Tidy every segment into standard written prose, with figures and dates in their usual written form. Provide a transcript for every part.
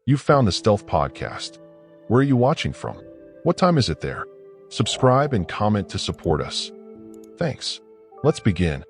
You've found the Stealth Podcast. Where are you watching from? What time is it there? Subscribe and comment to support us. Thanks. Let's begin.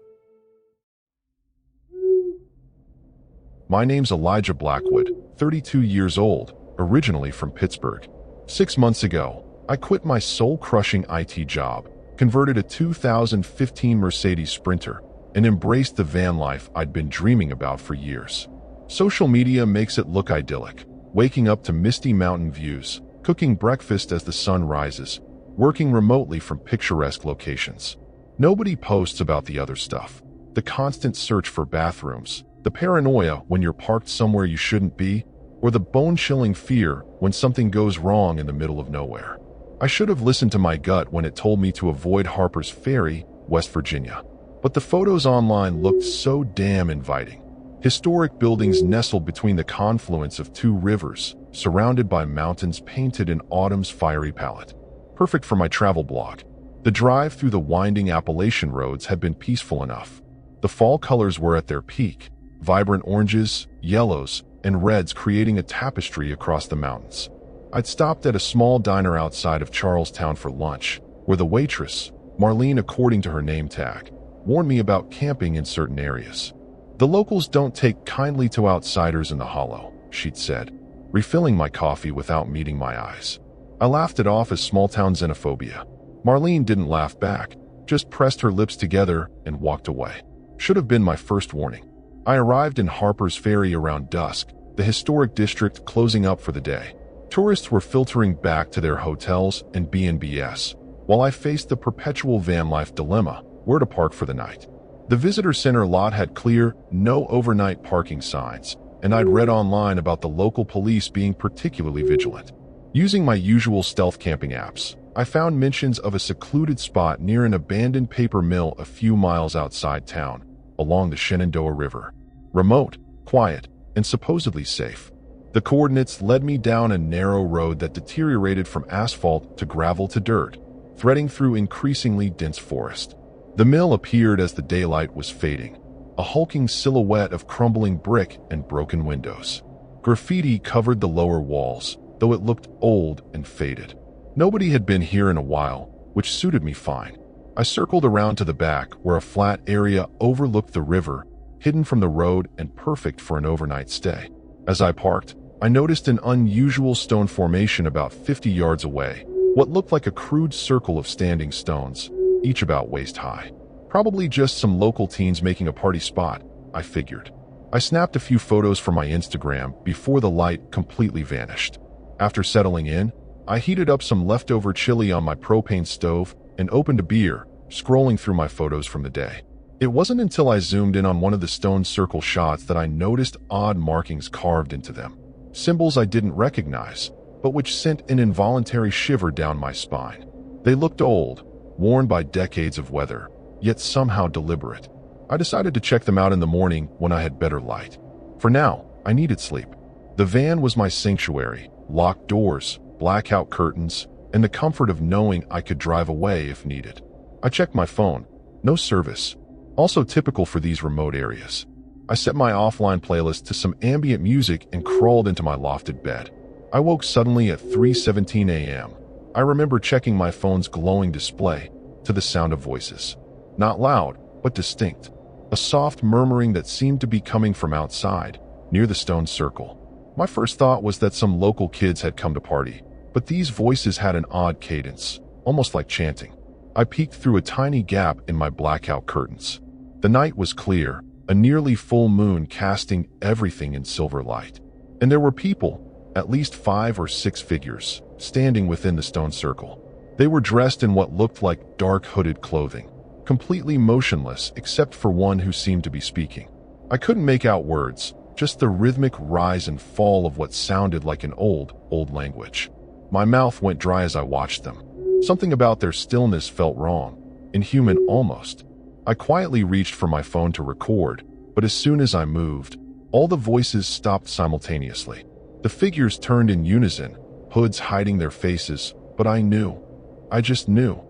My name's Elijah Blackwood, 32 years old, originally from Pittsburgh. 6 months ago, I quit my soul-crushing IT job, converted a 2015 Mercedes Sprinter, and embraced the van life I'd been dreaming about for years. Social media makes it look idyllic, waking up to misty mountain views, cooking breakfast as the sun rises, working remotely from picturesque locations. Nobody posts about the other stuff. The constant search for bathrooms, the paranoia when you're parked somewhere you shouldn't be, or the bone-chilling fear when something goes wrong in the middle of nowhere. I should have listened to my gut when it told me to avoid Harper's Ferry, West Virginia. But the photos online looked so damn inviting. Historic buildings nestled between the confluence of two rivers, surrounded by mountains painted in autumn's fiery palette. Perfect for my travel blog. The drive through the winding Appalachian roads had been peaceful enough. The fall colors were at their peak, vibrant oranges, yellows, and reds creating a tapestry across the mountains. I'd stopped at a small diner outside of Charlestown for lunch, where the waitress, Marlene according to her name tag, warned me about camping in certain areas. The locals don't take kindly to outsiders in the hollow, she'd said, refilling my coffee without meeting my eyes. I laughed it off as small-town xenophobia. Marlene didn't laugh back, just pressed her lips together and walked away. Should have been my first warning. I arrived in Harper's Ferry around dusk, the historic district closing up for the day. Tourists were filtering back to their hotels and B&Bs, while I faced the perpetual van life dilemma: where to park for the night. The visitor center lot had clear, no overnight parking signs, and I'd read online about the local police being particularly vigilant. Using my usual stealth camping apps, I found mentions of a secluded spot near an abandoned paper mill a few miles outside town, along the Shenandoah River. Remote, quiet, and supposedly safe. The coordinates led me down a narrow road that deteriorated from asphalt to gravel to dirt, threading through increasingly dense forest. The mill appeared as the daylight was fading, a hulking silhouette of crumbling brick and broken windows. Graffiti covered the lower walls, though it looked old and faded. Nobody had been here in a while, which suited me fine. I circled around to the back, where a flat area overlooked the river, hidden from the road and perfect for an overnight stay. As I parked, I noticed an unusual stone formation about 50 yards away, what looked like a crude circle of standing stones, each about waist high. Probably just some local teens making a party spot, I figured. I snapped a few photos for my Instagram before the light completely vanished. After settling in, I heated up some leftover chili on my propane stove and opened a beer, scrolling through my photos from the day. It wasn't until I zoomed in on one of the stone circle shots that I noticed odd markings carved into them. Symbols I didn't recognize, but which sent an involuntary shiver down my spine. They looked old, worn by decades of weather, yet somehow deliberate. I decided to check them out in the morning when I had better light. For now, I needed sleep. The van was my sanctuary: locked doors, blackout curtains, and the comfort of knowing I could drive away if needed. I checked my phone. No service. Also typical for these remote areas. I set my offline playlist to some ambient music and crawled into my lofted bed. I woke suddenly at 3:17 a.m. I remember checking my phone's glowing display to the sound of voices. Not loud, but distinct. A soft murmuring that seemed to be coming from outside, near the stone circle. My first thought was that some local kids had come to party, but these voices had an odd cadence, almost like chanting. I peeked through a tiny gap in my blackout curtains. The night was clear, a nearly full moon casting everything in silver light. And there were people, at least 5 or 6 figures, standing within the stone circle. They were dressed in what looked like dark hooded clothing, completely motionless except for one who seemed to be speaking. I couldn't make out words, just the rhythmic rise and fall of what sounded like an old language. My mouth went dry as I watched them. Something about their stillness felt wrong, inhuman almost. I quietly reached for my phone to record, but as soon as I moved, all the voices stopped simultaneously. The figures turned in unison, hoods hiding their faces, but I knew. I just knew.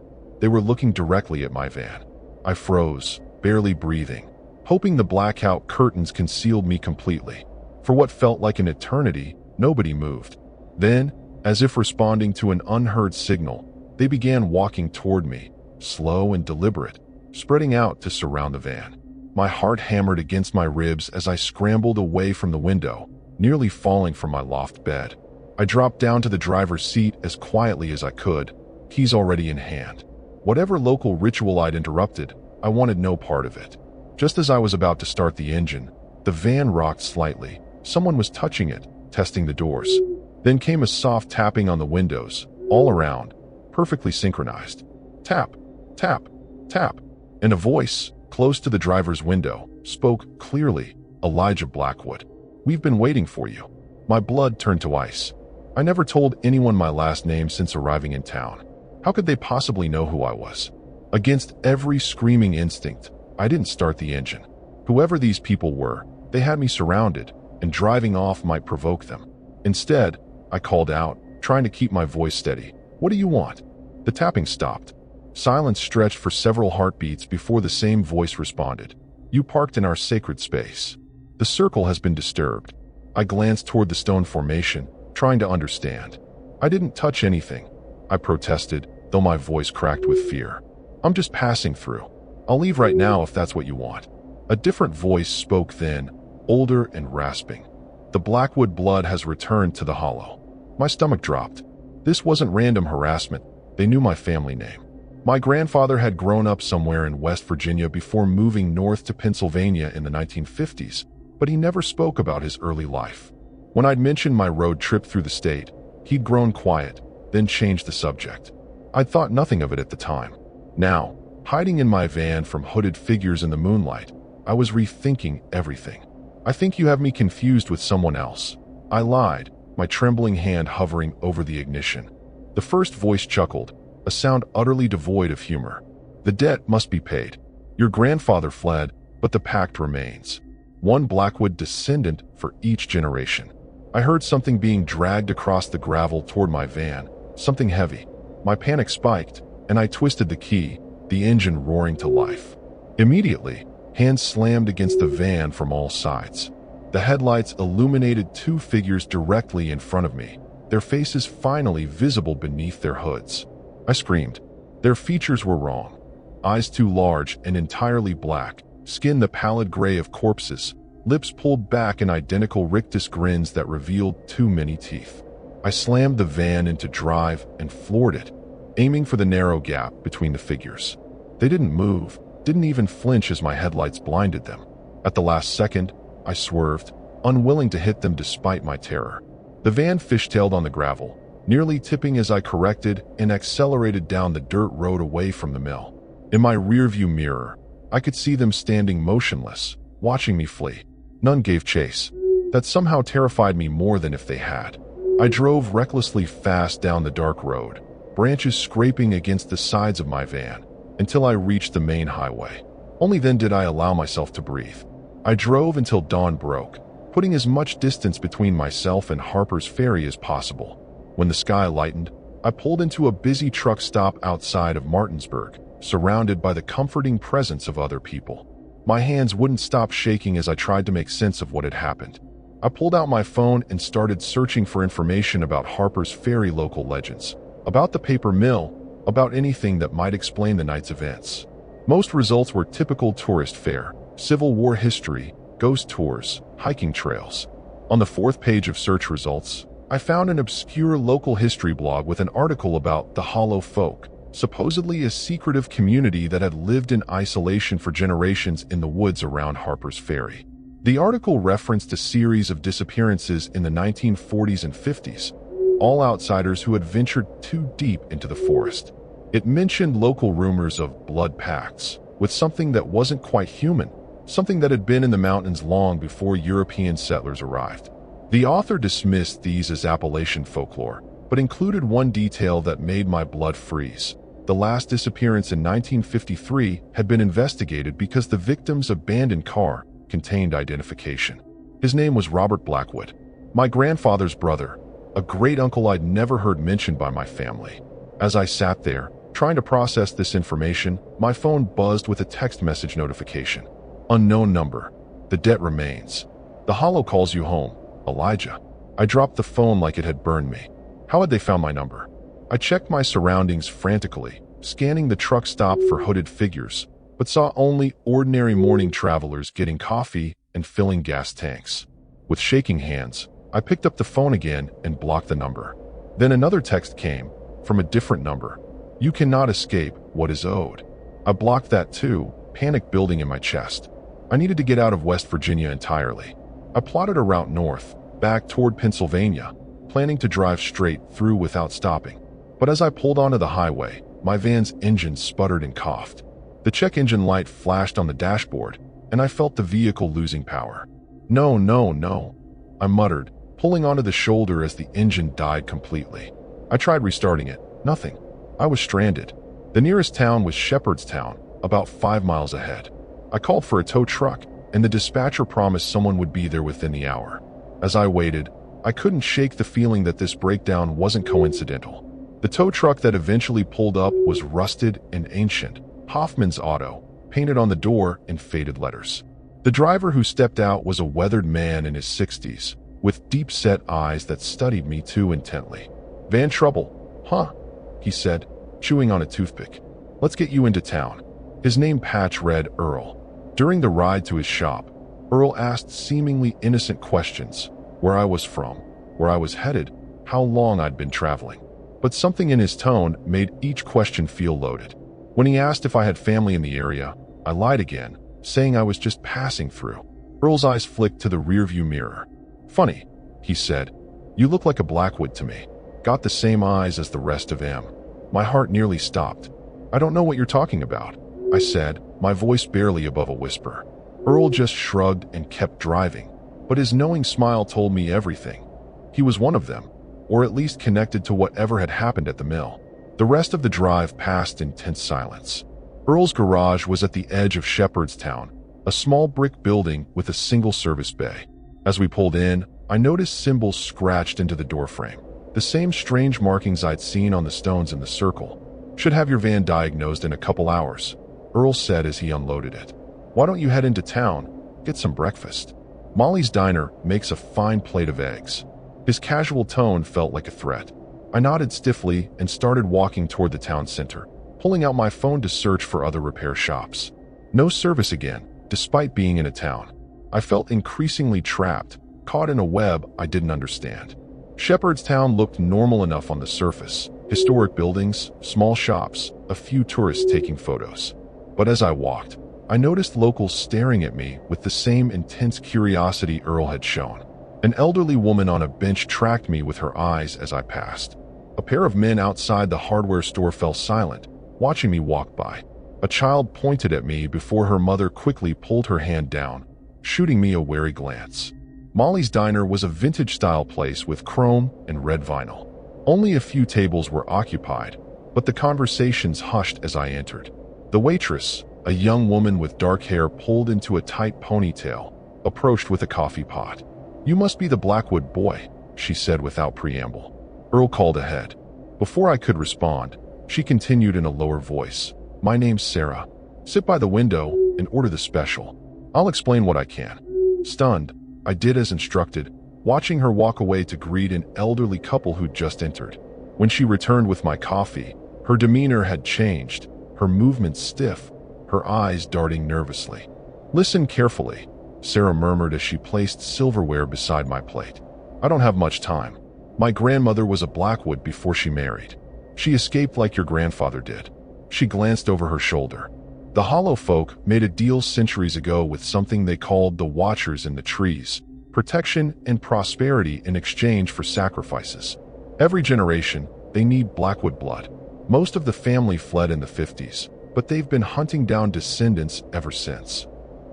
They were looking directly at my van. I froze, barely breathing, hoping the blackout curtains concealed me completely. For what felt like an eternity, Nobody moved. Then, as if responding to an unheard signal, they began walking toward me, slow and deliberate, spreading out to surround the van. My heart hammered against my ribs as I scrambled away from the window, nearly falling from my loft bed. I dropped down to the driver's seat as quietly as I could, keys already in hand. Whatever local ritual I'd interrupted, I wanted no part of it. Just as I was about to start the engine, the van rocked slightly. Someone was touching it, testing the doors. Then came a soft tapping on the windows, all around, perfectly synchronized. Tap, tap, tap. And a voice, close to the driver's window, spoke clearly. Elijah Blackwood. We've been waiting for you. My blood turned to ice. I never told anyone my last name since arriving in town. How could they possibly know who I was? Against every screaming instinct, I didn't start the engine. Whoever these people were, they had me surrounded, and driving off might provoke them. Instead, I called out, trying to keep my voice steady. What do you want? The tapping stopped. Silence stretched for several heartbeats before the same voice responded. You parked in our sacred space. The circle has been disturbed. I glanced toward the stone formation, trying to understand. I didn't touch anything, I protested, though my voice cracked with fear. I'm just passing through. I'll leave right now if that's what you want. A different voice spoke then, older and rasping. The Blackwood blood has returned to the hollow. My stomach dropped. This wasn't random harassment. They knew my family name. My grandfather had grown up somewhere in West Virginia before moving north to Pennsylvania in the 1950s, but he never spoke about his early life. When I'd mentioned my road trip through the state, he'd grown quiet, then changed the subject. I'd thought nothing of it at the time. Now, hiding in my van from hooded figures in the moonlight, I was rethinking everything. I think you have me confused with someone else. I lied, my trembling hand hovering over the ignition. The first voice chuckled, a sound utterly devoid of humor. The debt must be paid. Your grandfather fled, but the pact remains. One Blackwood descendant for each generation. I heard something being dragged across the gravel toward my van, something heavy. My panic spiked, and I twisted the key, the engine roaring to life. Immediately, hands slammed against the van from all sides. The headlights illuminated two figures directly in front of me, their faces finally visible beneath their hoods. I screamed. Their features were wrong. Eyes too large and entirely black, skin the pallid gray of corpses, lips pulled back in identical rictus grins that revealed too many teeth. I slammed the van into drive and floored it, aiming for the narrow gap between the figures. They didn't move, didn't even flinch as my headlights blinded them. At the last second, I swerved, unwilling to hit them despite my terror. The van fishtailed on the gravel, nearly tipping as I corrected and accelerated down the dirt road away from the mill. In my rearview mirror, I could see them standing motionless, watching me flee. None gave chase. That somehow terrified me more than if they had. I drove recklessly fast down the dark road, branches scraping against the sides of my van, until I reached the main highway. Only then did I allow myself to breathe. I drove until dawn broke, putting as much distance between myself and Harper's Ferry as possible. When the sky lightened, I pulled into a busy truck stop outside of Martinsburg, surrounded by the comforting presence of other people. My hands wouldn't stop shaking as I tried to make sense of what had happened. I pulled out my phone and started searching for information about Harper's Ferry local legends, about the paper mill, about anything that might explain the night's events. Most results were typical tourist fare, Civil War history, ghost tours, hiking trails. On the fourth page of search results, I found an obscure local history blog with an article about the Hollow Folk, supposedly a secretive community that had lived in isolation for generations in the woods around Harper's Ferry. The article referenced a series of disappearances in the 1940s and 50s, all outsiders who had ventured too deep into the forest. It mentioned local rumors of blood pacts with something that wasn't quite human, something that had been in the mountains long before European settlers arrived. The author dismissed these as Appalachian folklore, but included one detail that made my blood freeze. The last disappearance in 1953 had been investigated because the victim's abandoned car contained identification. His name was Robert Blackwood, my grandfather's brother, a great uncle I'd never heard mentioned by my family. As I sat there, trying to process this information, my phone buzzed with a text message notification. Unknown number. The debt remains. The Hollow calls you home, Elijah. I dropped the phone like it had burned me. How had they found my number? I checked my surroundings frantically, scanning the truck stop for hooded figures, but saw only ordinary morning travelers getting coffee and filling gas tanks. With shaking hands, I picked up the phone again and blocked the number. Then another text came, from a different number. You cannot escape what is owed. I blocked that too, panic building in my chest. I needed to get out of West Virginia entirely. I plotted a route north, back toward Pennsylvania, planning to drive straight through without stopping. But as I pulled onto the highway, my van's engine sputtered and coughed. The check engine light flashed on the dashboard, and I felt the vehicle losing power. No, no, no, I muttered, pulling onto the shoulder as the engine died completely. I tried restarting it. Nothing. I was stranded. The nearest town was Shepherdstown, about 5 miles ahead. I called for a tow truck, and the dispatcher promised someone would be there within the hour. As I waited, I couldn't shake the feeling that this breakdown wasn't coincidental. The tow truck that eventually pulled up was rusted and ancient, Hoffman's Auto, painted on the door in faded letters. The driver who stepped out was a weathered man in his 60s, with deep-set eyes that studied me too intently. "Van trouble, huh?" he said, chewing on a toothpick. "Let's get you into town." His name patch read Earl. During the ride to his shop, Earl asked seemingly innocent questions: where I was from, where I was headed, how long I'd been traveling. But something in his tone made each question feel loaded. When he asked if I had family in the area, I lied again, saying I was just passing through. Earl's eyes flicked to the rearview mirror. "Funny," he said. "You look like a Blackwood to me. Got the same eyes as the rest of them." My heart nearly stopped. "I don't know what you're talking about," I said, my voice barely above a whisper. Earl just shrugged and kept driving, but his knowing smile told me everything. He was one of them, or at least connected to whatever had happened at the mill. The rest of the drive passed in tense silence. Earl's garage was at the edge of Shepherdstown, a small brick building with a single service bay. As we pulled in, I noticed symbols scratched into the doorframe, the same strange markings I'd seen on the stones in the circle. "Should have your van diagnosed in a couple hours," Earl said as he unloaded it. "Why don't you head into town, get some breakfast? Molly's Diner makes a fine plate of eggs." His casual tone felt like a threat. I nodded stiffly and started walking toward the town center, pulling out my phone to search for other repair shops. No service again, despite being in a town. I felt increasingly trapped, caught in a web I didn't understand. Shepherdstown looked normal enough on the surface. Historic buildings, small shops, a few tourists taking photos. But as I walked, I noticed locals staring at me with the same intense curiosity Earl had shown. An elderly woman on a bench tracked me with her eyes as I passed. A pair of men outside the hardware store fell silent, watching me walk by. A child pointed at me before her mother quickly pulled her hand down, shooting me a wary glance. Molly's Diner was a vintage-style place with chrome and red vinyl. Only a few tables were occupied, but the conversations hushed as I entered. The waitress, a young woman with dark hair pulled into a tight ponytail, approached with a coffee pot. "You must be the Blackwood boy," she said without preamble. Earl called ahead. Before I could respond, she continued in a lower voice. "My name's Sarah. Sit by the window and order the special. I'll explain what I can." Stunned, I did as instructed, watching her walk away to greet an elderly couple who'd just entered. When she returned with my coffee, her demeanor had changed, her movements stiff, her eyes darting nervously. "Listen carefully," Sarah murmured as she placed silverware beside my plate. "I don't have much time. My grandmother was a Blackwood before she married. She escaped like your grandfather did." She glanced over her shoulder. The Hollow folk made a deal centuries ago with something they called the Watchers in the Trees, protection and prosperity in exchange for sacrifices. Every generation, they need Blackwood blood. Most of the family fled in the 50s, but they've been hunting down descendants ever since.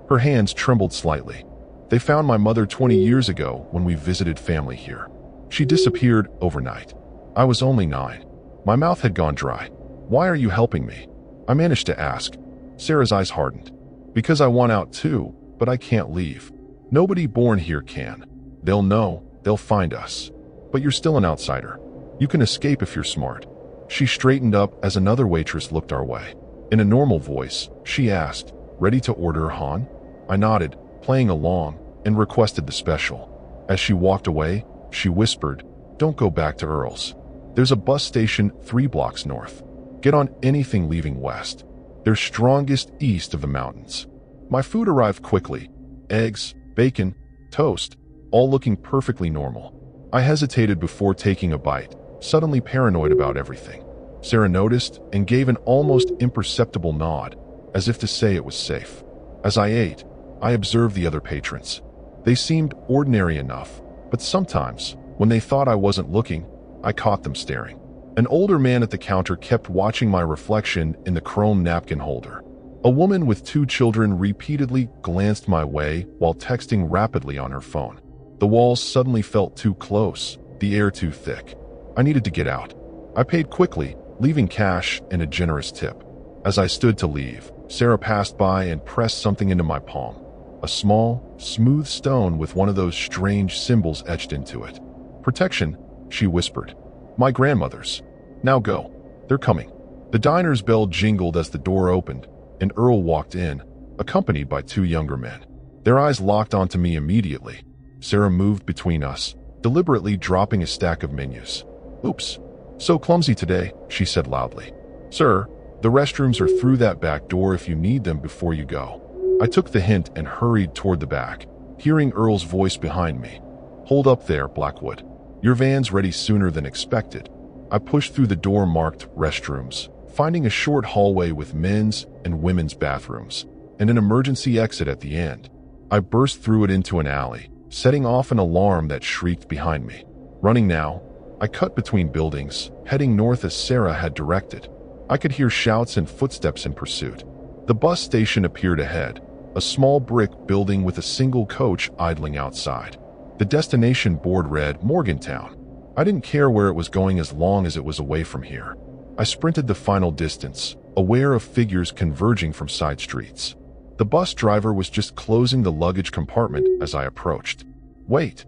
Her hands trembled slightly. "They found my mother 20 years ago when we visited family here. She disappeared overnight. I was only 9. My mouth had gone dry. Why are you helping me?" I managed to ask. Sarah's eyes hardened. "Because I want out too, but I can't leave. Nobody born here can. They'll know, they'll find us. But you're still an outsider. You can escape if you're smart." She straightened up as another waitress looked our way. In a normal voice, she asked, "Ready to order, hon?" I nodded, playing along, and requested the special. As she walked away, she whispered. Don't go back to Earl's. There's a bus station 3 blocks north. Get on anything leaving west. They're strongest east of the mountains. My food arrived quickly. Eggs, bacon, toast, all looking perfectly normal. I hesitated before taking a bite, suddenly paranoid about everything. Sarah noticed and gave an almost imperceptible nod, as if to say it was safe. As I ate, I observed the other patrons. They seemed ordinary enough, but sometimes, when they thought I wasn't looking, I caught them staring. An older man at the counter kept watching my reflection in the chrome napkin holder. A woman with 2 children repeatedly glanced my way while texting rapidly on her phone. The walls suddenly felt too close, the air too thick. I needed to get out. I paid quickly, leaving cash and a generous tip. As I stood to leave, Sarah passed by and pressed something into my palm. A small, smooth stone with one of those strange symbols etched into it. Protection, she whispered. My grandmother's. Now go. They're coming. The diner's bell jingled as the door opened, and Earl walked in, accompanied by 2 younger men. Their eyes locked onto me immediately. Sarah moved between us, deliberately dropping a stack of menus. Oops. So clumsy today, she said loudly. Sir, the restrooms are through that back door if you need them before you go. I took the hint and hurried toward the back, hearing Earl's voice behind me. Hold up there, Blackwood. Your van's ready sooner than expected. I pushed through the door marked restrooms, finding a short hallway with men's and women's bathrooms, and an emergency exit at the end. I burst through it into an alley, setting off an alarm that shrieked behind me. Running now, I cut between buildings, heading north as Sarah had directed. I could hear shouts and footsteps in pursuit. The bus station appeared ahead, a small brick building with a single coach idling outside. The destination board read Morgantown. I didn't care where it was going as long as it was away from here. I sprinted the final distance, aware of figures converging from side streets. The bus driver was just closing the luggage compartment as I approached. Wait,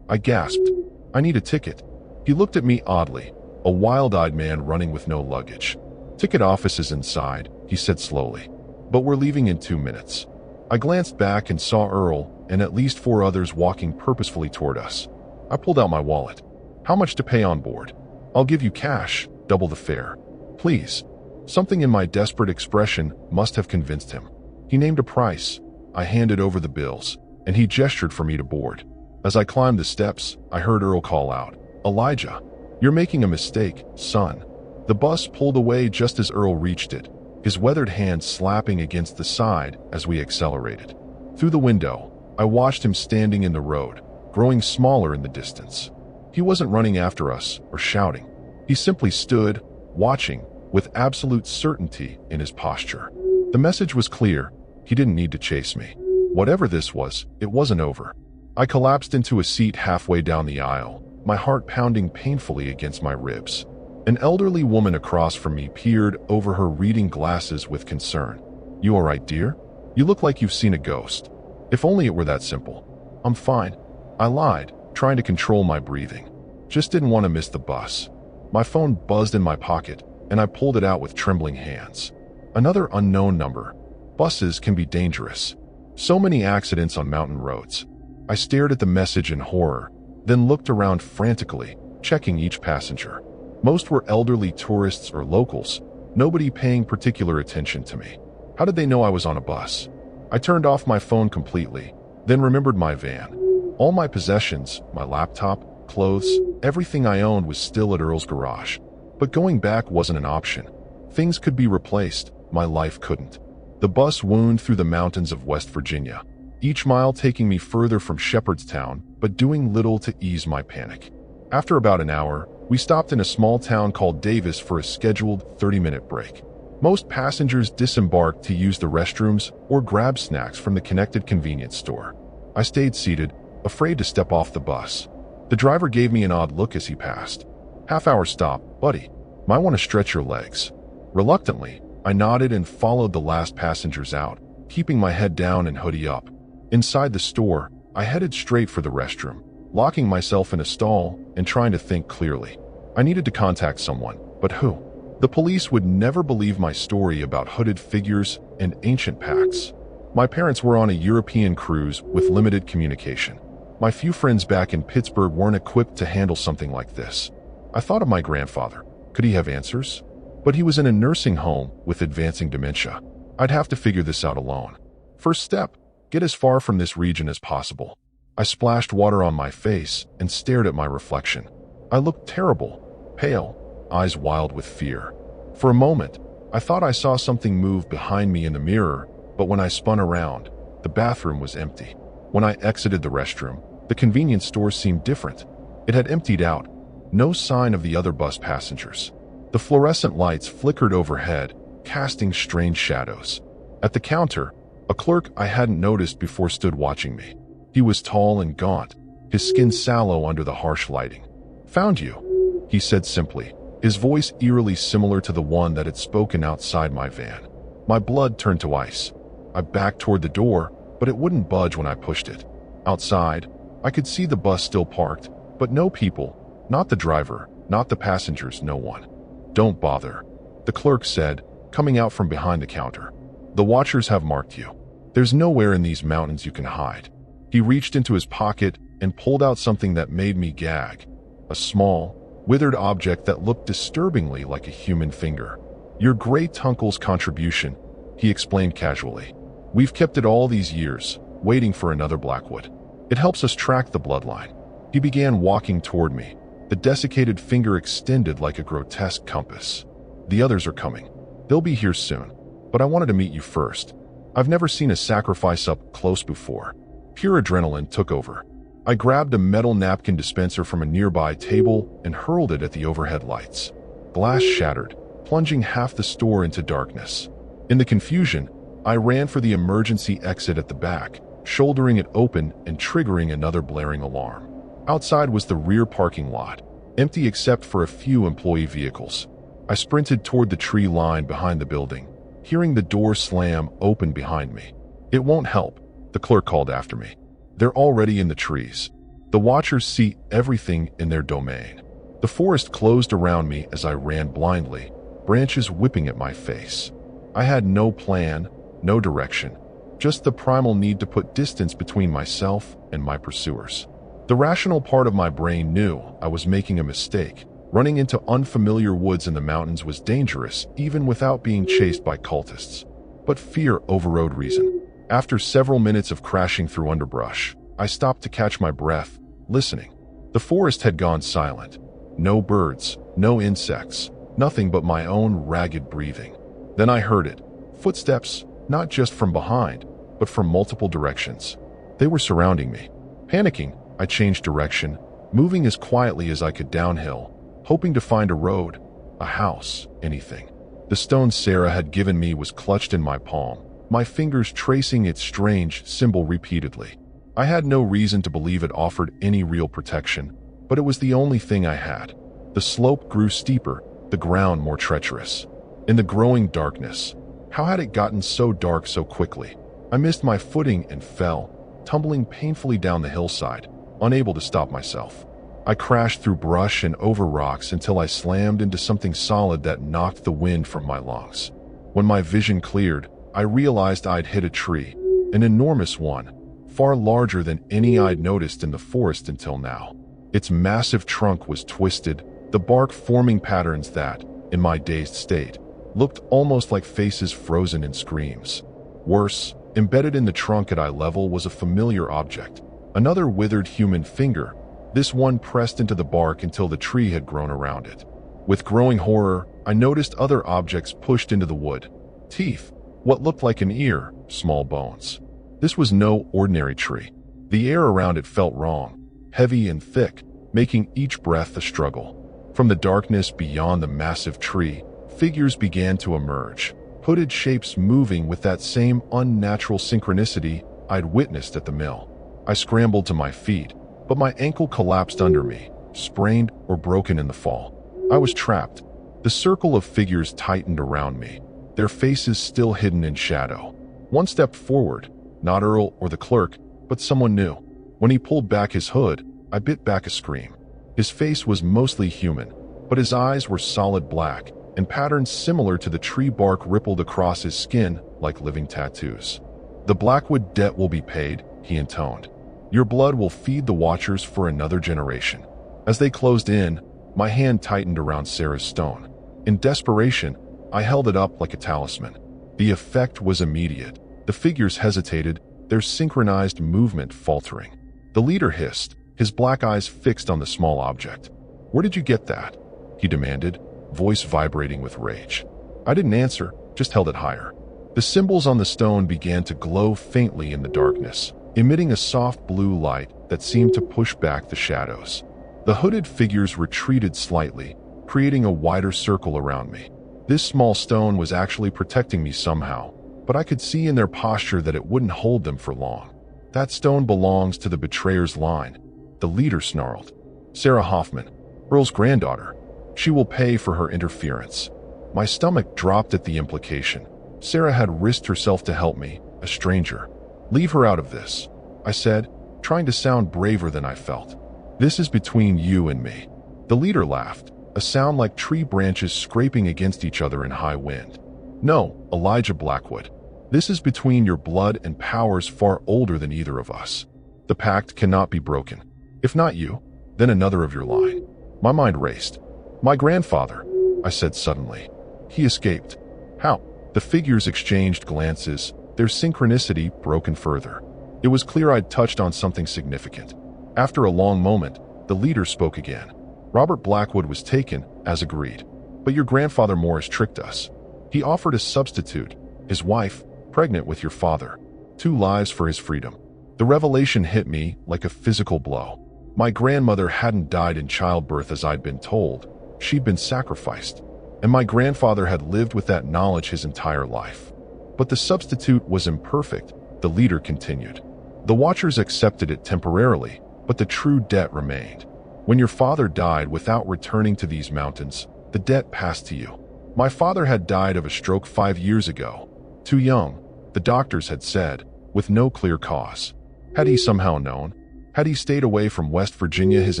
I gasped. I need a ticket. He looked at me oddly, a wild-eyed man running with no luggage. Ticket office is inside, he said slowly. But we're leaving in 2 minutes. I glanced back and saw Earl and at least 4 others walking purposefully toward us. I pulled out my wallet. How much to pay on board? I'll give you cash, double the fare. Please. Something in my desperate expression must have convinced him. He named a price. I handed over the bills, and he gestured for me to board. As I climbed the steps, I heard Earl call out, Elijah, you're making a mistake, son. The bus pulled away just as Earl reached it, his weathered hand slapping against the side as we accelerated. Through the window, I watched him standing in the road, growing smaller in the distance. He wasn't running after us or shouting. He simply stood, watching, with absolute certainty in his posture. The message was clear. He didn't need to chase me. Whatever this was, it wasn't over. I collapsed into a seat halfway down the aisle, my heart pounding painfully against my ribs. An elderly woman across from me peered over her reading glasses with concern. You all right, dear? You look like you've seen a ghost. If only it were that simple. I'm fine. I lied, trying to control my breathing. Just didn't want to miss the bus. My phone buzzed in my pocket, and I pulled it out with trembling hands. Another unknown number. Buses can be dangerous. So many accidents on mountain roads. I stared at the message in horror, then looked around frantically, checking each passenger. Most were elderly tourists or locals, nobody paying particular attention to me. How did they know I was on a bus? I turned off my phone completely, then remembered my van. All my possessions, my laptop, clothes, everything I owned was still at Earl's garage. But going back wasn't an option. Things could be replaced, my life couldn't. The bus wound through the mountains of West Virginia, each mile taking me further from Shepherdstown, but doing little to ease my panic. After about an hour, we stopped in a small town called Davis for a scheduled 30-minute break. Most passengers disembarked to use the restrooms or grab snacks from the connected convenience store. I stayed seated, afraid to step off the bus. The driver gave me an odd look as he passed. Half-hour stop, buddy. Might want to stretch your legs. Reluctantly, I nodded and followed the last passengers out, keeping my head down and hoodie up. Inside the store, I headed straight for the restroom, locking myself in a stall and trying to think clearly. I needed to contact someone, but who? The police would never believe my story about hooded figures and ancient pacts. My parents were on a European cruise with limited communication. My few friends back in Pittsburgh weren't equipped to handle something like this. I thought of my grandfather. Could he have answers? But he was in a nursing home with advancing dementia. I'd have to figure this out alone. First step, get as far from this region as possible. I splashed water on my face and stared at my reflection. I looked terrible, pale, eyes wild with fear. For a moment, I thought I saw something move behind me in the mirror, but when I spun around, the bathroom was empty. When I exited the restroom, the convenience store seemed different. It had emptied out, no sign of the other bus passengers. The fluorescent lights flickered overhead, casting strange shadows. At the counter, a clerk I hadn't noticed before stood watching me. He was tall and gaunt, his skin sallow under the harsh lighting. "Found you," he said simply, his voice eerily similar to the one that had spoken outside my van. My blood turned to ice. I backed toward the door, but it wouldn't budge when I pushed it. Outside, I could see the bus still parked, but no people, not the driver, not the passengers, no one. "Don't bother," the clerk said, coming out from behind the counter. "The watchers have marked you. There's nowhere in these mountains you can hide." He reached into his pocket and pulled out something that made me gag. A small, withered object that looked disturbingly like a human finger. "Your great-uncle's contribution," he explained casually. "We've kept it all these years, waiting for another Blackwood. It helps us track the bloodline." He began walking toward me, the desiccated finger extended like a grotesque compass. "The others are coming. They'll be here soon, but I wanted to meet you first. I've never seen a sacrifice up close before." Pure adrenaline took over. I grabbed a metal napkin dispenser from a nearby table and hurled it at the overhead lights. Glass shattered, plunging half the store into darkness. In the confusion, I ran for the emergency exit at the back, shouldering it open and triggering another blaring alarm. Outside was the rear parking lot, empty except for a few employee vehicles. I sprinted toward the tree line behind the building, hearing the door slam open behind me. "It won't help," the clerk called after me. "They're already in the trees. The watchers see everything in their domain." The forest closed around me as I ran blindly, branches whipping at my face. I had no plan, no direction, just the primal need to put distance between myself and my pursuers. The rational part of my brain knew I was making a mistake. Running into unfamiliar woods in the mountains was dangerous, even without being chased by cultists. But fear overrode reason. After several minutes of crashing through underbrush, I stopped to catch my breath, listening. The forest had gone silent. No birds, no insects, nothing but my own ragged breathing. Then I heard it. Footsteps, not just from behind, but from multiple directions. They were surrounding me. Panicking, I changed direction, moving as quietly as I could downhill, hoping to find a road, a house, anything. The stone Sarah had given me was clutched in my palm, my fingers tracing its strange symbol repeatedly. I had no reason to believe it offered any real protection, but it was the only thing I had. The slope grew steeper, the ground more treacherous. In the growing darkness, how had it gotten so dark so quickly? I missed my footing and fell, tumbling painfully down the hillside, unable to stop myself. I crashed through brush and over rocks until I slammed into something solid that knocked the wind from my lungs. When my vision cleared, I realized I'd hit a tree, an enormous one, far larger than any I'd noticed in the forest until now. Its massive trunk was twisted, the bark forming patterns that, in my dazed state, looked almost like faces frozen in screams. Worse, embedded in the trunk at eye level was a familiar object, another withered human finger, this one pressed into the bark until the tree had grown around it. With growing horror, I noticed other objects pushed into the wood. Teeth, what looked like an ear, small bones. This was no ordinary tree. The air around it felt wrong, heavy and thick, making each breath a struggle. From the darkness beyond the massive tree, figures began to emerge, hooded shapes moving with that same unnatural synchronicity I'd witnessed at the mill. I scrambled to my feet, but my ankle collapsed under me, sprained or broken in the fall. I was trapped. The circle of figures tightened around me, their faces still hidden in shadow. One stepped forward, not Earl or the clerk, but someone new. When he pulled back his hood, I bit back a scream. His face was mostly human, but his eyes were solid black, and patterns similar to the tree bark rippled across his skin like living tattoos. "The Blackwood debt will be paid," he intoned. Your blood will feed the Watchers for another generation." As they closed in, my hand tightened around Sarah's stone. In desperation, I held it up like a talisman. The effect was immediate. The figures hesitated, their synchronized movement faltering. The leader hissed, his black eyes fixed on the small object. "Where did you get that?" he demanded, voice vibrating with rage. I didn't answer, just held it higher. The symbols on the stone began to glow faintly in the darkness, emitting a soft blue light that seemed to push back the shadows. The hooded figures retreated slightly, creating a wider circle around me. This small stone was actually protecting me somehow, but I could see in their posture that it wouldn't hold them for long. "That stone belongs to the betrayer's line," the leader snarled. "Sarah Hoffman, Earl's granddaughter. She will pay for her interference." My stomach dropped at the implication. Sarah had risked herself to help me, a stranger. "Leave her out of this," I said, trying to sound braver than I felt. "This is between you and me." The leader laughed, a sound like tree branches scraping against each other in high wind. "No, Elijah Blackwood. This is between your blood and powers far older than either of us. The pact cannot be broken. If not you, then another of your line." My mind raced. "My grandfather," I said suddenly. "He escaped." "How?" The figures exchanged glances, their synchronicity broken further. It was clear I'd touched on something significant. After a long moment, the leader spoke again. "Robert Blackwood was taken, as agreed. But your grandfather Morris tricked us. He offered a substitute, his wife, pregnant with your father. 2 lives for his freedom." The revelation hit me like a physical blow. My grandmother hadn't died in childbirth as I'd been told. She'd been sacrificed. And my grandfather had lived with that knowledge his entire life. But the substitute was imperfect, the leader continued. The Watchers accepted it temporarily, but the true debt remained. When your father died without returning to these mountains, the debt passed to you. My father had died of a stroke 5 years ago. Too young, the doctors had said, with no clear cause. Had he somehow known? Had he stayed away from West Virginia his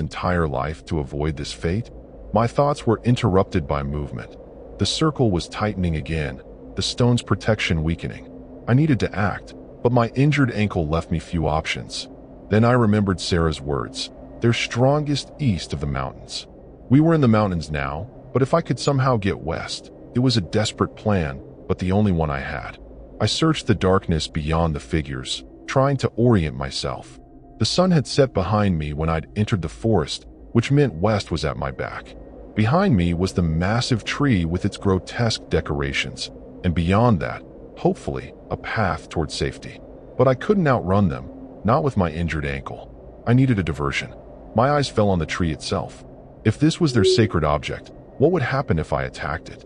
entire life to avoid this fate? My thoughts were interrupted by movement. The circle was tightening again, the stone's protection weakening. I needed to act, but my injured ankle left me few options. Then I remembered Sarah's words. "They're strongest east of the mountains." We were in the mountains now, but if I could somehow get west, it was a desperate plan, but the only one I had. I searched the darkness beyond the figures, trying to orient myself. The sun had set behind me when I'd entered the forest, which meant west was at my back. Behind me was the massive tree with its grotesque decorations, and beyond that, hopefully, a path toward safety. But I couldn't outrun them, not with my injured ankle. I needed a diversion. My eyes fell on the tree itself. If this was their sacred object, what would happen if I attacked it?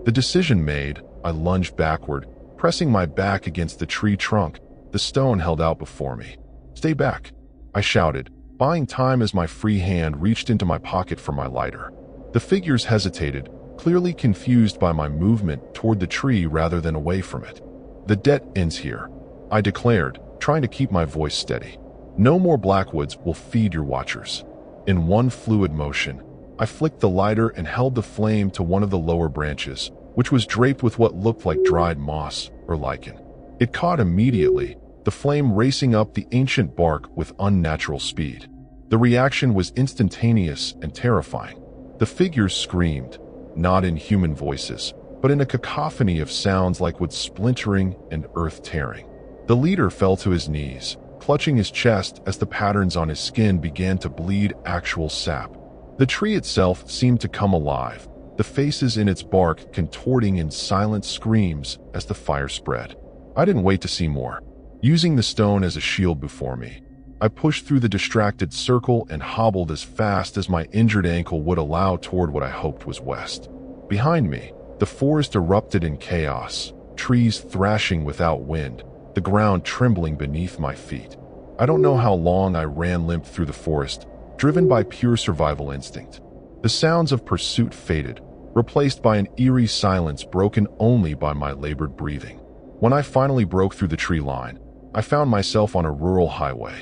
The decision made, I lunged backward, pressing my back against the tree trunk. The stone held out before me. "Stay back," I shouted, buying time as my free hand reached into my pocket for my lighter. The figures hesitated, clearly confused by my movement toward the tree rather than away from it. "The debt ends here," I declared, trying to keep my voice steady. "No more Blackwoods will feed your Watchers." In one fluid motion, I flicked the lighter and held the flame to one of the lower branches, which was draped with what looked like dried moss or lichen. It caught immediately, the flame racing up the ancient bark with unnatural speed. The reaction was instantaneous and terrifying. The figures screamed, not in human voices, but in a cacophony of sounds like wood splintering and earth tearing. The leader fell to his knees, clutching his chest as the patterns on his skin began to bleed actual sap. The tree itself seemed to come alive, the faces in its bark contorting in silent screams as the fire spread. I didn't wait to see more. Using the stone as a shield before me, I pushed through the distracted circle and hobbled as fast as my injured ankle would allow toward what I hoped was west. Behind me, the forest erupted in chaos, trees thrashing without wind, the ground trembling beneath my feet. I don't know how long I ran limp through the forest, driven by pure survival instinct. The sounds of pursuit faded, replaced by an eerie silence broken only by my labored breathing. When I finally broke through the tree line, I found myself on a rural highway.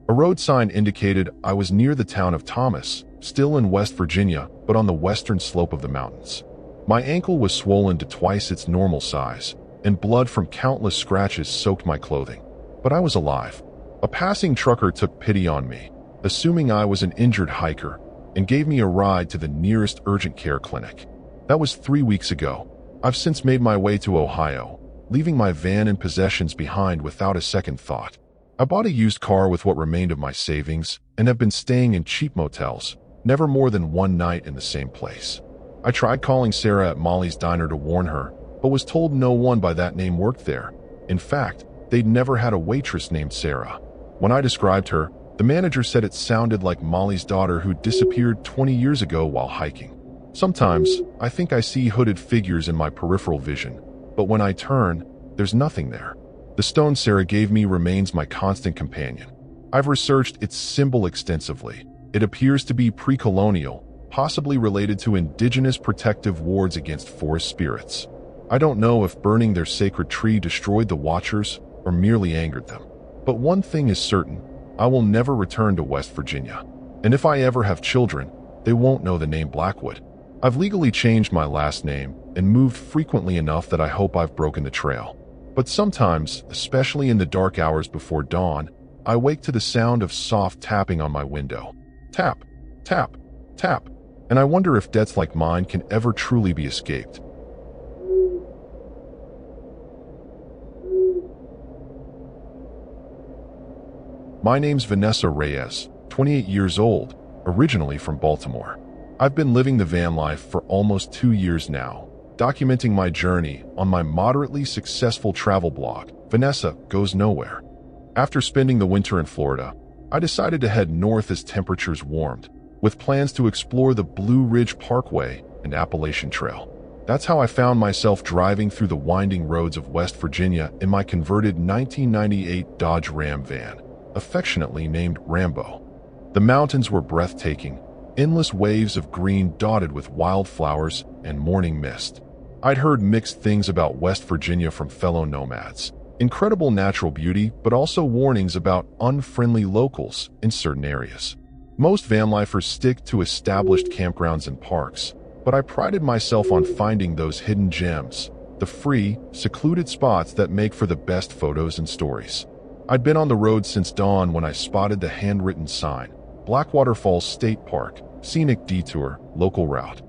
A road sign indicated I was near the town of Thomas, still in West Virginia, but on the western slope of the mountains. My ankle was swollen to twice its normal size, and blood from countless scratches soaked my clothing. But I was alive. A passing trucker took pity on me, assuming I was an injured hiker, and gave me a ride to the nearest urgent care clinic. That was 3 weeks ago. I've since made my way to Ohio, leaving my van and possessions behind without a second thought. I bought a used car with what remained of my savings and have been staying in cheap motels, never more than one night in the same place. I tried calling Sarah at Molly's Diner to warn her, but was told no one by that name worked there. In fact, they'd never had a waitress named Sarah. When I described her, the manager said it sounded like Molly's daughter who disappeared 20 years ago while hiking. Sometimes, I think I see hooded figures in my peripheral vision, but when I turn, there's nothing there. The stone Sarah gave me remains my constant companion. I've researched its symbol extensively. It appears to be pre-colonial, possibly related to indigenous protective wards against forest spirits. I don't know if burning their sacred tree destroyed the Watchers or merely angered them. But one thing is certain, I will never return to West Virginia. And if I ever have children, they won't know the name Blackwood. I've legally changed my last name and moved frequently enough that I hope I've broken the trail. But sometimes, especially in the dark hours before dawn, I wake to the sound of soft tapping on my window. Tap, tap, tap. And I wonder if debts like mine can ever truly be escaped. My name's Vanessa Reyes, 28 years old, originally from Baltimore. I've been living the van life for almost 2 years now, documenting my journey on my moderately successful travel blog, Vanessa Goes Nowhere. After spending the winter in Florida, I decided to head north as temperatures warmed, with plans to explore the Blue Ridge Parkway and Appalachian Trail. That's how I found myself driving through the winding roads of West Virginia in my converted 1998 Dodge Ram van, affectionately named Rambo. The mountains were breathtaking, endless waves of green dotted with wildflowers and morning mist. I'd heard mixed things about West Virginia from fellow nomads. Incredible natural beauty, but also warnings about unfriendly locals in certain areas. Most vanlifers stick to established campgrounds and parks, but I prided myself on finding those hidden gems, the free, secluded spots that make for the best photos and stories. I'd been on the road since dawn when I spotted the handwritten sign, Blackwater Falls State Park, Scenic Detour, Local Route.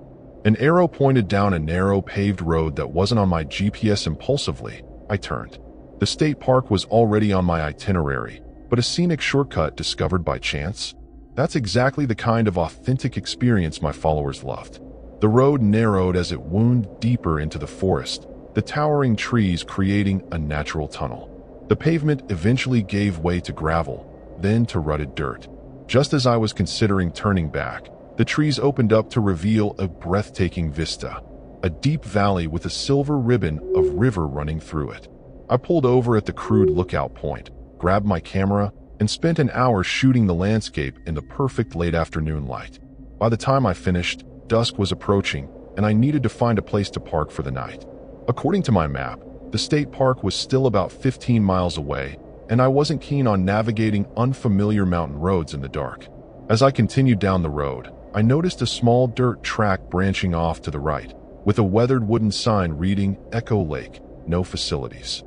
An arrow pointed down a narrow paved road that wasn't on my GPS. Impulsively, I turned. The state park was already on my itinerary, but a scenic shortcut discovered by chance? That's exactly the kind of authentic experience my followers loved. The road narrowed as it wound deeper into the forest, the towering trees creating a natural tunnel. The pavement eventually gave way to gravel, then to rutted dirt. Just as I was considering turning back, the trees opened up to reveal a breathtaking vista, a deep valley with a silver ribbon of river running through it. I pulled over at the crude lookout point, grabbed my camera, and spent an hour shooting the landscape in the perfect late afternoon light. By the time I finished, dusk was approaching, and I needed to find a place to park for the night. According to my map, the state park was still about 15 miles away, and I wasn't keen on navigating unfamiliar mountain roads in the dark. As I continued down the road, I noticed a small dirt track branching off to the right, with a weathered wooden sign reading Echo Lake, no facilities.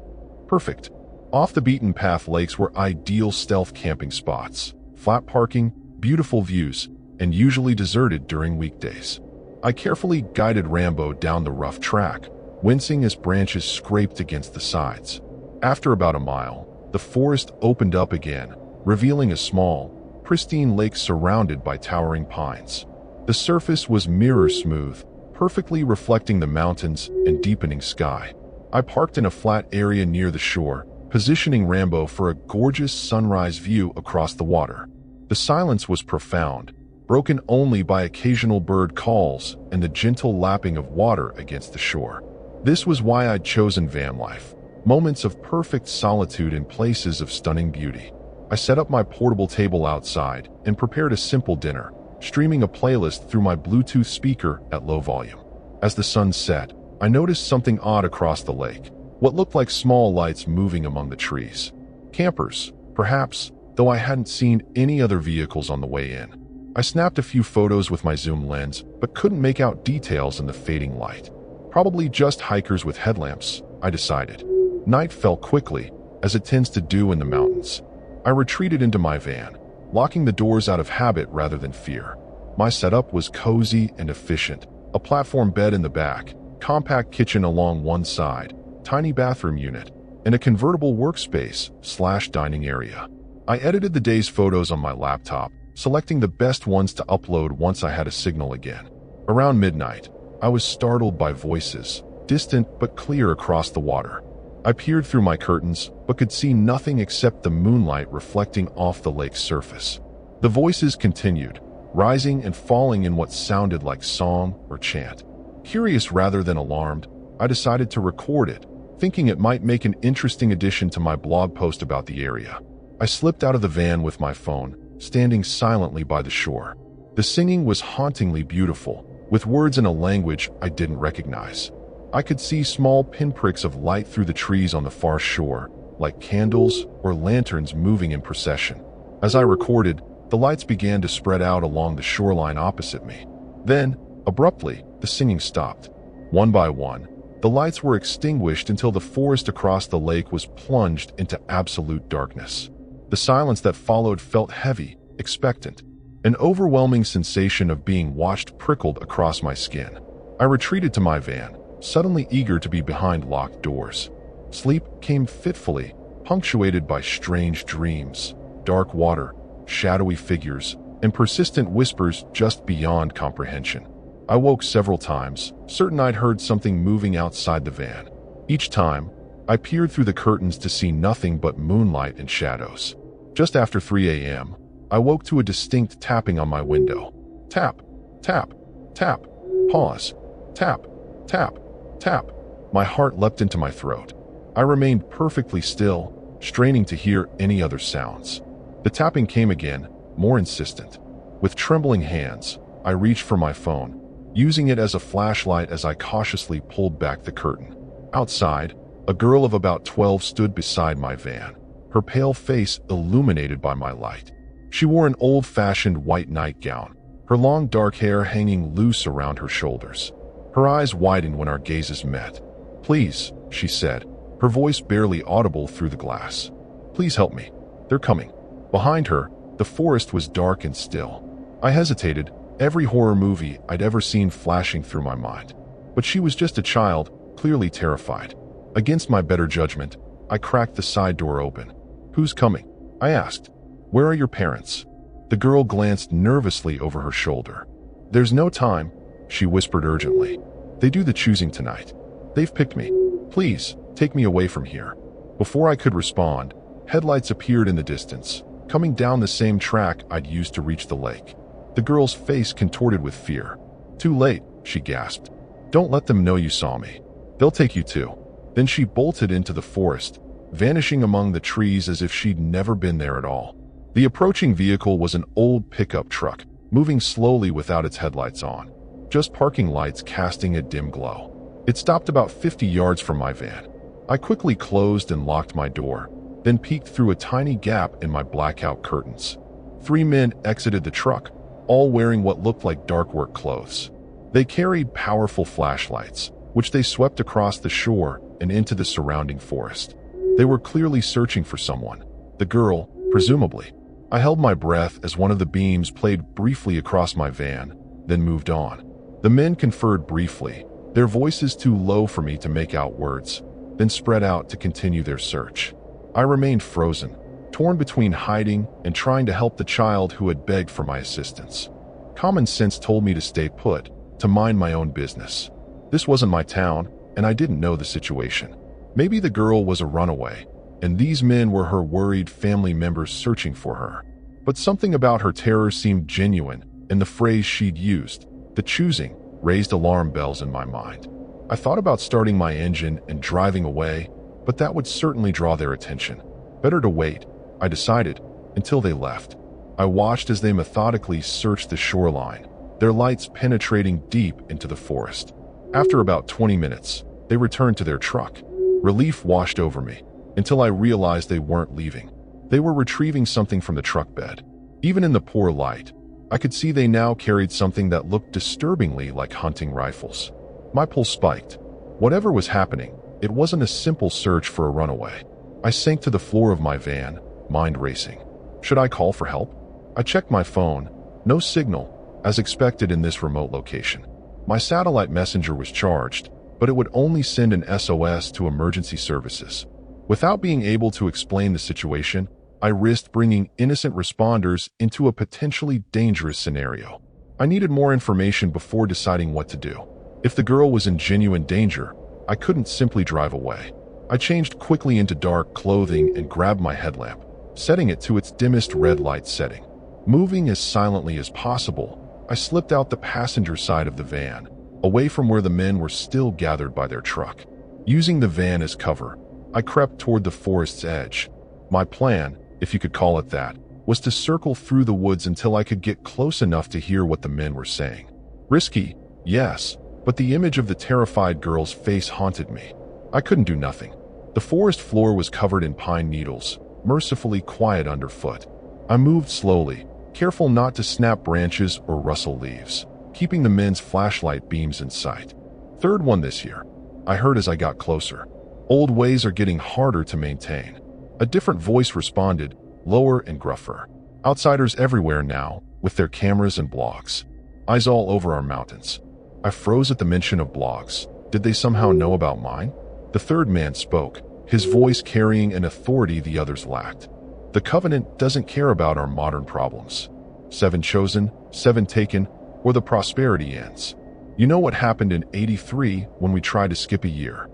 Perfect. Off the beaten path lakes were ideal stealth camping spots, flat parking, beautiful views, and usually deserted during weekdays. I carefully guided Rambo down the rough track, wincing as branches scraped against the sides. After about a mile, the forest opened up again, revealing a small, pristine lake surrounded by towering pines. The surface was mirror smooth, perfectly reflecting the mountains and deepening sky. I parked in a flat area near the shore, positioning Rambo for a gorgeous sunrise view across the water. The silence was profound, broken only by occasional bird calls and the gentle lapping of water against the shore. This was why I'd chosen van life, moments of perfect solitude in places of stunning beauty. I set up my portable table outside and prepared a simple dinner, streaming a playlist through my Bluetooth speaker at low volume. As the sun set, I noticed something odd across the lake, what looked like small lights moving among the trees. Campers, perhaps, though I hadn't seen any other vehicles on the way in. I snapped a few photos with my zoom lens, but couldn't make out details in the fading light. Probably just hikers with headlamps, I decided. Night fell quickly, as it tends to do in the mountains. I retreated into my van, locking the doors out of habit rather than fear. My setup was cozy and efficient. A platform bed in the back, compact kitchen along one side, tiny bathroom unit, and a convertible workspace/dining area. I edited the day's photos on my laptop, selecting the best ones to upload once I had a signal again. Around midnight, I was startled by voices, distant but clear across the water. I peered through my curtains, but could see nothing except the moonlight reflecting off the lake's surface. The voices continued, rising and falling in what sounded like song or chant. Curious rather than alarmed, I decided to record it, thinking it might make an interesting addition to my blog post about the area. I slipped out of the van with my phone, standing silently by the shore. The singing was hauntingly beautiful, with words in a language I didn't recognize. I could see small pinpricks of light through the trees on the far shore, like candles or lanterns moving in procession. As I recorded, the lights began to spread out along the shoreline opposite me. Then, abruptly, the singing stopped. One by one, the lights were extinguished until the forest across the lake was plunged into absolute darkness. The silence that followed felt heavy, expectant. An overwhelming sensation of being watched prickled across my skin. I retreated to my van, suddenly eager to be behind locked doors. Sleep came fitfully, punctuated by strange dreams, dark water, shadowy figures, and persistent whispers just beyond comprehension. I woke several times, certain I'd heard something moving outside the van. Each time, I peered through the curtains to see nothing but moonlight and shadows. Just after 3 a.m., I woke to a distinct tapping on my window. Tap, tap, tap, pause, tap, tap, tap. My heart leapt into my throat. I remained perfectly still, straining to hear any other sounds. The tapping came again, more insistent. With trembling hands, I reached for my phone, using it as a flashlight as I cautiously pulled back the curtain. Outside, a girl of about 12 stood beside my van, her pale face illuminated by my light. She wore an old-fashioned white nightgown, her long dark hair hanging loose around her shoulders. Her eyes widened when our gazes met. "Please," she said, her voice barely audible through the glass. "Please help me. They're coming." Behind her, the forest was dark and still. I hesitated, every horror movie I'd ever seen flashing through my mind. But she was just a child, clearly terrified. Against my better judgment, I cracked the side door open. "Who's coming?" I asked. "Where are your parents?" The girl glanced nervously over her shoulder. "There's no time," she whispered urgently. "They do the choosing tonight. They've picked me. Please, take me away from here." Before I could respond, headlights appeared in the distance, coming down the same track I'd used to reach the lake. The girl's face contorted with fear. "Too late," she gasped. "Don't let them know you saw me. They'll take you too." Then she bolted into the forest, vanishing among the trees as if she'd never been there at all. The approaching vehicle was an old pickup truck, moving slowly without its headlights on, just parking lights casting a dim glow. It stopped about 50 yards from my van. I quickly closed and locked my door, then peeked through a tiny gap in my blackout curtains. 3 men exited the truck, all wearing what looked like dark work clothes. They carried powerful flashlights, which they swept across the shore and into the surrounding forest. They were clearly searching for someone, the girl, presumably. I held my breath as one of the beams played briefly across my van, then moved on. The men conferred briefly, their voices too low for me to make out words, then spread out to continue their search. I remained frozen, torn between hiding and trying to help the child who had begged for my assistance. Common sense told me to stay put, to mind my own business. This wasn't my town, and I didn't know the situation. Maybe the girl was a runaway, and these men were her worried family members searching for her. But something about her terror seemed genuine, and the phrase she'd used, the choosing, raised alarm bells in my mind. I thought about starting my engine and driving away, but that would certainly draw their attention. Better to wait, I decided, until they left. I watched as they methodically searched the shoreline, their lights penetrating deep into the forest. After about 20 minutes, they returned to their truck. Relief washed over me, until I realized they weren't leaving. They were retrieving something from the truck bed. Even in the poor light, I could see they now carried something that looked disturbingly like hunting rifles. My pulse spiked. Whatever was happening, it wasn't a simple search for a runaway. I sank to the floor of my van, mind racing. Should I call for help? I checked my phone. No signal, as expected in this remote location. My satellite messenger was charged, but it would only send an SOS to emergency services. Without being able to explain the situation, I risked bringing innocent responders into a potentially dangerous scenario. I needed more information before deciding what to do. If the girl was in genuine danger, I couldn't simply drive away. I changed quickly into dark clothing and grabbed my headlamp, setting it to its dimmest red light setting. Moving as silently as possible, I slipped out the passenger side of the van, away from where the men were still gathered by their truck. Using the van as cover, I crept toward the forest's edge. My plan, if you could call it that, was to circle through the woods until I could get close enough to hear what the men were saying. Risky, yes, but the image of the terrified girl's face haunted me. I couldn't do nothing. The forest floor was covered in pine needles, mercifully quiet underfoot. I moved slowly, careful not to snap branches or rustle leaves, keeping the men's flashlight beams in sight. Third one this year, I heard as I got closer. Old ways are getting harder to maintain. A different voice responded, lower and gruffer. Outsiders everywhere now, with their cameras and blogs. Eyes all over our mountains. I froze at the mention of blogs. Did they somehow know about mine? The third man spoke, his voice carrying an authority the others lacked. The Covenant doesn't care about our modern problems. 7 chosen, 7 taken, or the prosperity ends. You know what happened in '83 when we tried to skip a year?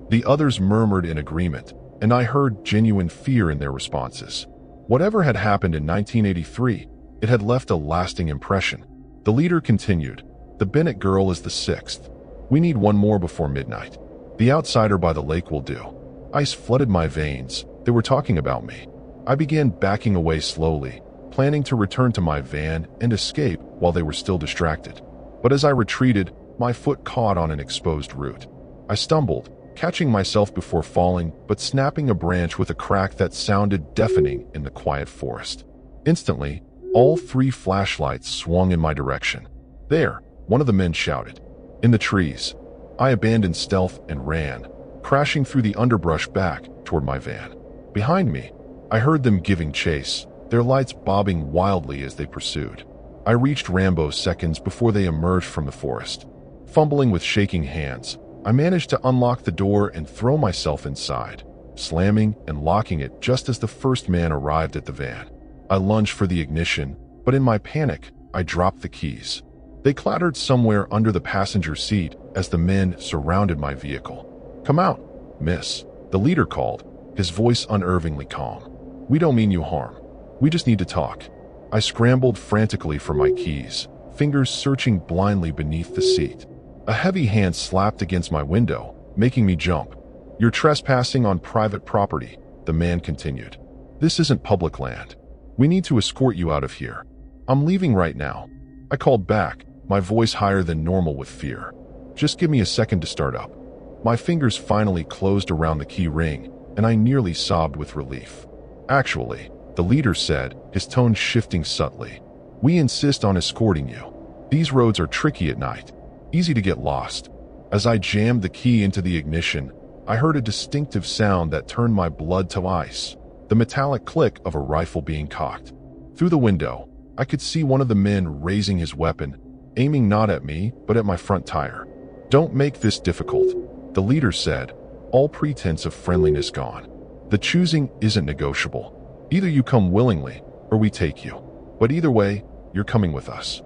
The others murmured in agreement, and I heard genuine fear in their responses. Whatever had happened in 1983, it had left a lasting impression. The leader continued, the Bennett girl is the 6th. We need one more before midnight. The outsider by the lake will do. Ice flooded my veins. They were talking about me. I began backing away slowly, planning to return to my van and escape while they were still distracted. But as I retreated, my foot caught on an exposed root. I stumbled, catching myself before falling, but snapping a branch with a crack that sounded deafening in the quiet forest. Instantly, all 3 flashlights swung in my direction. There, one of the men shouted. In the trees. I abandoned stealth and ran, crashing through the underbrush back toward my van. Behind me, I heard them giving chase, their lights bobbing wildly as they pursued. I reached Rambo seconds before they emerged from the forest. Fumbling with shaking hands, I managed to unlock the door and throw myself inside, slamming and locking it just as the first man arrived at the van. I lunged for the ignition, but in my panic, I dropped the keys. They clattered somewhere under the passenger seat as the men surrounded my vehicle. Come out, miss, the leader called, his voice unnervingly calm. We don't mean you harm. We just need to talk. I scrambled frantically for my keys, fingers searching blindly beneath the seat. A heavy hand slapped against my window, making me jump. You're trespassing on private property, the man continued. This isn't public land. We need to escort you out of here. I'm leaving right now. I called back, my voice higher than normal with fear. Just give me a second to start up. My fingers finally closed around the key ring, and I nearly sobbed with relief. Actually, the leader said, his tone shifting subtly, we insist on escorting you. These roads are tricky at night, easy to get lost. As I jammed the key into the ignition, I heard a distinctive sound that turned my blood to ice, the metallic click of a rifle being cocked. Through the window, I could see one of the men raising his weapon, aiming not at me, but at my front tire. Don't make this difficult, the leader said, all pretense of friendliness gone. The choosing isn't negotiable. Either you come willingly, or we take you. But either way, you're coming with us.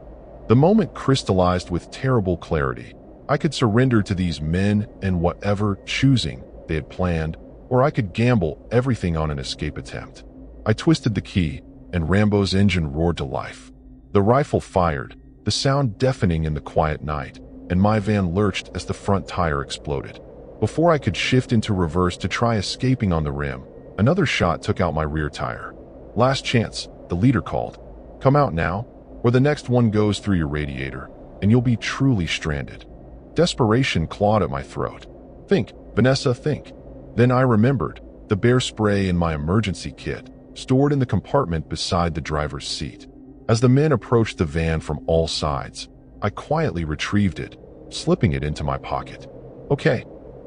The moment crystallized with terrible clarity. I could surrender to these men and whatever choosing they had planned, or I could gamble everything on an escape attempt. I twisted the key, and Rambo's engine roared to life. The rifle fired, the sound deafening in the quiet night, and my van lurched as the front tire exploded. Before I could shift into reverse to try escaping on the rim, another shot took out my rear tire. Last chance, the leader called. Come out now, or the next one goes through your radiator, and you'll be truly stranded. Desperation clawed at my throat. Think, Vanessa, think. Then I remembered, the bear spray in my emergency kit, stored in the compartment beside the driver's seat. As the men approached the van from all sides, I quietly retrieved it, slipping it into my pocket. Okay,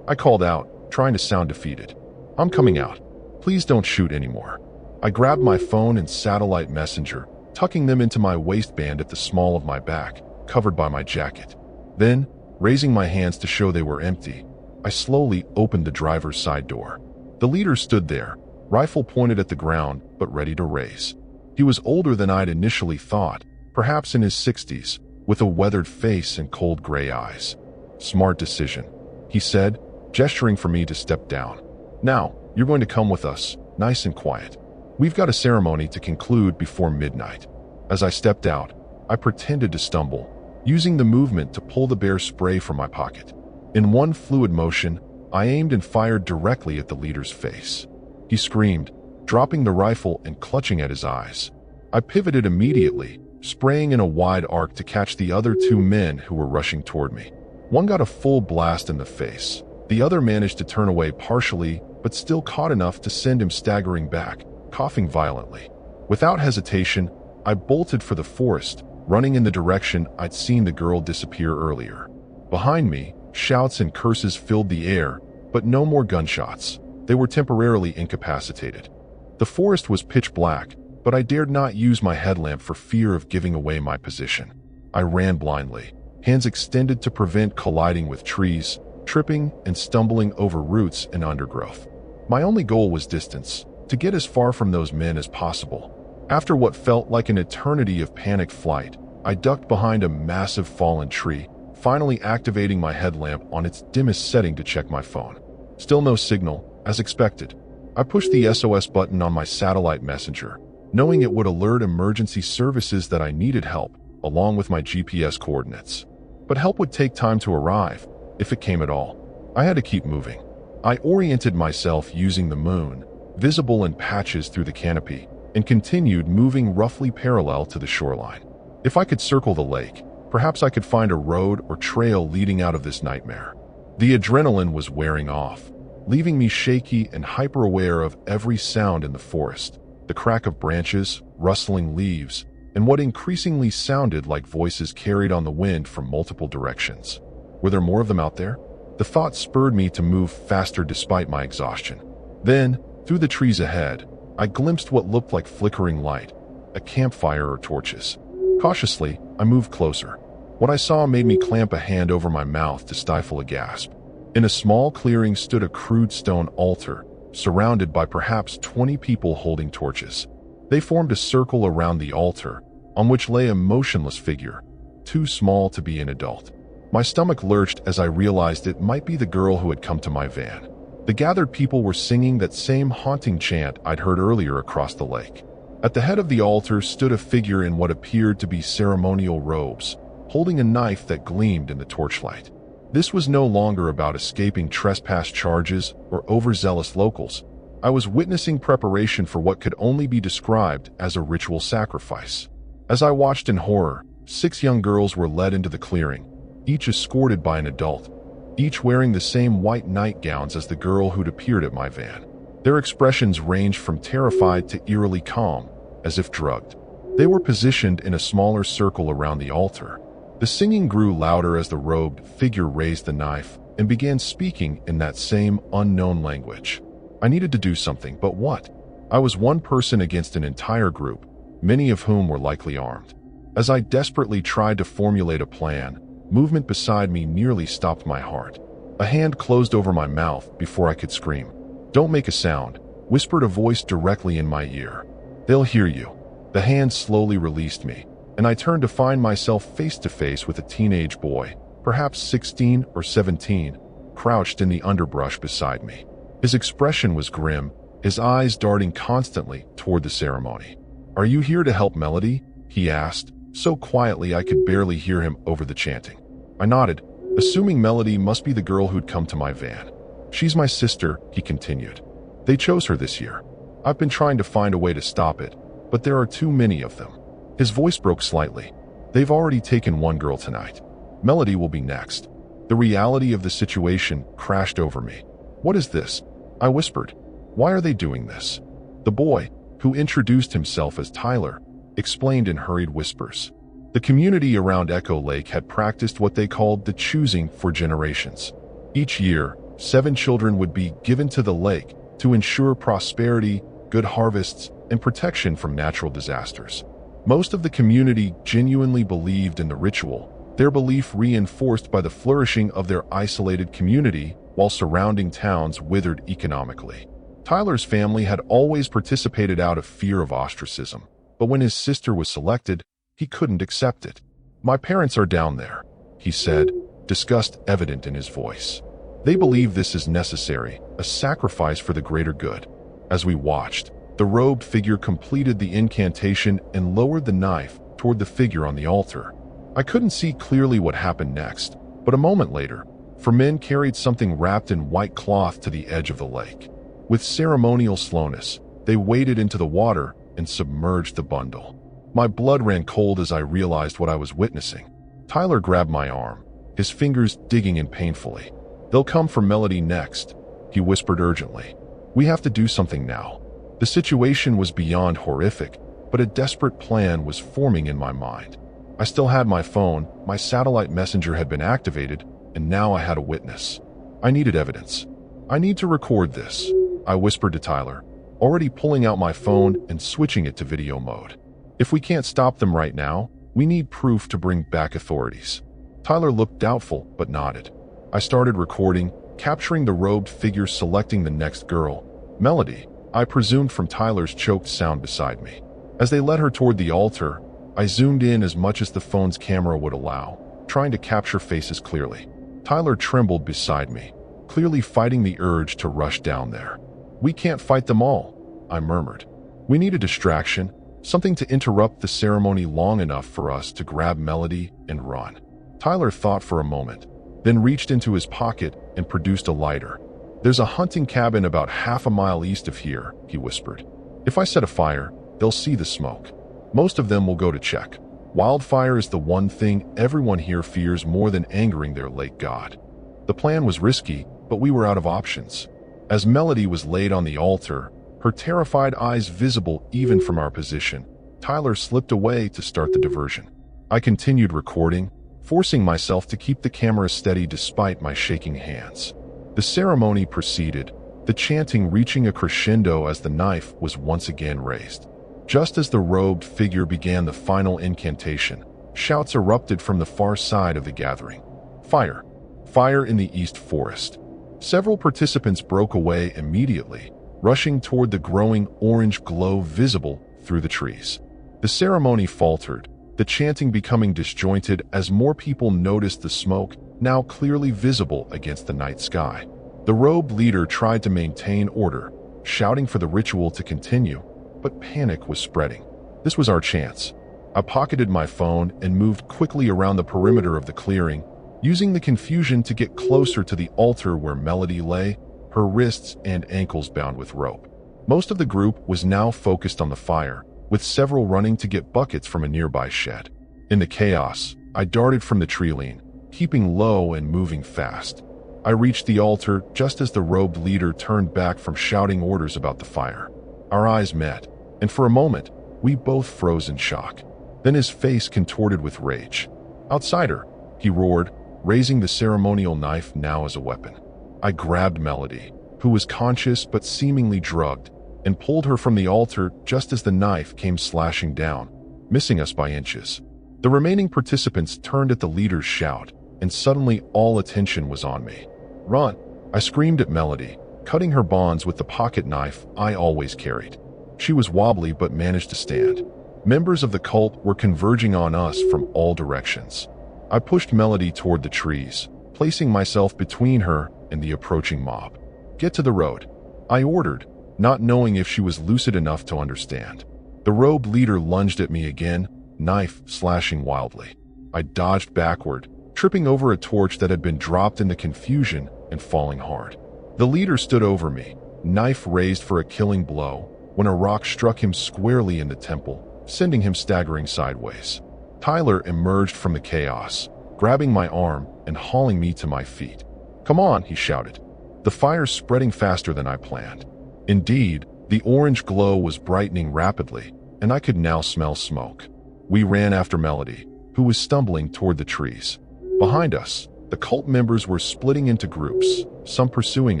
I called out, trying to sound defeated. I'm coming out. Please don't shoot anymore. I grabbed my phone and satellite messenger, tucking them into my waistband at the small of my back, covered by my jacket. Then, raising my hands to show they were empty, I slowly opened the driver's side door. The leader stood there, rifle pointed at the ground, but ready to raise. He was older than I'd initially thought, perhaps in his 60s, with a weathered face and cold gray eyes. "Smart decision," he said, gesturing for me to step down. "Now, you're going to come with us, nice and quiet. We've got a ceremony to conclude before midnight." As I stepped out, I pretended to stumble, using the movement to pull the bear spray from my pocket. In one fluid motion, I aimed and fired directly at the leader's face. He screamed, dropping the rifle and clutching at his eyes. I pivoted immediately, spraying in a wide arc to catch the other two men who were rushing toward me. One got a full blast in the face. The other managed to turn away partially, but still caught enough to send him staggering back, coughing violently. Without hesitation, I bolted for the forest, running in the direction I'd seen the girl disappear earlier. Behind me, shouts and curses filled the air, but no more gunshots. They were temporarily incapacitated. The forest was pitch black, but I dared not use my headlamp for fear of giving away my position. I ran blindly, hands extended to prevent colliding with trees, tripping and stumbling over roots and undergrowth. My only goal was distance, to get as far from those men as possible. After what felt like an eternity of panicked flight, I ducked behind a massive fallen tree, finally activating my headlamp on its dimmest setting to check my phone. Still no signal, as expected. I pushed the SOS button on my satellite messenger, knowing it would alert emergency services that I needed help, along with my GPS coordinates. But help would take time to arrive, if it came at all. I had to keep moving. I oriented myself using the moon, visible in patches through the canopy, and continued moving roughly parallel to the shoreline. If I could circle the lake, perhaps I could find a road or trail leading out of this nightmare. The adrenaline was wearing off, leaving me shaky and hyper-aware of every sound in the forest, the crack of branches, rustling leaves, and what increasingly sounded like voices carried on the wind from multiple directions. Were there more of them out there? The thought spurred me to move faster despite my exhaustion. Then, through the trees ahead, I glimpsed what looked like flickering light, a campfire or torches. Cautiously, I moved closer. What I saw made me clamp a hand over my mouth to stifle a gasp. In a small clearing stood a crude stone altar, surrounded by perhaps 20 people holding torches. They formed a circle around the altar, on which lay a motionless figure, too small to be an adult. My stomach lurched as I realized it might be the girl who had come to my van. The gathered people were singing that same haunting chant I'd heard earlier across the lake. At the head of the altar stood a figure in what appeared to be ceremonial robes, holding a knife that gleamed in the torchlight. This was no longer about escaping trespass charges or overzealous locals. I was witnessing preparation for what could only be described as a ritual sacrifice. As I watched in horror, 6 young girls were led into the clearing, each escorted by an adult, each wearing the same white nightgowns as the girl who'd appeared at my van. Their expressions ranged from terrified to eerily calm, as if drugged. They were positioned in a smaller circle around the altar. The singing grew louder as the robed figure raised the knife and began speaking in that same unknown language. I needed to do something, but what? I was one person against an entire group, many of whom were likely armed. As I desperately tried to formulate a plan, movement beside me nearly stopped my heart. A hand closed over my mouth before I could scream. "Don't make a sound," whispered a voice directly in my ear. "They'll hear you." The hand slowly released me, and I turned to find myself face to face with a teenage boy, perhaps 16 or 17, crouched in the underbrush beside me. His expression was grim, his eyes darting constantly toward the ceremony. "Are you here to help Melody?" he asked, so quietly I could barely hear him over the chanting. I nodded, assuming Melody must be the girl who'd come to my van. "She's my sister," he continued. "They chose her this year. I've been trying to find a way to stop it, but there are too many of them." His voice broke slightly. "They've already taken one girl tonight. Melody will be next." The reality of the situation crashed over me. "What is this?" I whispered. "Why are they doing this?" The boy, who introduced himself as Tyler, explained in hurried whispers. The community around Echo Lake had practiced what they called the choosing for generations. Each year, 7 children would be given to the lake to ensure prosperity, good harvests, and protection from natural disasters. Most of the community genuinely believed in the ritual, their belief reinforced by the flourishing of their isolated community while surrounding towns withered economically. Tyler's family had always participated out of fear of ostracism, but when his sister was selected, he couldn't accept it. "My parents are down there," he said, disgust evident in his voice. "They believe this is necessary, a sacrifice for the greater good." As we watched, the robed figure completed the incantation and lowered the knife toward the figure on the altar. I couldn't see clearly what happened next, but a moment later, 4 men carried something wrapped in white cloth to the edge of the lake. With ceremonial slowness, they waded into the water and submerged the bundle. My blood ran cold as I realized what I was witnessing. Tyler grabbed my arm, his fingers digging in painfully. "They'll come for Melody next," he whispered urgently. "We have to do something now." The situation was beyond horrific, but a desperate plan was forming in my mind. I still had my phone, my satellite messenger had been activated, and now I had a witness. I needed evidence. "I need to record this," I whispered to Tyler, already pulling out my phone and switching it to video mode. "If we can't stop them right now, we need proof to bring back authorities." Tyler looked doubtful, but nodded. I started recording, capturing the robed figure selecting the next girl, Melody, I presumed from Tyler's choked sound beside me. As they led her toward the altar, I zoomed in as much as the phone's camera would allow, trying to capture faces clearly. Tyler trembled beside me, clearly fighting the urge to rush down there. "We can't fight them all," I murmured. "We need a distraction, something to interrupt the ceremony long enough for us to grab Melody and run." Tyler thought for a moment, then reached into his pocket and produced a lighter. "There's a hunting cabin about half a mile east of here," he whispered. "If I set a fire, they'll see the smoke. Most of them will go to check. Wildfire is the one thing everyone here fears more than angering their late god." The plan was risky, but we were out of options. As Melody was laid on the altar, her terrified eyes visible even from our position, Tyler slipped away to start the diversion. I continued recording, forcing myself to keep the camera steady despite my shaking hands. The ceremony proceeded, the chanting reaching a crescendo as the knife was once again raised. Just as the robed figure began the final incantation, shouts erupted from the far side of the gathering. "Fire! Fire in the East Forest!" Several participants broke away immediately, rushing toward the growing orange glow visible through the trees. The ceremony faltered, the chanting becoming disjointed as more people noticed the smoke now clearly visible against the night sky. The robed leader tried to maintain order, shouting for the ritual to continue, but panic was spreading. This was our chance. I pocketed my phone and moved quickly around the perimeter of the clearing, using the confusion to get closer to the altar where Melody lay, her wrists and ankles bound with rope. Most of the group was now focused on the fire, with several running to get buckets from a nearby shed. In the chaos, I darted from the tree line, keeping low and moving fast. I reached the altar just as the robed leader turned back from shouting orders about the fire. Our eyes met, and for a moment, we both froze in shock. Then his face contorted with rage. "Outsider!" he roared, raising the ceremonial knife now as a weapon. I grabbed Melody, who was conscious but seemingly drugged, and pulled her from the altar just as the knife came slashing down, missing us by inches. The remaining participants turned at the leader's shout, and suddenly all attention was on me. "Run!" I screamed at Melody, cutting her bonds with the pocket knife I always carried. She was wobbly but managed to stand. Members of the cult were converging on us from all directions. I pushed Melody toward the trees, placing myself between her and the approaching mob. "Get to the road," I ordered, not knowing if she was lucid enough to understand. The robed leader lunged at me again, knife slashing wildly. I dodged backward, tripping over a torch that had been dropped in the confusion and falling hard. The leader stood over me, knife raised for a killing blow, when a rock struck him squarely in the temple, sending him staggering sideways. Tyler emerged from the chaos, grabbing my arm and hauling me to my feet. "Come on," he shouted. The fire's spreading faster than I planned. Indeed, the orange glow was brightening rapidly, and I could now smell smoke. We ran after Melody, who was stumbling toward the trees. Behind us, the cult members were splitting into groups, some pursuing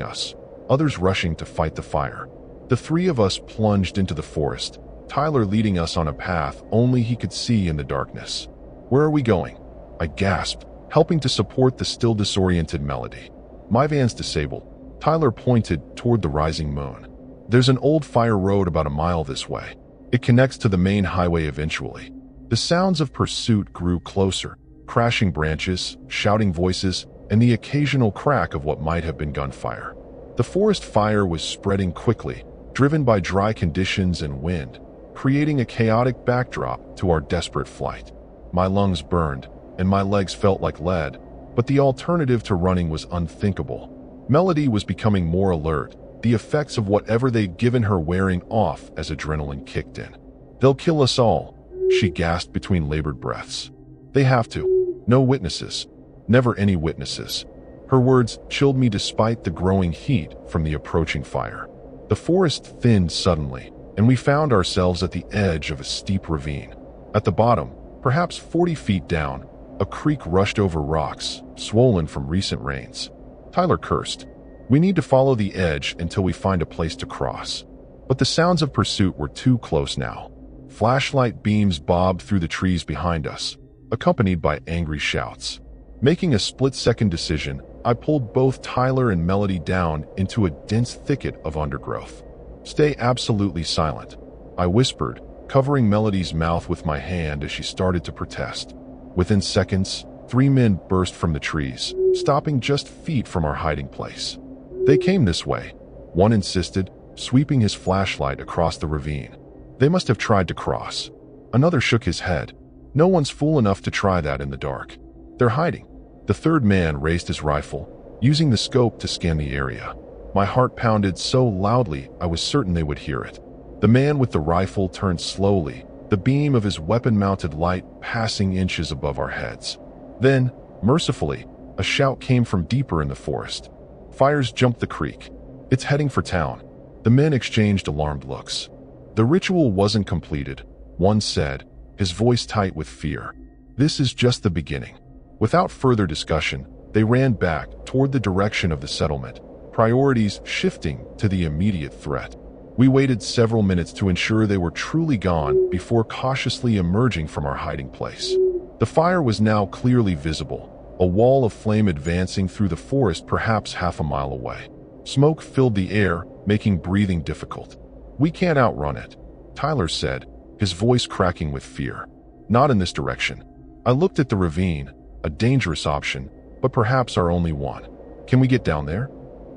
us, others rushing to fight the fire. The three of us plunged into the forest, Tyler leading us on a path only he could see in the darkness. "Where are we going?" I gasped, helping to support the still disoriented Melody. "My van's disabled." Tyler pointed toward the rising moon. "There's an old fire road about a mile this way. It connects to the main highway eventually." The sounds of pursuit grew closer, crashing branches, shouting voices, and the occasional crack of what might have been gunfire. The forest fire was spreading quickly, driven by dry conditions and wind, creating a chaotic backdrop to our desperate flight. My lungs burned, and my legs felt like lead, but the alternative to running was unthinkable. Melody was becoming more alert, the effects of whatever they'd given her wearing off as adrenaline kicked in. "They'll kill us all," she gasped between labored breaths. "They have to. No witnesses. Never any witnesses." Her words chilled me despite the growing heat from the approaching fire. The forest thinned suddenly, and we found ourselves at the edge of a steep ravine. At the bottom, perhaps 40 feet down, a creek rushed over rocks, swollen from recent rains. Tyler cursed. "We need to follow the edge until we find a place to cross." But the sounds of pursuit were too close now. Flashlight beams bobbed through the trees behind us, accompanied by angry shouts. Making a split-second decision, I pulled both Tyler and Melody down into a dense thicket of undergrowth. "Stay absolutely silent," I whispered, covering Melody's mouth with my hand as she started to protest. Within seconds, 3 men burst from the trees, stopping just feet from our hiding place. "They came this way," one insisted, sweeping his flashlight across the ravine. "They must have tried to cross." Another shook his head. "No one's fool enough to try that in the dark. They're hiding." The third man raised his rifle, using the scope to scan the area. My heart pounded so loudly I was certain they would hear it. The man with the rifle turned slowly, the beam of his weapon-mounted light passing inches above our heads. Then, mercifully, a shout came from deeper in the forest. "Fires jumped the creek. It's heading for town." The men exchanged alarmed looks. "The ritual wasn't completed," one said, his voice tight with fear. "This is just the beginning." Without further discussion, they ran back toward the direction of the settlement, priorities shifting to the immediate threat. We waited several minutes to ensure they were truly gone before cautiously emerging from our hiding place. The fire was now clearly visible, a wall of flame advancing through the forest perhaps half a mile away. Smoke filled the air, making breathing difficult. "We can't outrun it," Tyler said, his voice cracking with fear. "Not in this direction." I looked at the ravine, a dangerous option, but perhaps our only one. "Can we get down there?"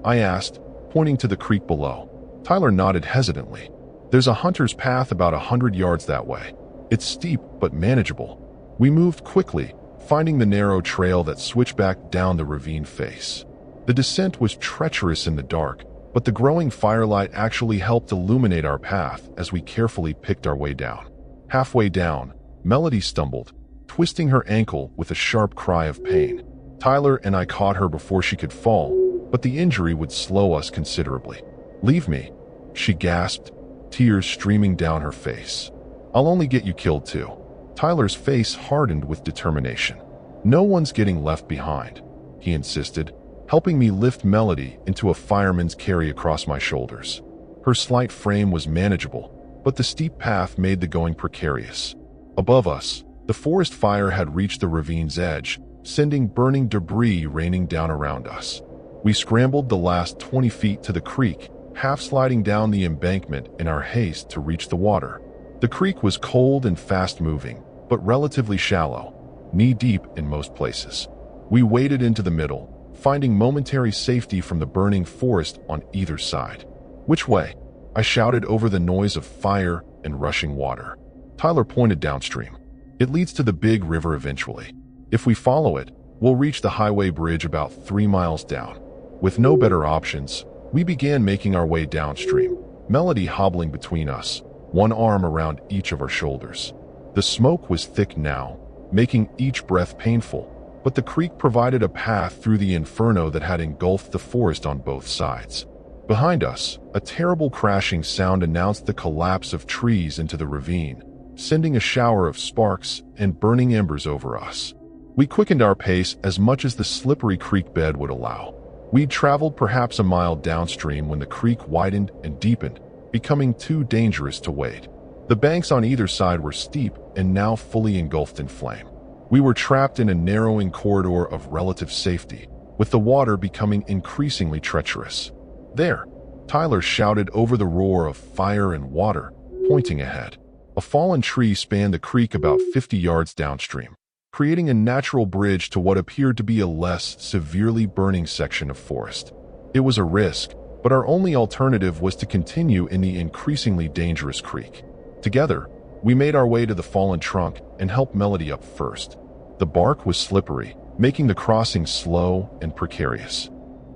I asked, pointing to the creek below. Tyler nodded hesitantly. "There's a hunter's path about 100 yards that way. It's steep, but manageable." We moved quickly, finding the narrow trail that switched back down the ravine face. The descent was treacherous in the dark, but the growing firelight actually helped illuminate our path as we carefully picked our way down. Halfway down, Melody stumbled, twisting her ankle with a sharp cry of pain. Tyler and I caught her before she could fall, but the injury would slow us considerably. "Leave me," she gasped, tears streaming down her face. "I'll only get you killed too." Tyler's face hardened with determination. "No one's getting left behind," he insisted, helping me lift Melody into a fireman's carry across my shoulders. Her slight frame was manageable, but the steep path made the going precarious. Above us, the forest fire had reached the ravine's edge, sending burning debris raining down around us. We scrambled the last 20 feet to the creek, half sliding down the embankment in our haste to reach the water. The creek was cold and fast-moving, but relatively shallow, knee-deep in most places. We waded into the middle, finding momentary safety from the burning forest on either side. "Which way?" I shouted over the noise of fire and rushing water. Tyler pointed downstream. "It leads to the big river eventually. If we follow it, we'll reach the highway bridge about 3 miles down." With no better options, we began making our way downstream, Melody hobbling between us, one arm around each of our shoulders. The smoke was thick now, making each breath painful, but the creek provided a path through the inferno that had engulfed the forest on both sides. Behind us, a terrible crashing sound announced the collapse of trees into the ravine, sending a shower of sparks and burning embers over us. We quickened our pace as much as the slippery creek bed would allow. We'd traveled perhaps a mile downstream when the creek widened and deepened, becoming too dangerous to wade. The banks on either side were steep and now fully engulfed in flame. We were trapped in a narrowing corridor of relative safety, with the water becoming increasingly treacherous. "There!" Tyler shouted over the roar of fire and water, pointing ahead. A fallen tree spanned the creek about 50 yards downstream, creating a natural bridge to what appeared to be a less severely burning section of forest. It was a risk, but our only alternative was to continue in the increasingly dangerous creek. Together, we made our way to the fallen trunk and helped Melody up first. The bark was slippery, making the crossing slow and precarious.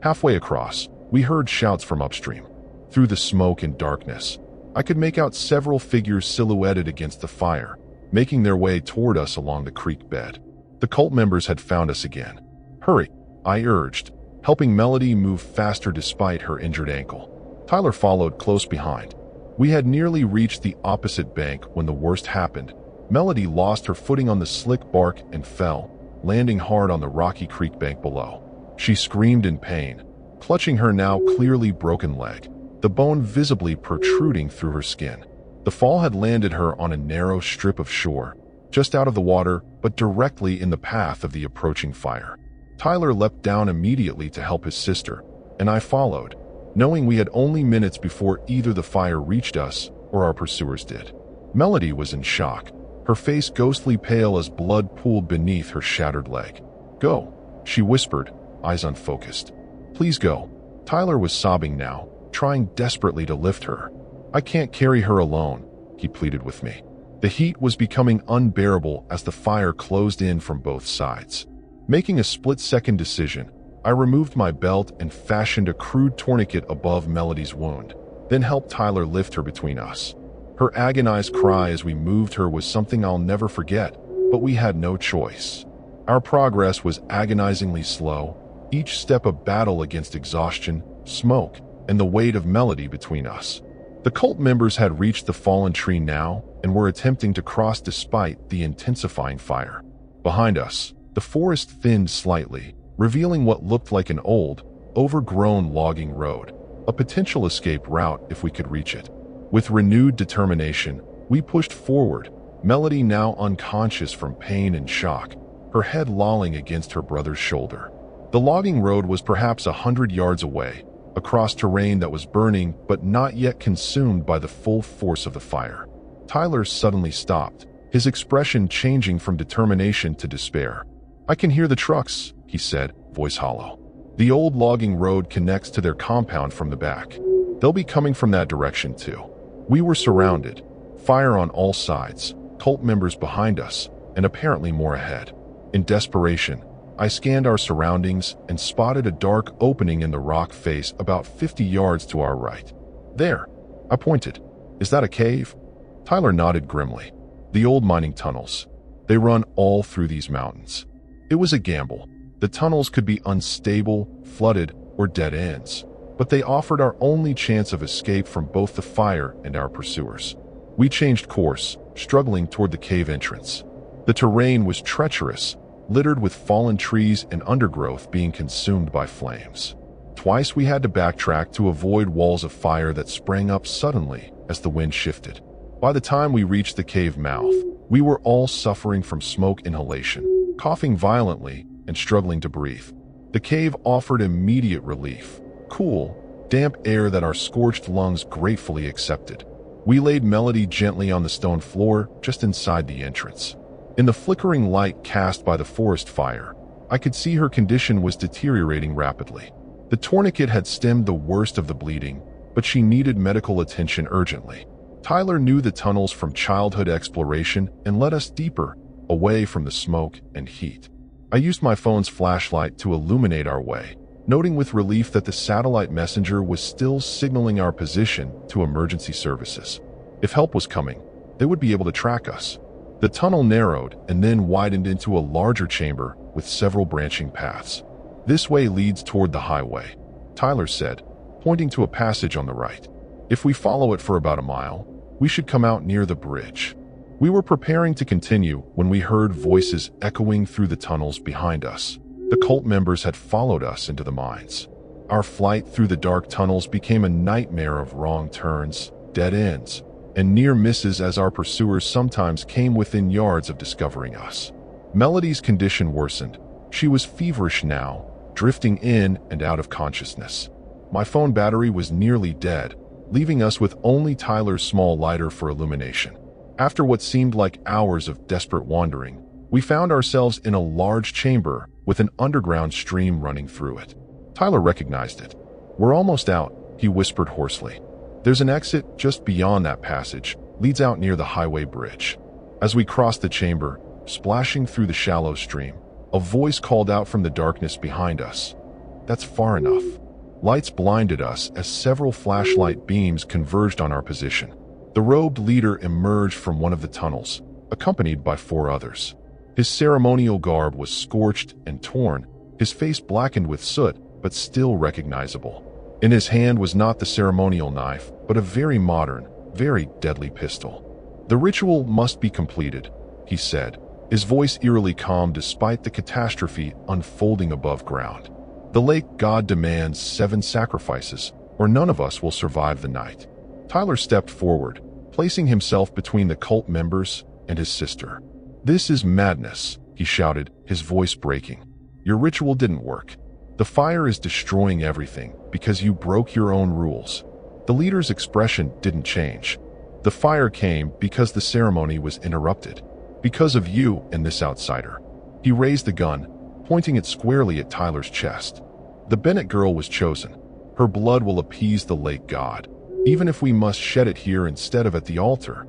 Halfway across, we heard shouts from upstream. Through the smoke and darkness, I could make out several figures silhouetted against the fire, making their way toward us along the creek bed. The cult members had found us again. "Hurry," I urged, helping Melody move faster despite her injured ankle. Tyler followed close behind. We had nearly reached the opposite bank when the worst happened. Melody lost her footing on the slick bark and fell, landing hard on the rocky creek bank below. She screamed in pain, clutching her now clearly broken leg, the bone visibly protruding through her skin. The fall had landed her on a narrow strip of shore, just out of the water but directly in the path of the approaching fire. Tyler leapt down immediately to help his sister, and I followed, knowing we had only minutes before either the fire reached us or our pursuers did. Melody was in shock, her face ghostly pale as blood pooled beneath her shattered leg. "Go," she whispered, eyes unfocused. "Please go." Tyler was sobbing now, trying desperately to lift her. "I can't carry her alone," he pleaded with me. The heat was becoming unbearable as the fire closed in from both sides. Making a split-second decision, I removed my belt and fashioned a crude tourniquet above Melody's wound, then helped Tyler lift her between us. Her agonized cry as we moved her was something I'll never forget, but we had no choice. Our progress was agonizingly slow, each step a battle against exhaustion, smoke, and the weight of Melody between us. The cult members had reached the fallen tree now and were attempting to cross despite the intensifying fire. Behind us, the forest thinned slightly, revealing what looked like an old, overgrown logging road, a potential escape route if we could reach it. With renewed determination, we pushed forward, Melody now unconscious from pain and shock, her head lolling against her brother's shoulder. The logging road was perhaps 100 yards away, across terrain that was burning but not yet consumed by the full force of the fire. Tyler suddenly stopped, his expression changing from determination to despair. "I can hear the trucks," he said, voice hollow. "The old logging road connects to their compound from the back. They'll be coming from that direction too." We were surrounded, fire on all sides, cult members behind us, and apparently more ahead. In desperation, I scanned our surroundings and spotted a dark opening in the rock face about 50 yards to our right. "There," I pointed. "Is that a cave?" Tyler nodded grimly. "The old mining tunnels. They run all through these mountains." It was a gamble. The tunnels could be unstable, flooded, or dead ends, but they offered our only chance of escape from both the fire and our pursuers. We changed course, struggling toward the cave entrance. The terrain was treacherous, littered with fallen trees and undergrowth being consumed by flames. Twice we had to backtrack to avoid walls of fire that sprang up suddenly as the wind shifted. By the time we reached the cave mouth, we were all suffering from smoke inhalation, coughing violently and struggling to breathe. The cave offered immediate relief, cool, damp air that our scorched lungs gratefully accepted. We laid Melody gently on the stone floor just inside the entrance. In the flickering light cast by the forest fire, I could see her condition was deteriorating rapidly. The tourniquet had stemmed the worst of the bleeding, but she needed medical attention urgently. Tyler knew the tunnels from childhood exploration and led us deeper, away from the smoke and heat. I used my phone's flashlight to illuminate our way, noting with relief that the satellite messenger was still signaling our position to emergency services. If help was coming, they would be able to track us. The tunnel narrowed and then widened into a larger chamber with several branching paths. "This way leads toward the highway," Tyler said, pointing to a passage on the right. "If we follow it for about a mile, we should come out near the bridge." We were preparing to continue when we heard voices echoing through the tunnels behind us. The cult members had followed us into the mines. Our flight through the dark tunnels became a nightmare of wrong turns, dead ends, and near misses as our pursuers sometimes came within yards of discovering us. Melody's condition worsened. She was feverish now, drifting in and out of consciousness. My phone battery was nearly dead, leaving us with only Tyler's small lighter for illumination. After what seemed like hours of desperate wandering, we found ourselves in a large chamber with an underground stream running through it. Tyler recognized it. "We're almost out," he whispered hoarsely. "There's an exit just beyond that passage, leads out near the highway bridge." As we crossed the chamber, splashing through the shallow stream, a voice called out from the darkness behind us. "That's far enough." Lights blinded us as several flashlight beams converged on our position. The robed leader emerged from one of the tunnels, accompanied by 4 others. His ceremonial garb was scorched and torn, his face blackened with soot, but still recognizable. In his hand was not the ceremonial knife, but a very modern, very deadly pistol. "The ritual must be completed," he said, his voice eerily calm despite the catastrophe unfolding above ground. "The lake god demands 7 sacrifices, or none of us will survive the night." Tyler stepped forward, placing himself between the cult members and his sister. "This is madness," he shouted, his voice breaking. "Your ritual didn't work. The fire is destroying everything because you broke your own rules." The leader's expression didn't change. "The fire came because the ceremony was interrupted. Because of you and this outsider." He raised the gun, pointing it squarely at Tyler's chest. "The Bennett girl was chosen. Her blood will appease the lake god, even if we must shed it here instead of at the altar."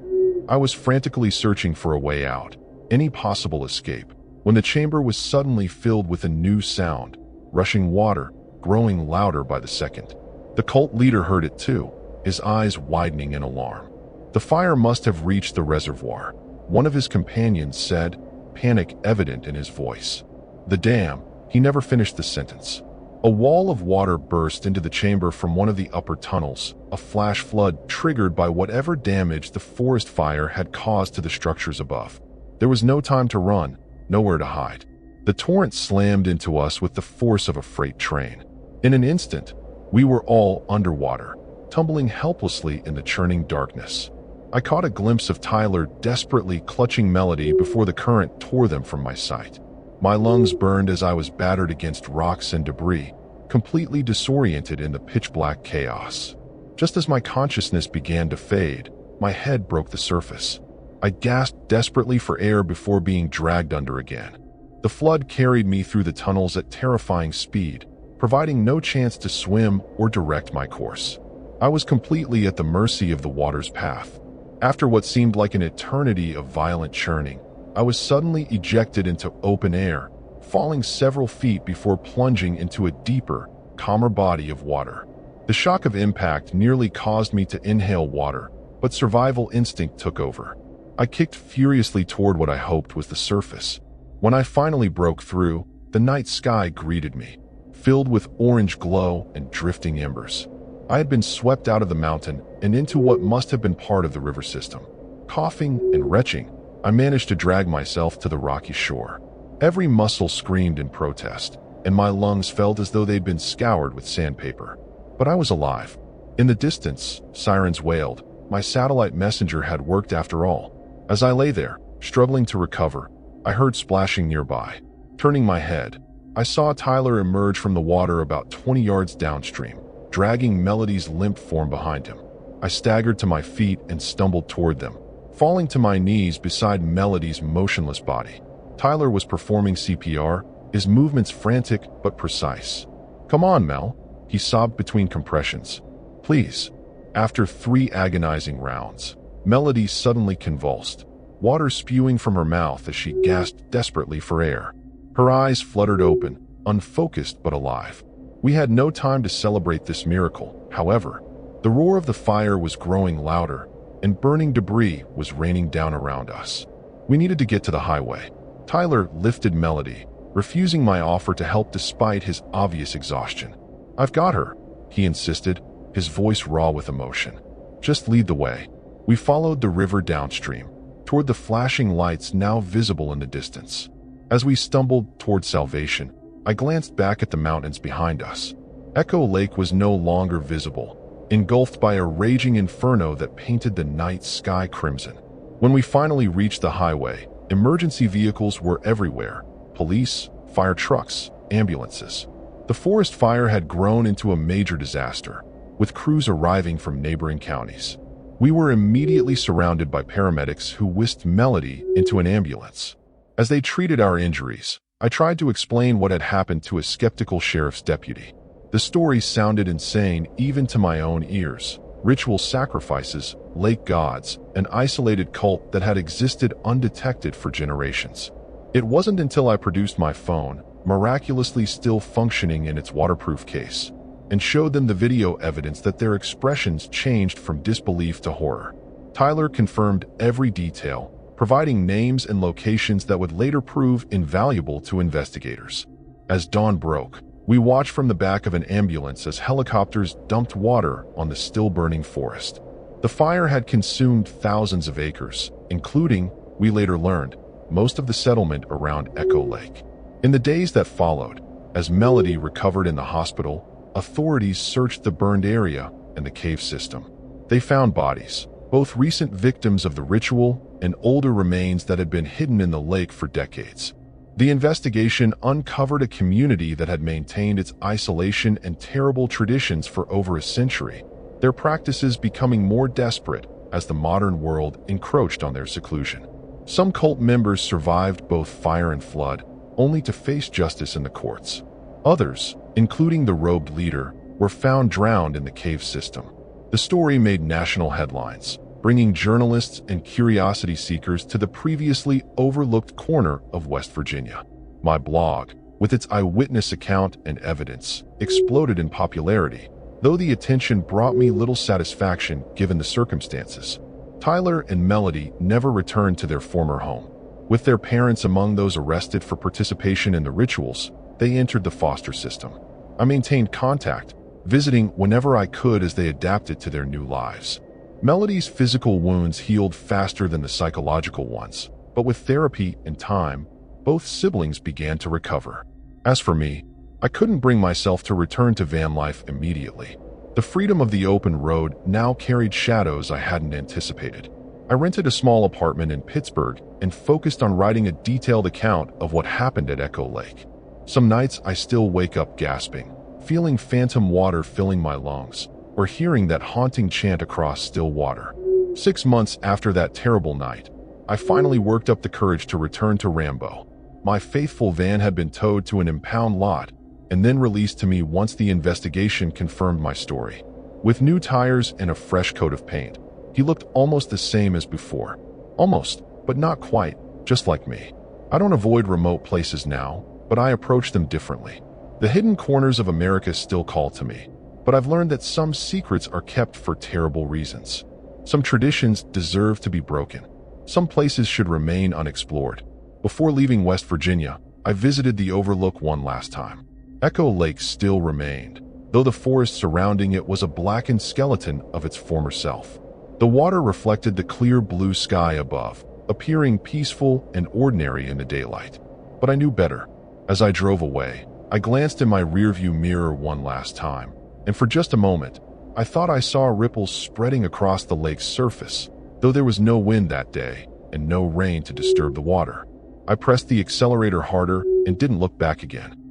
I was frantically searching for a way out, any possible escape, when the chamber was suddenly filled with a new sound, rushing water, growing louder by the second. The cult leader heard it too, his eyes widening in alarm. "The fire must have reached the reservoir," one of his companions said, panic evident in his voice. "The dam," he never finished the sentence. A wall of water burst into the chamber from one of the upper tunnels, a flash flood triggered by whatever damage the forest fire had caused to the structures above. There was no time to run, nowhere to hide. The torrent slammed into us with the force of a freight train. In an instant, we were all underwater, tumbling helplessly in the churning darkness. I caught a glimpse of Tyler desperately clutching Melody before the current tore them from my sight. My lungs burned as I was battered against rocks and debris, completely disoriented in the pitch-black chaos. Just as my consciousness began to fade, my head broke the surface. I gasped desperately for air before being dragged under again. The flood carried me through the tunnels at terrifying speed, providing no chance to swim or direct my course. I was completely at the mercy of the water's path. After what seemed like an eternity of violent churning, I was suddenly ejected into open air, falling several feet before plunging into a deeper, calmer body of water. The shock of impact nearly caused me to inhale water, but survival instinct took over. I kicked furiously toward what I hoped was the surface. When I finally broke through, the night sky greeted me, filled with orange glow and drifting embers. I had been swept out of the mountain and into what must have been part of the river system. Coughing and retching, I managed to drag myself to the rocky shore. Every muscle screamed in protest, and my lungs felt as though they'd been scoured with sandpaper. But I was alive. In the distance, sirens wailed. My satellite messenger had worked after all. As I lay there, struggling to recover, I heard splashing nearby. Turning my head, I saw Tyler emerge from the water about 20 yards downstream, dragging Melody's limp form behind him. I staggered to my feet and stumbled toward them, falling to my knees beside Melody's motionless body. Tyler was performing CPR, his movements frantic but precise. "Come on, Mel," he sobbed between compressions. "Please." After 3 agonizing rounds, Melody suddenly convulsed, water spewing from her mouth as she gasped desperately for air. Her eyes fluttered open, unfocused but alive. We had no time to celebrate this miracle, however. The roar of the fire was growing louder, and burning debris was raining down around us. We needed to get to the highway. Tyler lifted Melody, refusing my offer to help despite his obvious exhaustion. "I've got her," he insisted, his voice raw with emotion. "Just lead the way." We followed the river downstream, toward the flashing lights now visible in the distance. As we stumbled toward salvation, I glanced back at the mountains behind us. Echo Lake was no longer visible, engulfed by a raging inferno that painted the night sky crimson. When we finally reached the highway, emergency vehicles were everywhere: police, fire trucks, ambulances. The forest fire had grown into a major disaster, with crews arriving from neighboring counties. We were immediately surrounded by paramedics who whisked Melody into an ambulance. As they treated our injuries, I tried to explain what had happened to a skeptical sheriff's deputy. The story sounded insane even to my own ears. Ritual sacrifices, lake gods, an isolated cult that had existed undetected for generations. It wasn't until I produced my phone, miraculously still functioning in its waterproof case, and showed them the video evidence that their expressions changed from disbelief to horror. Tyler confirmed every detail, providing names and locations that would later prove invaluable to investigators. As dawn broke, we watched from the back of an ambulance as helicopters dumped water on the still-burning forest. The fire had consumed thousands of acres, including, we later learned, most of the settlement around Echo Lake. In the days that followed, as Melody recovered in the hospital, authorities searched the burned area and the cave system. They found bodies, both recent victims of the ritual and older remains that had been hidden in the lake for decades. The investigation uncovered a community that had maintained its isolation and terrible traditions for over a century, their practices becoming more desperate as the modern world encroached on their seclusion. Some cult members survived both fire and flood, only to face justice in the courts. Others, including the robed leader, were found drowned in the cave system. The story made national headlines, bringing journalists and curiosity seekers to the previously overlooked corner of West Virginia. My blog, with its eyewitness account and evidence, exploded in popularity, though the attention brought me little satisfaction given the circumstances. Tyler and Melody never returned to their former home. With their parents among those arrested for participation in the rituals, they entered the foster system. I maintained contact, visiting whenever I could as they adapted to their new lives. Melody's physical wounds healed faster than the psychological ones, but with therapy and time, both siblings began to recover. As for me, I couldn't bring myself to return to Vanlife immediately. The freedom of the open road now carried shadows I hadn't anticipated. I rented a small apartment in Pittsburgh and focused on writing a detailed account of what happened at Echo Lake. Some nights I still wake up gasping, feeling phantom water filling my lungs, or hearing that haunting chant across still water. 6 months after that terrible night, I finally worked up the courage to return to Rambo. My faithful van had been towed to an impound lot and then released to me once the investigation confirmed my story. With new tires and a fresh coat of paint, he looked almost the same as before. Almost, but not quite, just like me. I don't avoid remote places now, but I approach them differently. The hidden corners of America still call to me, but I've learned that some secrets are kept for terrible reasons. Some traditions deserve to be broken. Some places should remain unexplored. Before leaving West Virginia, I visited the Overlook one last time. Echo Lake still remained, though the forest surrounding it was a blackened skeleton of its former self. The water reflected the clear blue sky above, appearing peaceful and ordinary in the daylight. But I knew better. As I drove away, I glanced in my rearview mirror one last time, and for just a moment, I thought I saw ripples spreading across the lake's surface, though there was no wind that day and no rain to disturb the water. I pressed the accelerator harder and didn't look back again.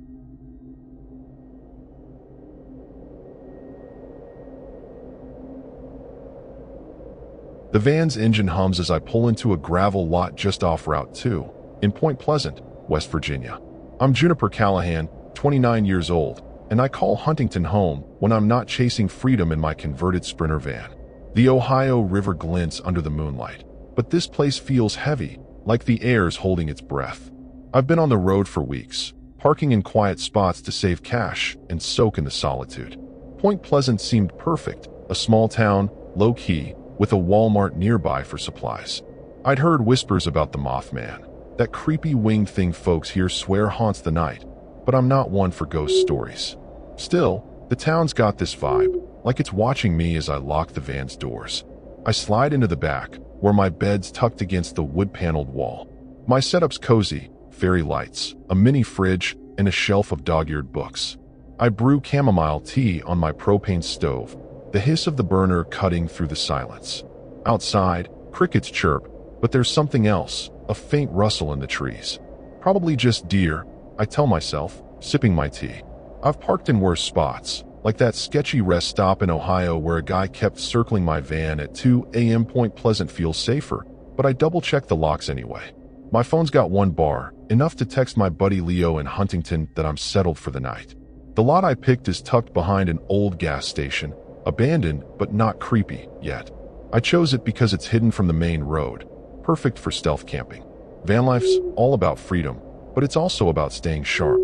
The van's engine hums as I pull into a gravel lot just off Route 2, in Point Pleasant, West Virginia. I'm Juniper Callahan, 29 years old, and I call Huntington home when I'm not chasing freedom in my converted Sprinter van. The Ohio River glints under the moonlight, but this place feels heavy, like the air's holding its breath. I've been on the road for weeks, parking in quiet spots to save cash and soak in the solitude. Point Pleasant seemed perfect, a small town, low-key, with a Walmart nearby for supplies. I'd heard whispers about the Mothman, that creepy winged thing folks here swear haunts the night, but I'm not one for ghost stories. Still, the town's got this vibe, like it's watching me as I lock the van's doors. I slide into the back, where my bed's tucked against the wood-paneled wall. My setup's cozy, fairy lights, a mini fridge, and a shelf of dog-eared books. I brew chamomile tea on my propane stove, the hiss of the burner cutting through the silence. Outside, crickets chirp, but there's something else, a faint rustle in the trees. Probably just deer, I tell myself, sipping my tea. I've parked in worse spots, like that sketchy rest stop in Ohio where a guy kept circling my van at 2 a.m. Point Pleasant feels safer, but I double-check the locks anyway. My phone's got one bar, enough to text my buddy Leo in Huntington that I'm settled for the night. The lot I picked is tucked behind an old gas station, abandoned but not creepy yet. I chose it because it's hidden from the main road, perfect for stealth camping. Vanlife's all about freedom, but it's also about staying sharp.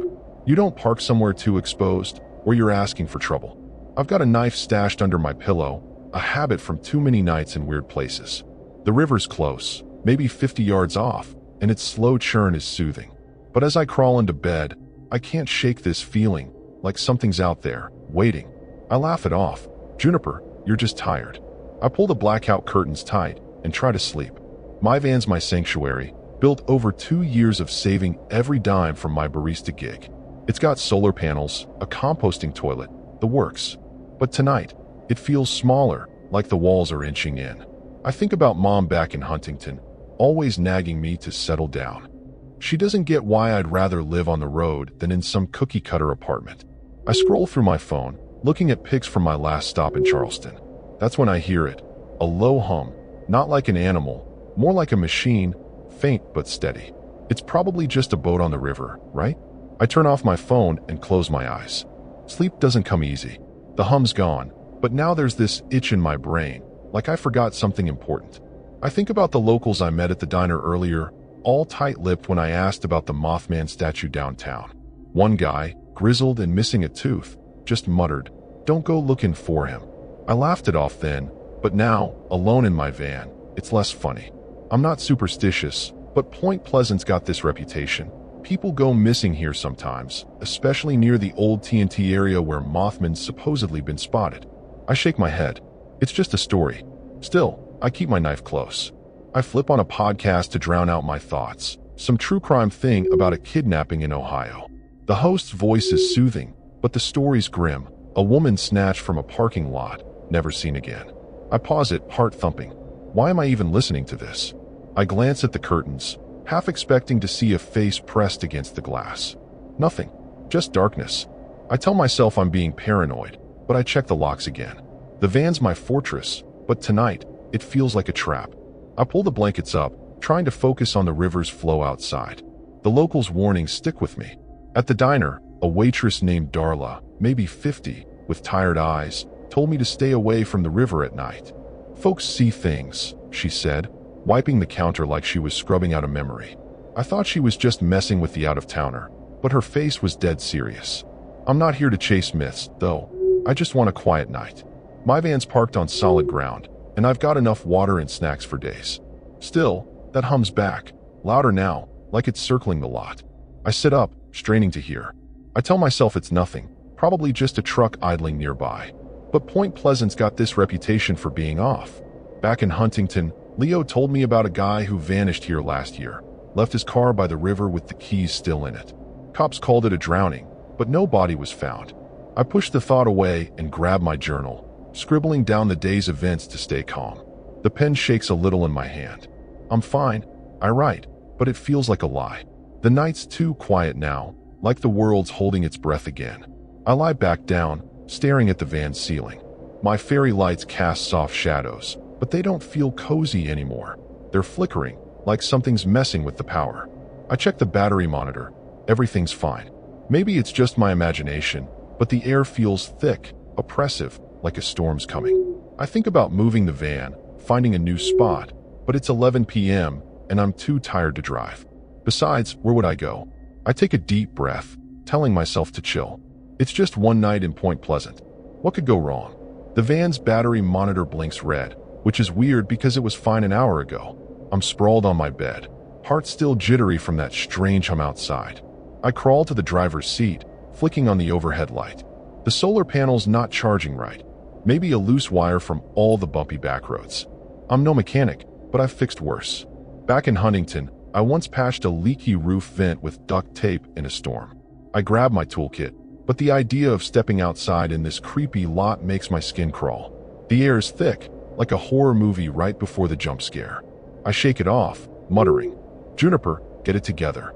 You don't park somewhere too exposed, or you're asking for trouble. I've got a knife stashed under my pillow, a habit from too many nights in weird places. The river's close, maybe 50 yards off, and its slow churn is soothing. But as I crawl into bed, I can't shake this feeling, like something's out there, waiting. I laugh it off. Juniper, you're just tired. I pull the blackout curtains tight and try to sleep. My van's my sanctuary, built over 2 years of saving every dime from my barista gig. It's got solar panels, a composting toilet, the works. But tonight, it feels smaller, like the walls are inching in. I think about Mom back in Huntington, always nagging me to settle down. She doesn't get why I'd rather live on the road than in some cookie-cutter apartment. I scroll through my phone, looking at pics from my last stop in Charleston. That's when I hear it, a low hum, not like an animal, more like a machine, faint but steady. It's probably just a boat on the river, right? I turn off my phone and close my eyes. Sleep doesn't come easy. The hum's gone, but now there's this itch in my brain, like I forgot something important. I think about the locals I met at the diner earlier, all tight-lipped when I asked about the Mothman statue downtown. One guy, grizzled and missing a tooth, just muttered, "Don't go looking for him." I laughed it off then, but now, alone in my van, it's less funny. I'm not superstitious, but Point Pleasant's got this reputation. People go missing here sometimes, especially near the old TNT area where Mothman's supposedly been spotted. I shake my head. It's just a story. Still, I keep my knife close. I flip on a podcast to drown out my thoughts. Some true crime thing about a kidnapping in Ohio. The host's voice is soothing, but the story's grim. A woman snatched from a parking lot, never seen again. I pause it, heart thumping. Why am I even listening to this? I glance at the curtains, half expecting to see a face pressed against the glass. Nothing, just darkness. I tell myself I'm being paranoid, but I check the locks again. The van's my fortress, but tonight, it feels like a trap. I pull the blankets up, trying to focus on the river's flow outside. The locals' warnings stick with me. At the diner, a waitress named Darla, maybe 50, with tired eyes, told me to stay away from the river at night. Folks see things, she said, wiping the counter like she was scrubbing out a memory. I thought she was just messing with the out-of-towner, but her face was dead serious. I'm not here to chase myths, though. I just want a quiet night. My van's parked on solid ground, and I've got enough water and snacks for days. Still, that hum's back, louder now, like it's circling the lot. I sit up, straining to hear. I tell myself it's nothing, probably just a truck idling nearby. But Point Pleasant's got this reputation for being off. Back in Huntington, Leo told me about a guy who vanished here last year, left his car by the river with the keys still in it. Cops called it a drowning, but no body was found. I pushed the thought away and grabbed my journal, scribbling down the day's events to stay calm. The pen shakes a little in my hand. I'm fine, I write, but it feels like a lie. The night's too quiet now, like the world's holding its breath again. I lie back down, staring at the van's ceiling. My fairy lights cast soft shadows, but they don't feel cozy anymore. They're flickering, like something's messing with the power. I check the battery monitor. Everything's fine. Maybe it's just my imagination, but the air feels thick, oppressive, like a storm's coming. I think about moving the van, finding a new spot, but it's 11 p.m. and I'm too tired to drive. Besides, where would I go? I take a deep breath, telling myself to chill. It's just one night in Point Pleasant. What could go wrong? The van's battery monitor blinks red, which is weird because it was fine an hour ago. I'm sprawled on my bed, heart still jittery from that strange hum outside. I crawl to the driver's seat, flicking on the overhead light. The solar panel's not charging right. Maybe a loose wire from all the bumpy back roads. I'm no mechanic, but I've fixed worse. Back in Huntington, I once patched a leaky roof vent with duct tape in a storm. I grab my toolkit, but the idea of stepping outside in this creepy lot makes my skin crawl. The air is thick, like a horror movie right before the jump scare. I shake it off, muttering, "Juniper, get it together."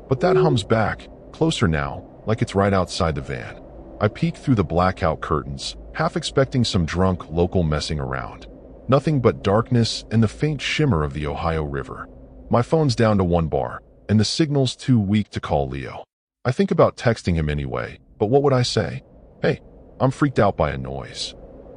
But that hums back, closer now, like it's right outside the van. I peek through the blackout curtains, half expecting some drunk local messing around. Nothing but darkness and the faint shimmer of the Ohio River. My phone's down to 1 bar, and the signal's too weak to call Leo. I think about texting him anyway, but what would I say? "Hey, I'm freaked out by a noise."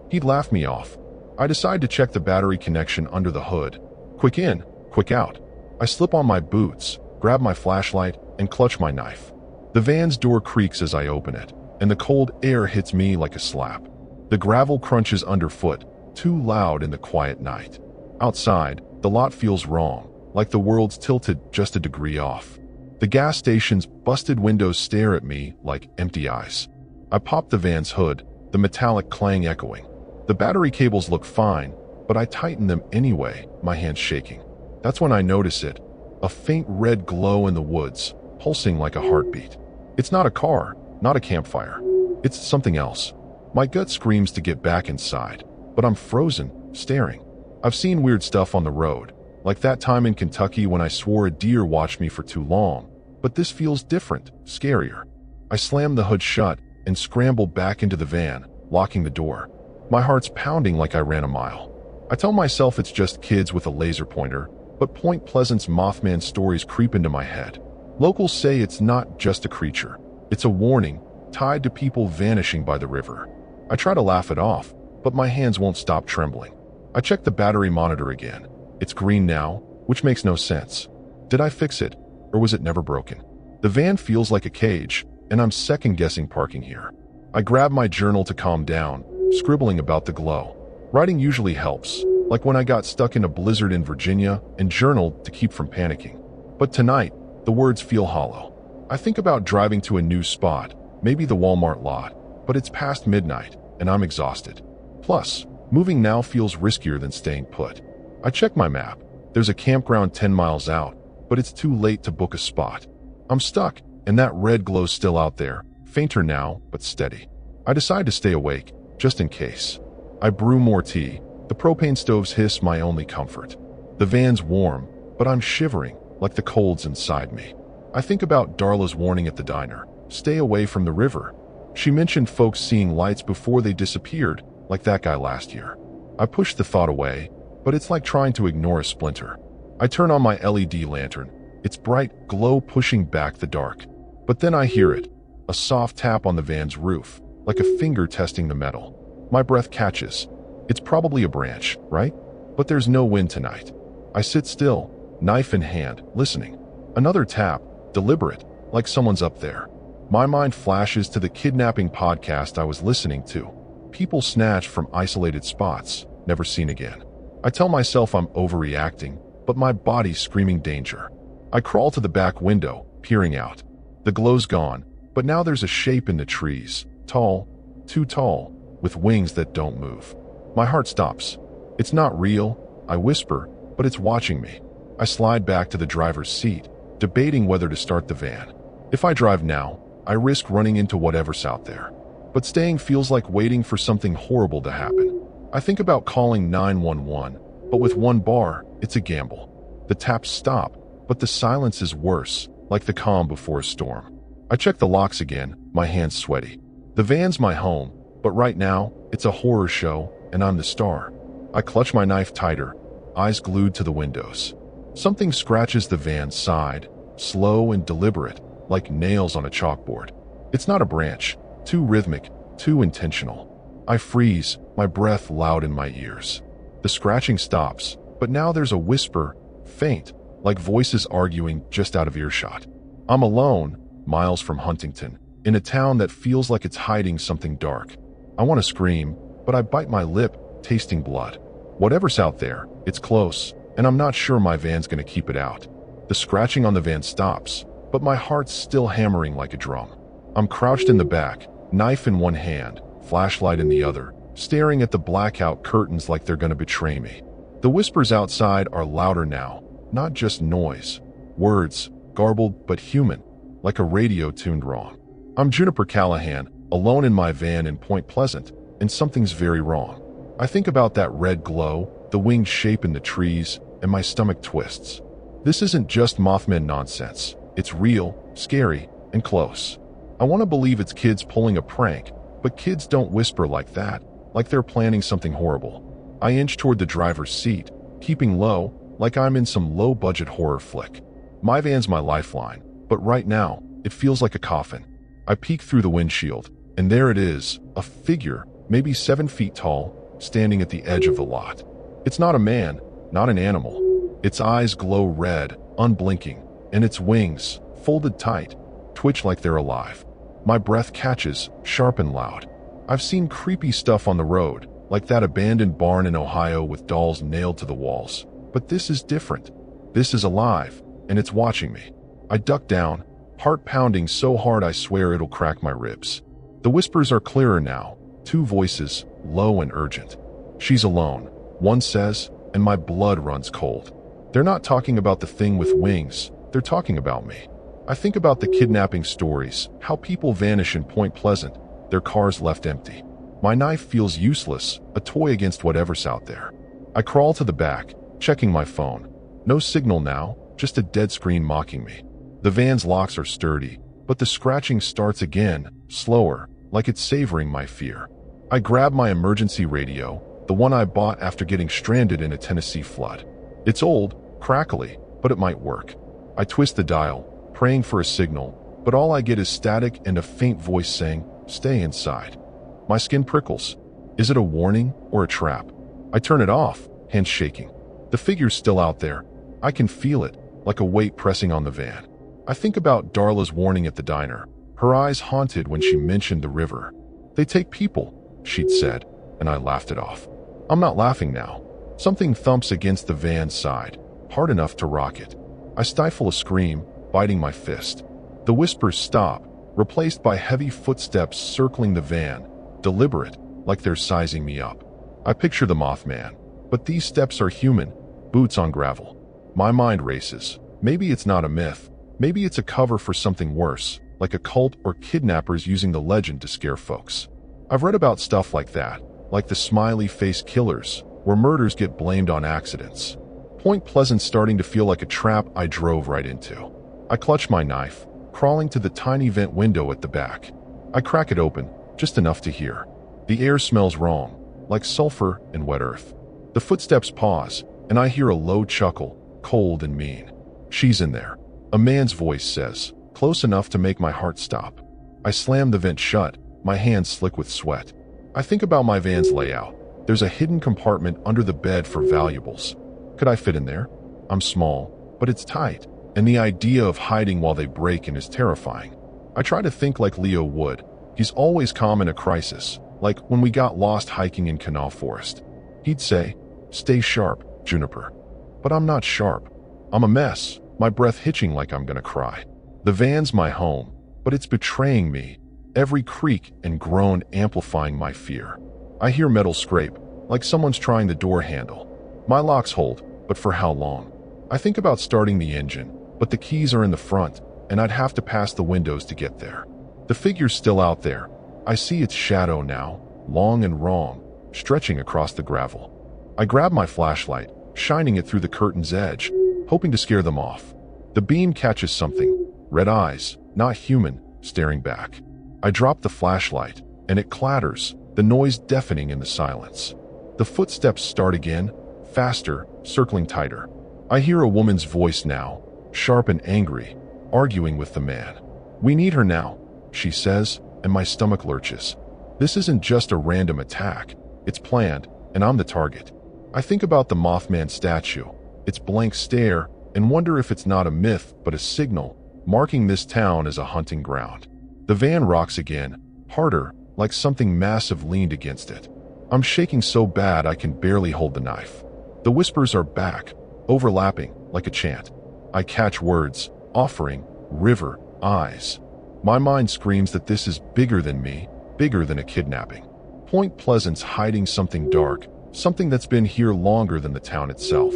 He'd laugh me off. I decide to check the battery connection under the hood. Quick in, quick out. I slip on my boots, grab my flashlight, and clutch my knife. The van's door creaks as I open it, and the cold air hits me like a slap. The gravel crunches underfoot, too loud in the quiet night. Outside, the lot feels wrong, like the world's tilted just a degree off. The gas station's busted windows stare at me like empty eyes. I pop the van's hood, the metallic clang echoing. The battery cables look fine, but I tighten them anyway, my hands shaking. That's when I notice it, a faint red glow in the woods, pulsing like a heartbeat. It's not a car, not a campfire. It's something else. My gut screams to get back inside, but I'm frozen, staring. I've seen weird stuff on the road, like that time in Kentucky when I swore a deer watched me for too long, but this feels different, scarier. I slam the hood shut and scramble back into the van, locking the door. My heart's pounding like I ran a mile. I tell myself it's just kids with a laser pointer, but Point Pleasant's Mothman stories creep into my head. Locals say it's not just a creature. It's a warning, tied to people vanishing by the river. I try to laugh it off, but my hands won't stop trembling. I check the battery monitor again. It's green now, which makes no sense. Did I fix it, or was it never broken? The van feels like a cage, and I'm second-guessing parking here. I grab my journal to calm down, scribbling about the glow. Writing usually helps, like when I got stuck in a blizzard in Virginia and journaled to keep from panicking. But tonight, the words feel hollow. I think about driving to a new spot, maybe the Walmart lot, but it's past midnight, and I'm exhausted. Plus, moving now feels riskier than staying put. I check my map. There's a campground 10 miles out, but it's too late to book a spot. I'm stuck, and that red glow's still out there, fainter now, but steady. I decide to stay awake, just in case. I brew more tea. The propane stove's hiss my only comfort. The van's warm, but I'm shivering, like the cold's inside me. I think about Darla's warning at the diner. Stay away from the river. She mentioned folks seeing lights before they disappeared, like that guy last year. I push the thought away, but it's like trying to ignore a splinter. I turn on my LED lantern, its bright glow pushing back the dark. But then I hear it, a soft tap on the van's roof, like a finger testing the metal. My breath catches. It's probably a branch, right? But there's no wind tonight. I sit still, knife in hand, listening. Another tap, deliberate, like someone's up there. My mind flashes to the kidnapping podcast I was listening to. People snatched from isolated spots, never seen again. I tell myself I'm overreacting, but my body's screaming danger. I crawl to the back window, peering out. The glow's gone, but now there's a shape in the trees, tall, too tall, with wings that don't move. My heart stops. It's not real, I whisper, but it's watching me. I slide back to the driver's seat, debating whether to start the van. If I drive now, I risk running into whatever's out there. But staying feels like waiting for something horrible to happen. I think about calling 911, but with 1 bar, it's a gamble. The taps stop, but the silence is worse, like the calm before a storm. I check the locks again, my hands sweaty. The van's my home, but right now, it's a horror show, and I'm the star. I clutch my knife tighter, eyes glued to the windows. Something scratches the van's side, slow and deliberate, like nails on a chalkboard. It's not a branch, too rhythmic, too intentional. I freeze, my breath loud in my ears. The scratching stops, but now there's a whisper, faint, like voices arguing just out of earshot. I'm alone, miles from Huntington, in a town that feels like it's hiding something dark. I want to scream, but I bite my lip, tasting blood. Whatever's out there, it's close, and I'm not sure my van's gonna keep it out. The scratching on the van stops, but my heart's still hammering like a drum. I'm crouched in the back, knife in one hand, flashlight in the other, staring at the blackout curtains like they're gonna betray me. The whispers outside are louder now, not just noise. Words, garbled but human, like a radio tuned wrong. I'm Juniper Callahan, alone in my van in Point Pleasant, and something's very wrong. I think about that red glow, the winged shape in the trees, and my stomach twists. This isn't just Mothman nonsense. It's real, scary, and close. I want to believe it's kids pulling a prank, but kids don't whisper like that, like they're planning something horrible. I inch toward the driver's seat, keeping low, like I'm in some low-budget horror flick. My van's my lifeline, but right now, it feels like a coffin. I peek through the windshield, and there it is, a figure, maybe 7 feet tall, standing at the edge of the lot. It's not a man, not an animal. Its eyes glow red, unblinking, and its wings, folded tight, twitch like they're alive. My breath catches, sharp and loud. I've seen creepy stuff on the road, like that abandoned barn in Ohio with dolls nailed to the walls. But this is different. This is alive, and it's watching me. I duck down, heart pounding so hard I swear it'll crack my ribs. The whispers are clearer now, 2 voices, low and urgent. She's alone, one says, and my blood runs cold. They're not talking about the thing with wings, they're talking about me. I think about the kidnapping stories, how people vanish in Point Pleasant, their cars left empty. My knife feels useless, a toy against whatever's out there. I crawl to the back, checking my phone. No signal now, just a dead screen mocking me. The van's locks are sturdy, but the scratching starts again, slower, like it's savoring my fear. I grab my emergency radio, the one I bought after getting stranded in a Tennessee flood. It's old, crackly, but it might work. I twist the dial, praying for a signal, but all I get is static and a faint voice saying, "Stay inside." My skin prickles. Is it a warning or a trap? I turn it off, hands shaking. The figure's still out there. I can feel it, like a weight pressing on the van. I think about Darla's warning at the diner. Her eyes haunted when she mentioned the river. "They take people," she'd said, and I laughed it off. I'm not laughing now. Something thumps against the van's side, hard enough to rock it. I stifle a scream, biting my fist. The whispers stop, replaced by heavy footsteps circling the van, deliberate, like they're sizing me up. I picture the Mothman, but these steps are human, boots on gravel. My mind races. Maybe it's not a myth. Maybe it's a cover for something worse, like a cult or kidnappers using the legend to scare folks. I've read about stuff like that, like the smiley-face killers, where murders get blamed on accidents. Point Pleasant's starting to feel like a trap I drove right into. I clutch my knife, crawling to the tiny vent window at the back. I crack it open, just enough to hear. The air smells wrong, like sulfur and wet earth. The footsteps pause, and I hear a low chuckle, cold and mean. "She's in there," a man's voice says, close enough to make my heart stop. I slam the vent shut, my hands slick with sweat. I think about my van's layout. There's a hidden compartment under the bed for valuables. Could I fit in there? I'm small, but it's tight, and the idea of hiding while they break in is terrifying. I try to think like Leo would. He's always calm in a crisis, like when we got lost hiking in Canal Forest. He'd say, "Stay sharp, Juniper." But I'm not sharp. I'm a mess, my breath hitching like I'm gonna cry. The van's my home, but it's betraying me, every creak and groan amplifying my fear. I hear metal scrape, like someone's trying the door handle. My locks hold, but for how long? I think about starting the engine, but the keys are in the front, and I'd have to pass the windows to get there. The figure's still out there. I see its shadow now, long and wrong, stretching across the gravel. I grab my flashlight, shining it through the curtain's edge, hoping to scare them off. The beam catches something, red eyes, not human, staring back. I drop the flashlight, and it clatters, the noise deafening in the silence. The footsteps start again, faster, circling tighter. I hear a woman's voice now, sharp and angry, arguing with the man. "We need her now," she says, and my stomach lurches. This isn't just a random attack. It's planned, and I'm the target. I think about the Mothman statue, its blank stare, and wonder if it's not a myth but a signal, marking this town as a hunting ground. The van rocks again, harder, like something massive leaned against it. I'm shaking so bad I can barely hold the knife. The whispers are back, overlapping, like a chant. I catch words, offering, river, eyes. My mind screams that this is bigger than me, bigger than a kidnapping. Point Pleasant's hiding something dark, something that's been here longer than the town itself.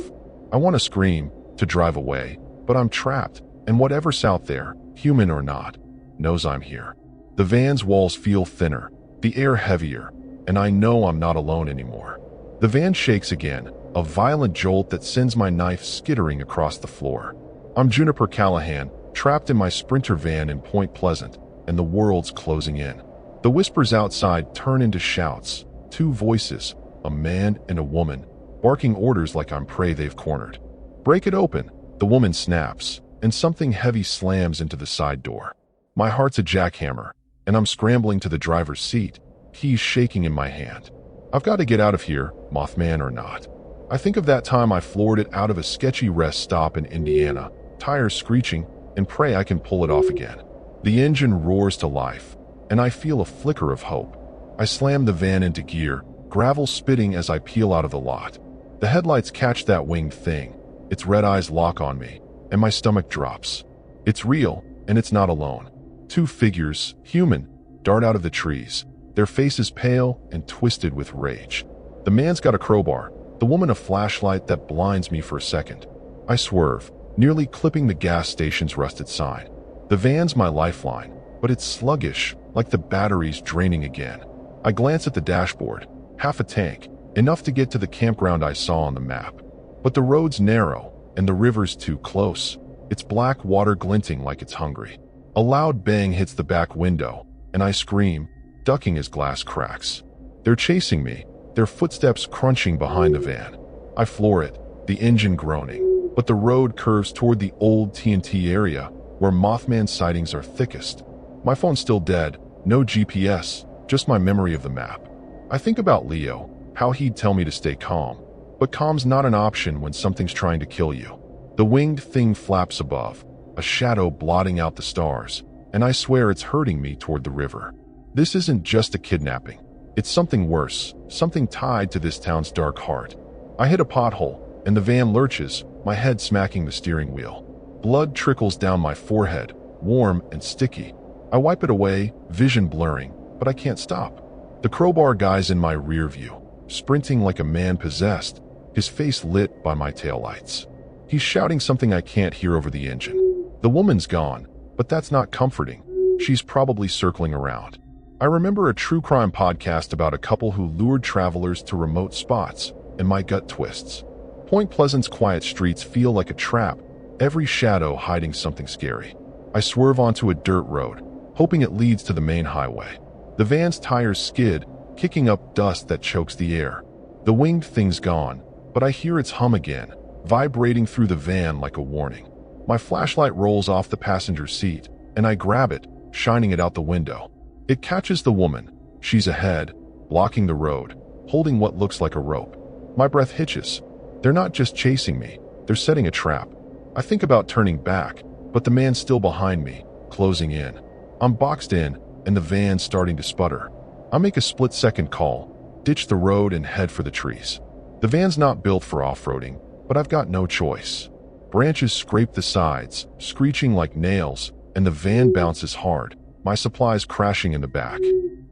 I want to scream, to drive away, but I'm trapped, and whatever's out there, human or not, knows I'm here. The van's walls feel thinner, the air heavier, and I know I'm not alone anymore. The van shakes again, a violent jolt that sends my knife skittering across the floor. I'm Juniper Callahan, trapped in my Sprinter van in Point Pleasant, and the world's closing in. The whispers outside turn into shouts. Two voices, a man and a woman, barking orders like I'm prey they've cornered. "Break it open," the woman snaps, and something heavy slams into the side door. My heart's a jackhammer, and I'm scrambling to the driver's seat, keys shaking in my hand. I've got to get out of here, Mothman or not. I think of that time I floored it out of a sketchy rest stop in Indiana, tires screeching, and pray I can pull it off again. The engine roars to life, and I feel a flicker of hope. I slam the van into gear, gravel spitting as I peel out of the lot. The headlights catch that winged thing. Its red eyes lock on me, and my stomach drops. It's real, and it's not alone. Two figures, human, dart out of the trees, their faces pale and twisted with rage. The man's got a crowbar, the woman a flashlight that blinds me for a second. I swerve, nearly clipping the gas station's rusted sign. The van's my lifeline, but it's sluggish, like the battery's draining again. I glance at the dashboard, half a tank, enough to get to the campground I saw on the map. But the road's narrow, and the river's too close. Its black water glinting like it's hungry. A loud bang hits the back window, and I scream, ducking as glass cracks. They're chasing me, their footsteps crunching behind the van. I floor it, the engine groaning, but the road curves toward the old TNT area, where Mothman sightings are thickest. My phone's still dead, no GPS, just my memory of the map. I think about Leo, how he'd tell me to stay calm. But calm's not an option when something's trying to kill you. The winged thing flaps above, a shadow blotting out the stars, and I swear it's herding me toward the river. This isn't just a kidnapping. It's something worse, something tied to this town's dark heart. I hit a pothole, and the van lurches, my head smacking the steering wheel. Blood trickles down my forehead, warm and sticky. I wipe it away, vision blurring, but I can't stop. The crowbar guy's in my rear view, sprinting like a man possessed, his face lit by my taillights. He's shouting something I can't hear over the engine. The woman's gone, but that's not comforting. She's probably circling around. I remember a true crime podcast about a couple who lured travelers to remote spots, and my gut twists. Point Pleasant's quiet streets feel like a trap, every shadow hiding something scary. I swerve onto a dirt road, hoping it leads to the main highway. The van's tires skid, kicking up dust that chokes the air. The winged thing's gone, but I hear its hum again, vibrating through the van like a warning. My flashlight rolls off the passenger seat, and I grab it, shining it out the window. It catches the woman. She's ahead, blocking the road, holding what looks like a rope. My breath hitches. They're not just chasing me, they're setting a trap. I think about turning back, but the man's still behind me, closing in. I'm boxed in, and the van's starting to sputter. I make a split-second call, ditch the road and head for the trees. The van's not built for off-roading, but I've got no choice. Branches scrape the sides, screeching like nails, and the van bounces hard, my supplies crashing in the back.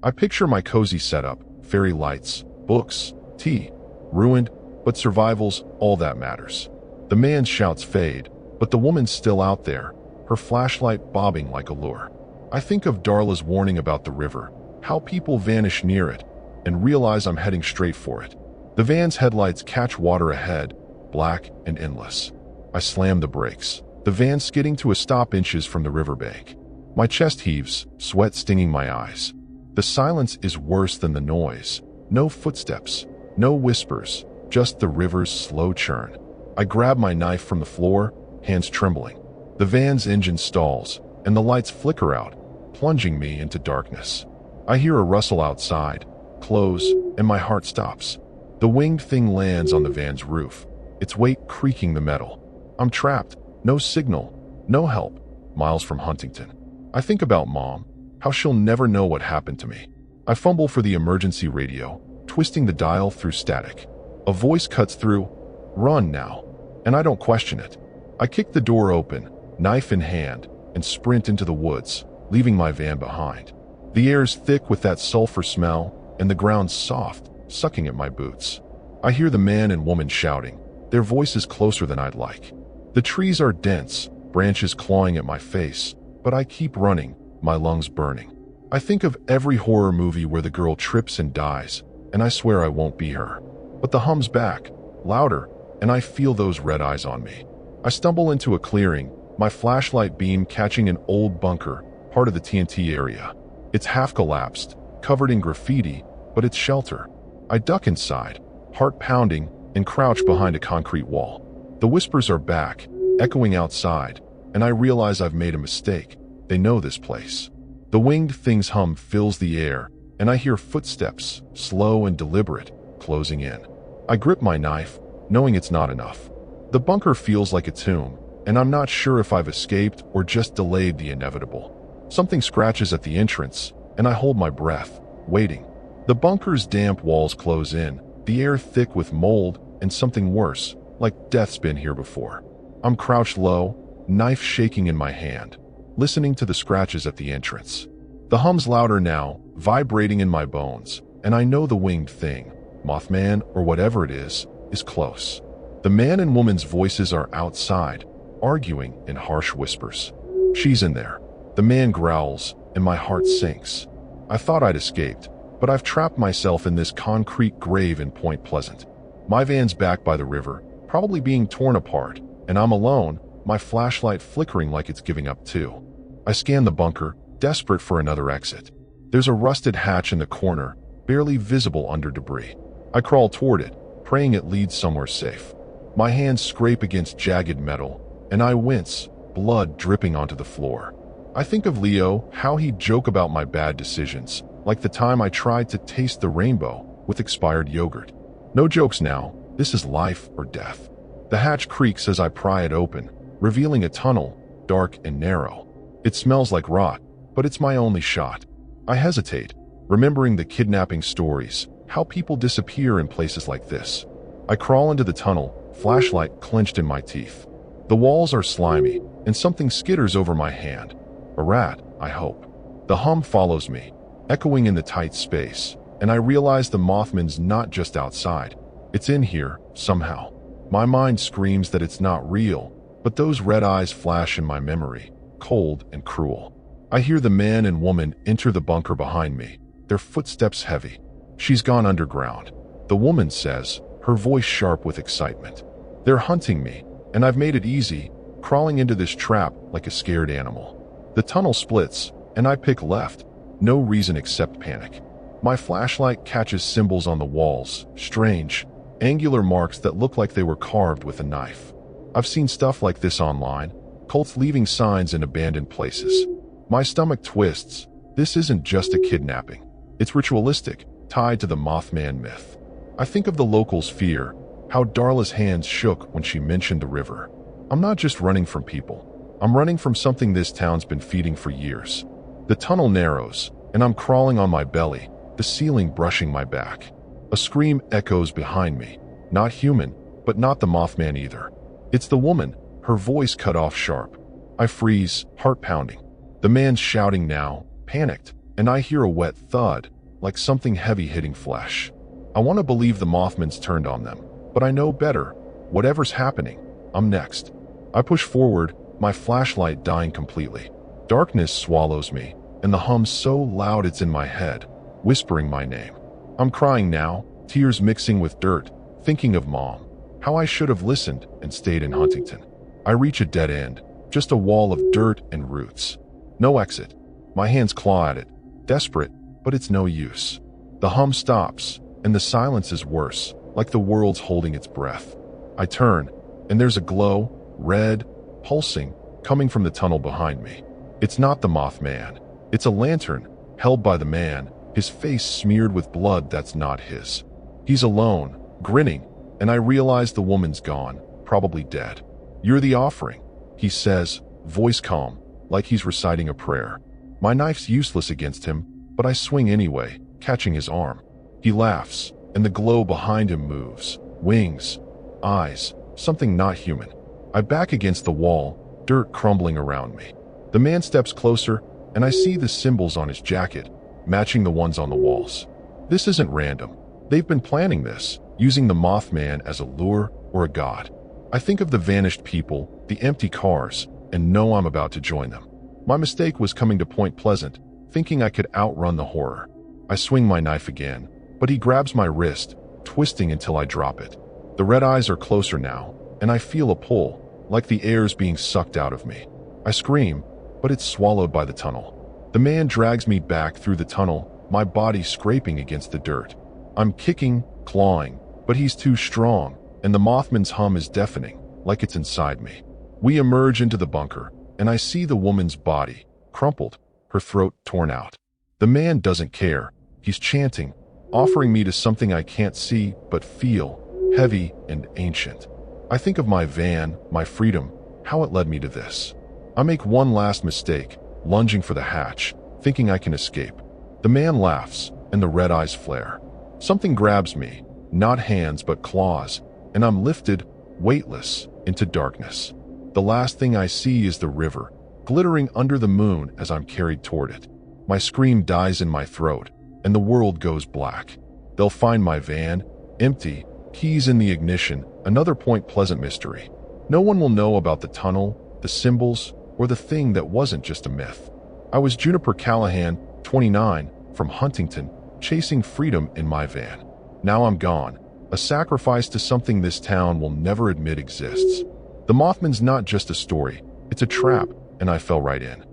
I picture my cozy setup, fairy lights, books, tea. Ruined, but survival's all that matters. The man's shouts fade, but the woman's still out there, her flashlight bobbing like a lure. I think of Darla's warning about the river, how people vanish near it, and realize I'm heading straight for it. The van's headlights catch water ahead, black and endless. I slam the brakes, the van skidding to a stop inches from the riverbank. My chest heaves, sweat stinging my eyes. The silence is worse than the noise. No footsteps, no whispers, just the river's slow churn. I grab my knife from the floor, hands trembling. The van's engine stalls, and the lights flicker out, plunging me into darkness. I hear a rustle outside, close, and my heart stops. The winged thing lands on the van's roof, its weight creaking the metal. I'm trapped, no signal, no help, miles from Huntington. I think about Mom, how she'll never know what happened to me. I fumble for the emergency radio, twisting the dial through static. A voice cuts through, "Run now," and I don't question it. I kick the door open, knife in hand, and sprint into the woods, leaving my van behind. The air's thick with that sulfur smell, and the ground's soft, sucking at my boots. I hear the man and woman shouting, their voices closer than I'd like. The trees are dense, branches clawing at my face, but I keep running, my lungs burning. I think of every horror movie where the girl trips and dies, and I swear I won't be her. But the hum's back, louder, and I feel those red eyes on me. I stumble into a clearing, my flashlight beam catching an old bunker, part of the TNT area. It's half collapsed, covered in graffiti, but it's shelter. I duck inside, heart pounding, and crouch behind a concrete wall. The whispers are back, echoing outside, and I realize I've made a mistake. They know this place. The winged thing's hum fills the air, and I hear footsteps, slow and deliberate, closing in. I grip my knife, knowing it's not enough. The bunker feels like a tomb, and I'm not sure if I've escaped or just delayed the inevitable. Something scratches at the entrance, and I hold my breath, waiting. The bunker's damp walls close in, the air thick with mold and something worse, like death's been here before. I'm crouched low, knife shaking in my hand, listening to the scratches at the entrance. The hum's louder now, vibrating in my bones, and I know the winged thing, Mothman or whatever it is close. The man and woman's voices are outside, arguing in harsh whispers. She's in there. The man growls, and my heart sinks. I thought I'd escaped, but I've trapped myself in this concrete grave in Point Pleasant. My van's back by the river, probably being torn apart, and I'm alone, my flashlight flickering like it's giving up too. I scan the bunker, desperate for another exit. There's a rusted hatch in the corner, barely visible under debris. I crawl toward it, praying it leads somewhere safe. My hands scrape against jagged metal, and I wince, blood dripping onto the floor. I think of Leo, how he'd joke about my bad decisions, like the time I tried to taste the rainbow with expired yogurt. No jokes now, this is life or death. The hatch creaks as I pry it open, revealing a tunnel, dark and narrow. It smells like rot, but it's my only shot. I hesitate, remembering the kidnapping stories, how people disappear in places like this. I crawl into the tunnel, flashlight clenched in my teeth. The walls are slimy, and something skitters over my hand. A rat, I hope. The hum follows me, echoing in the tight space, and I realize the Mothman's not just outside. It's in here, somehow. My mind screams that it's not real, but those red eyes flash in my memory, cold and cruel. I hear the man and woman enter the bunker behind me, their footsteps heavy. She's gone underground. The woman says, her voice sharp with excitement. They're hunting me, and I've made it easy, crawling into this trap like a scared animal. The tunnel splits, and I pick left, no reason except panic. My flashlight catches symbols on the walls, strange, angular marks that look like they were carved with a knife. I've seen stuff like this online, cults leaving signs in abandoned places. My stomach twists. This isn't just a kidnapping. It's ritualistic, tied to the Mothman myth. I think of the locals' fear, how Darla's hands shook when she mentioned the river. I'm not just running from people. I'm running from something this town's been feeding for years. The tunnel narrows, and I'm crawling on my belly, the ceiling brushing my back. A scream echoes behind me. Not human, but not the Mothman either. It's the woman, her voice cut off sharp. I freeze, heart pounding. The man's shouting now, panicked, and I hear a wet thud, like something heavy hitting flesh. I want to believe the Mothman's turned on them, but I know better. Whatever's happening, I'm next. I push forward, my flashlight dying completely. Darkness swallows me, and the hum's so loud it's in my head, whispering my name. I'm crying now, tears mixing with dirt, thinking of Mom, how I should have listened and stayed in Huntington. I reach a dead end, just a wall of dirt and roots. No exit. My hands claw at it, desperate, but it's no use. The hum stops, and the silence is worse, like the world's holding its breath. I turn, and there's a glow, red, pulsing, coming from the tunnel behind me. It's not the Mothman. It's a lantern, held by the man, his face smeared with blood that's not his. He's alone, grinning, and I realize the woman's gone, probably dead. "You're the offering," he says, voice calm, like he's reciting a prayer. My knife's useless against him, but I swing anyway, catching his arm. He laughs, and the glow behind him moves. Wings, eyes, something not human. I back against the wall, dirt crumbling around me. The man steps closer, and I see the symbols on his jacket, matching the ones on the walls. This isn't random. They've been planning this, using the Mothman as a lure or a god. I think of the vanished people, the empty cars, and know I'm about to join them. My mistake was coming to Point Pleasant, thinking I could outrun the horror. I swing my knife again, but he grabs my wrist, twisting until I drop it. The red eyes are closer now, and I feel a pull, like the air's being sucked out of me. I scream, but it's swallowed by the tunnel. The man drags me back through the tunnel, my body scraping against the dirt. I'm kicking, clawing, but he's too strong, and the Mothman's hum is deafening, like it's inside me. We emerge into the bunker, and I see the woman's body, crumpled, her throat torn out. The man doesn't care. He's chanting, offering me to something I can't see but feel, heavy and ancient. I think of my van, my freedom, how it led me to this. I make one last mistake, lunging for the hatch, thinking I can escape. The man laughs, and the red eyes flare. Something grabs me, not hands but claws, and I'm lifted, weightless, into darkness. The last thing I see is the river, glittering under the moon as I'm carried toward it. My scream dies in my throat, and the world goes black. They'll find my van, empty, keys in the ignition, another Point Pleasant mystery. No one will know about the tunnel, the symbols, or the thing that wasn't just a myth. I was Juniper Callahan, 29, from Huntington, chasing freedom in my van. Now I'm gone, a sacrifice to something this town will never admit exists. The Mothman's not just a story, it's a trap, and I fell right in.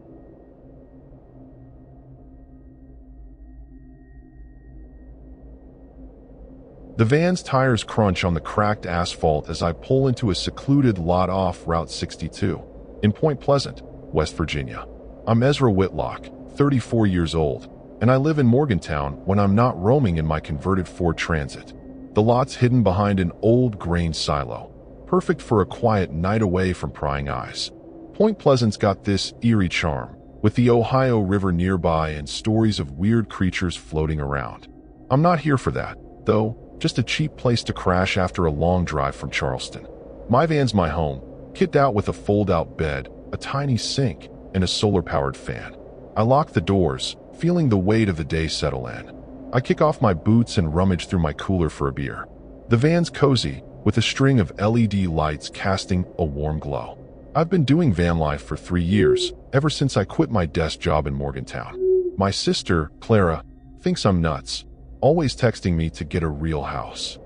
The van's tires crunch on the cracked asphalt as I pull into a secluded lot off Route 62, in Point Pleasant, West Virginia. I'm Ezra Whitlock, 34 years old, and I live in Morgantown when I'm not roaming in my converted Ford Transit. The lot's hidden behind an old grain silo, perfect for a quiet night away from prying eyes. Point Pleasant's got this eerie charm, with the Ohio River nearby and stories of weird creatures floating around. I'm not here for that, though, just a cheap place to crash after a long drive from Charleston. My van's my home, kitted out with a fold-out bed, a tiny sink, and a solar-powered fan. I lock the doors, feeling the weight of the day settle in. I kick off my boots and rummage through my cooler for a beer. The van's cozy, with a string of LED lights casting a warm glow. I've been doing van life for 3 years, ever since I quit my desk job in Morgantown. My sister, Clara, thinks I'm nuts, always texting me to get a real house.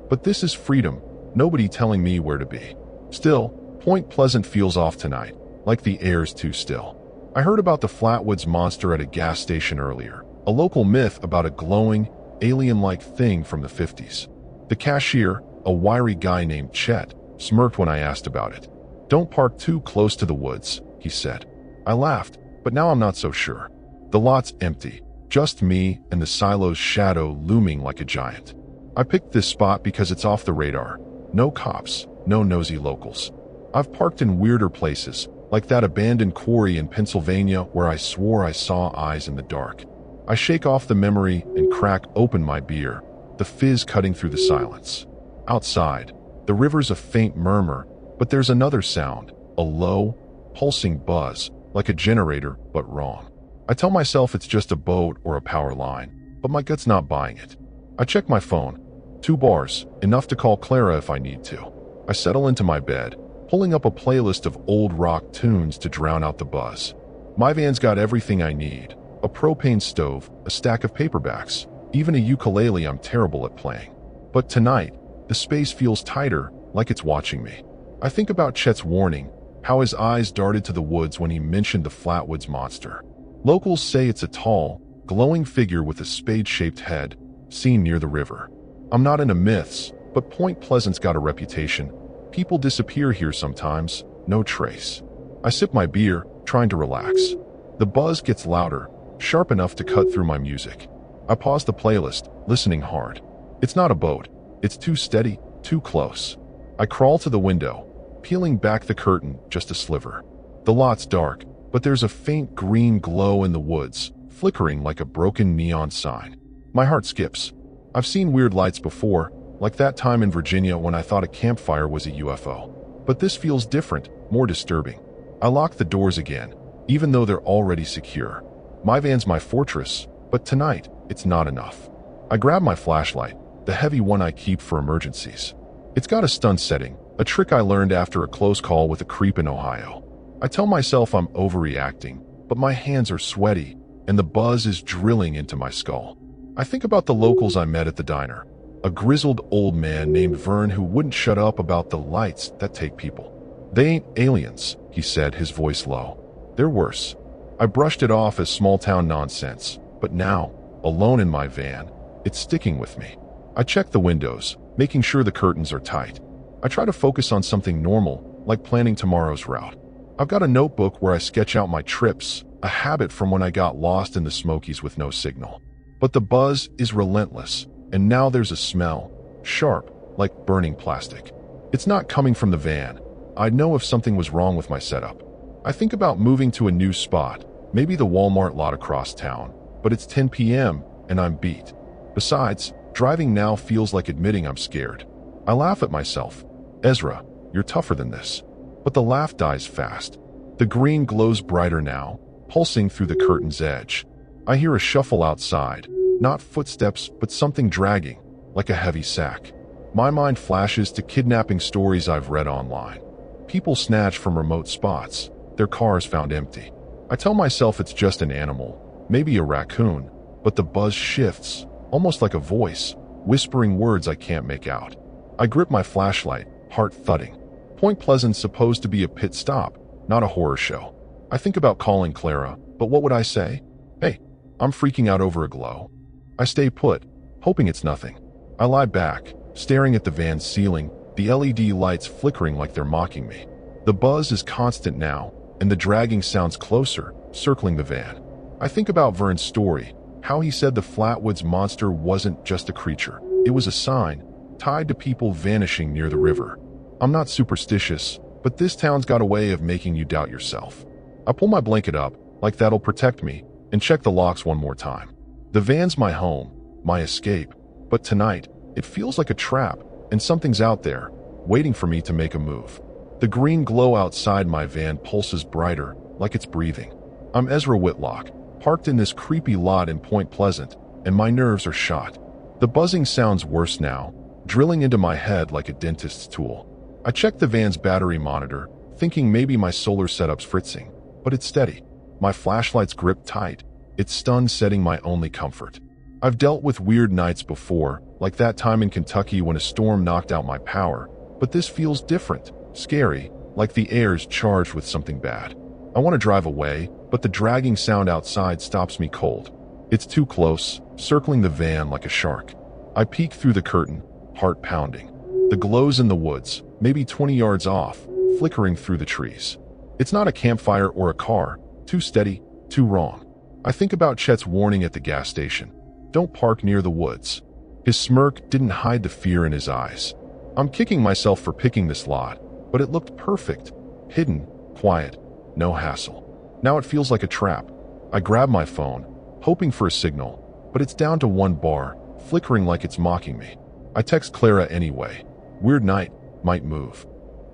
But this is freedom, nobody telling me where to be. Still, Point Pleasant feels off tonight, like the air's too still. I heard about the Flatwoods monster at a gas station earlier, a local myth about a glowing, alien-like thing from the 50s. The cashier, a wiry guy named Chet, smirked when I asked about it. "Don't park too close to the woods," he said. I laughed, but now I'm not so sure. The lot's empty, just me and the silo's shadow looming like a giant. I picked this spot because it's off the radar. No cops, no nosy locals. I've parked in weirder places, like that abandoned quarry in Pennsylvania where I swore I saw eyes in the dark. I shake off the memory and crack open my beer, the fizz cutting through the silence. Outside, the river's a faint murmur, but there's another sound, a low, pulsing buzz, like a generator, but wrong. I tell myself it's just a boat or a power line, but my gut's not buying it. I check my phone. 2 bars, enough to call Clara if I need to. I settle into my bed, pulling up a playlist of old rock tunes to drown out the buzz. My van's got everything I need. A propane stove, a stack of paperbacks, even a ukulele I'm terrible at playing. But tonight, the space feels tighter, like it's watching me. I think about Chet's warning, how his eyes darted to the woods when he mentioned the Flatwoods monster. Locals say it's a tall, glowing figure with a spade-shaped head, seen near the river. I'm not into myths, but Point Pleasant's got a reputation. People disappear here sometimes, no trace. I sip my beer, trying to relax. The buzz gets louder, sharp enough to cut through my music. I pause the playlist, listening hard. It's not a boat. It's too steady, too close. I crawl to the window, peeling back the curtain just a sliver. The lot's dark, but there's a faint green glow in the woods, flickering like a broken neon sign. My heart skips. I've seen weird lights before, like that time in Virginia when I thought a campfire was a UFO. But this feels different, more disturbing. I lock the doors again, even though they're already secure. My van's my fortress, but tonight, it's not enough. I grab my flashlight, the heavy one I keep for emergencies. It's got a stun setting, a trick I learned after a close call with a creep in Ohio. I tell myself I'm overreacting, but my hands are sweaty, and the buzz is drilling into my skull. I think about the locals I met at the diner. A grizzled old man named Vern who wouldn't shut up about the lights that take people. They ain't aliens, he said, his voice low. They're worse. I brushed it off as small-town nonsense, but now, alone in my van, it's sticking with me. I check the windows, making sure the curtains are tight. I try to focus on something normal, like planning tomorrow's route. I've got a notebook where I sketch out my trips, a habit from when I got lost in the Smokies with no signal. But the buzz is relentless, and now there's a smell, sharp, like burning plastic. It's not coming from the van. I'd know if something was wrong with my setup. I think about moving to a new spot, maybe the Walmart lot across town, but it's 10 p.m. and I'm beat. Besides, driving now feels like admitting I'm scared. I laugh at myself. Ezra, you're tougher than this. But the laugh dies fast. The green glows brighter now, pulsing through the curtain's edge. I hear a shuffle outside, not footsteps, but something dragging, like a heavy sack. My mind flashes to kidnapping stories I've read online. People snatched from remote spots, their cars found empty. I tell myself it's just an animal, maybe a raccoon, but the buzz shifts, almost like a voice, whispering words I can't make out. I grip my flashlight, heart thudding. Point Pleasant's supposed to be a pit stop, not a horror show. I think about calling Clara, but what would I say? Hey, I'm freaking out over a glow. I stay put, hoping it's nothing. I lie back, staring at the van's ceiling, the LED lights flickering like they're mocking me. The buzz is constant now, and the dragging sounds closer, circling the van. I think about Vern's story, how he said the Flatwoods monster wasn't just a creature. It was a sign, tied to people vanishing near the river. I'm not superstitious, but this town's got a way of making you doubt yourself. I pull my blanket up, like that'll protect me, and check the locks one more time. The van's my home, my escape, but tonight, it feels like a trap, and something's out there, waiting for me to make a move. The green glow outside my van pulses brighter, like it's breathing. I'm Ezra Whitlock, parked in this creepy lot in Point Pleasant, and my nerves are shot. The buzzing sounds worse now, drilling into my head like a dentist's tool. I check the van's battery monitor, thinking maybe my solar setup's fritzing, but it's steady. My flashlight's gripped tight. It's sun-setting my only comfort. I've dealt with weird nights before, like that time in Kentucky when a storm knocked out my power, but this feels different, scary, like the air's charged with something bad. I want to drive away, but the dragging sound outside stops me cold. It's too close, circling the van like a shark. I peek through the curtain, heart pounding. The glow's in the woods, maybe 20 yards off, flickering through the trees. It's not a campfire or a car, too steady, too wrong. I think about Chet's warning at the gas station. Don't park near the woods. His smirk didn't hide the fear in his eyes. I'm kicking myself for picking this lot, but it looked perfect. Hidden, quiet, no hassle. Now it feels like a trap. I grab my phone, hoping for a signal, but it's down to 1 bar, flickering like it's mocking me. I text Clara anyway. Weird night, might move.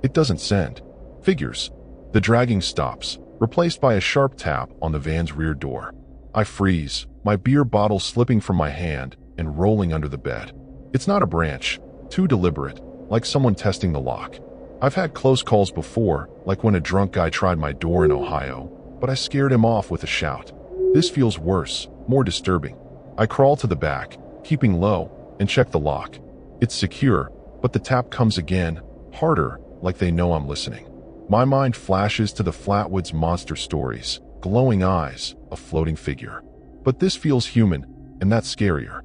It doesn't send. Figures. The dragging stops, replaced by a sharp tap on the van's rear door. I freeze, my beer bottle slipping from my hand and rolling under the bed. It's not a branch, too deliberate, like someone testing the lock. I've had close calls before, like when a drunk guy tried my door in Ohio, but I scared him off with a shout. This feels worse, more disturbing. I crawl to the back, keeping low, and check the lock. It's secure, but the tap comes again, harder, like they know I'm listening. My mind flashes to the Flatwoods monster stories, glowing eyes, a floating figure. But this feels human, and that's scarier.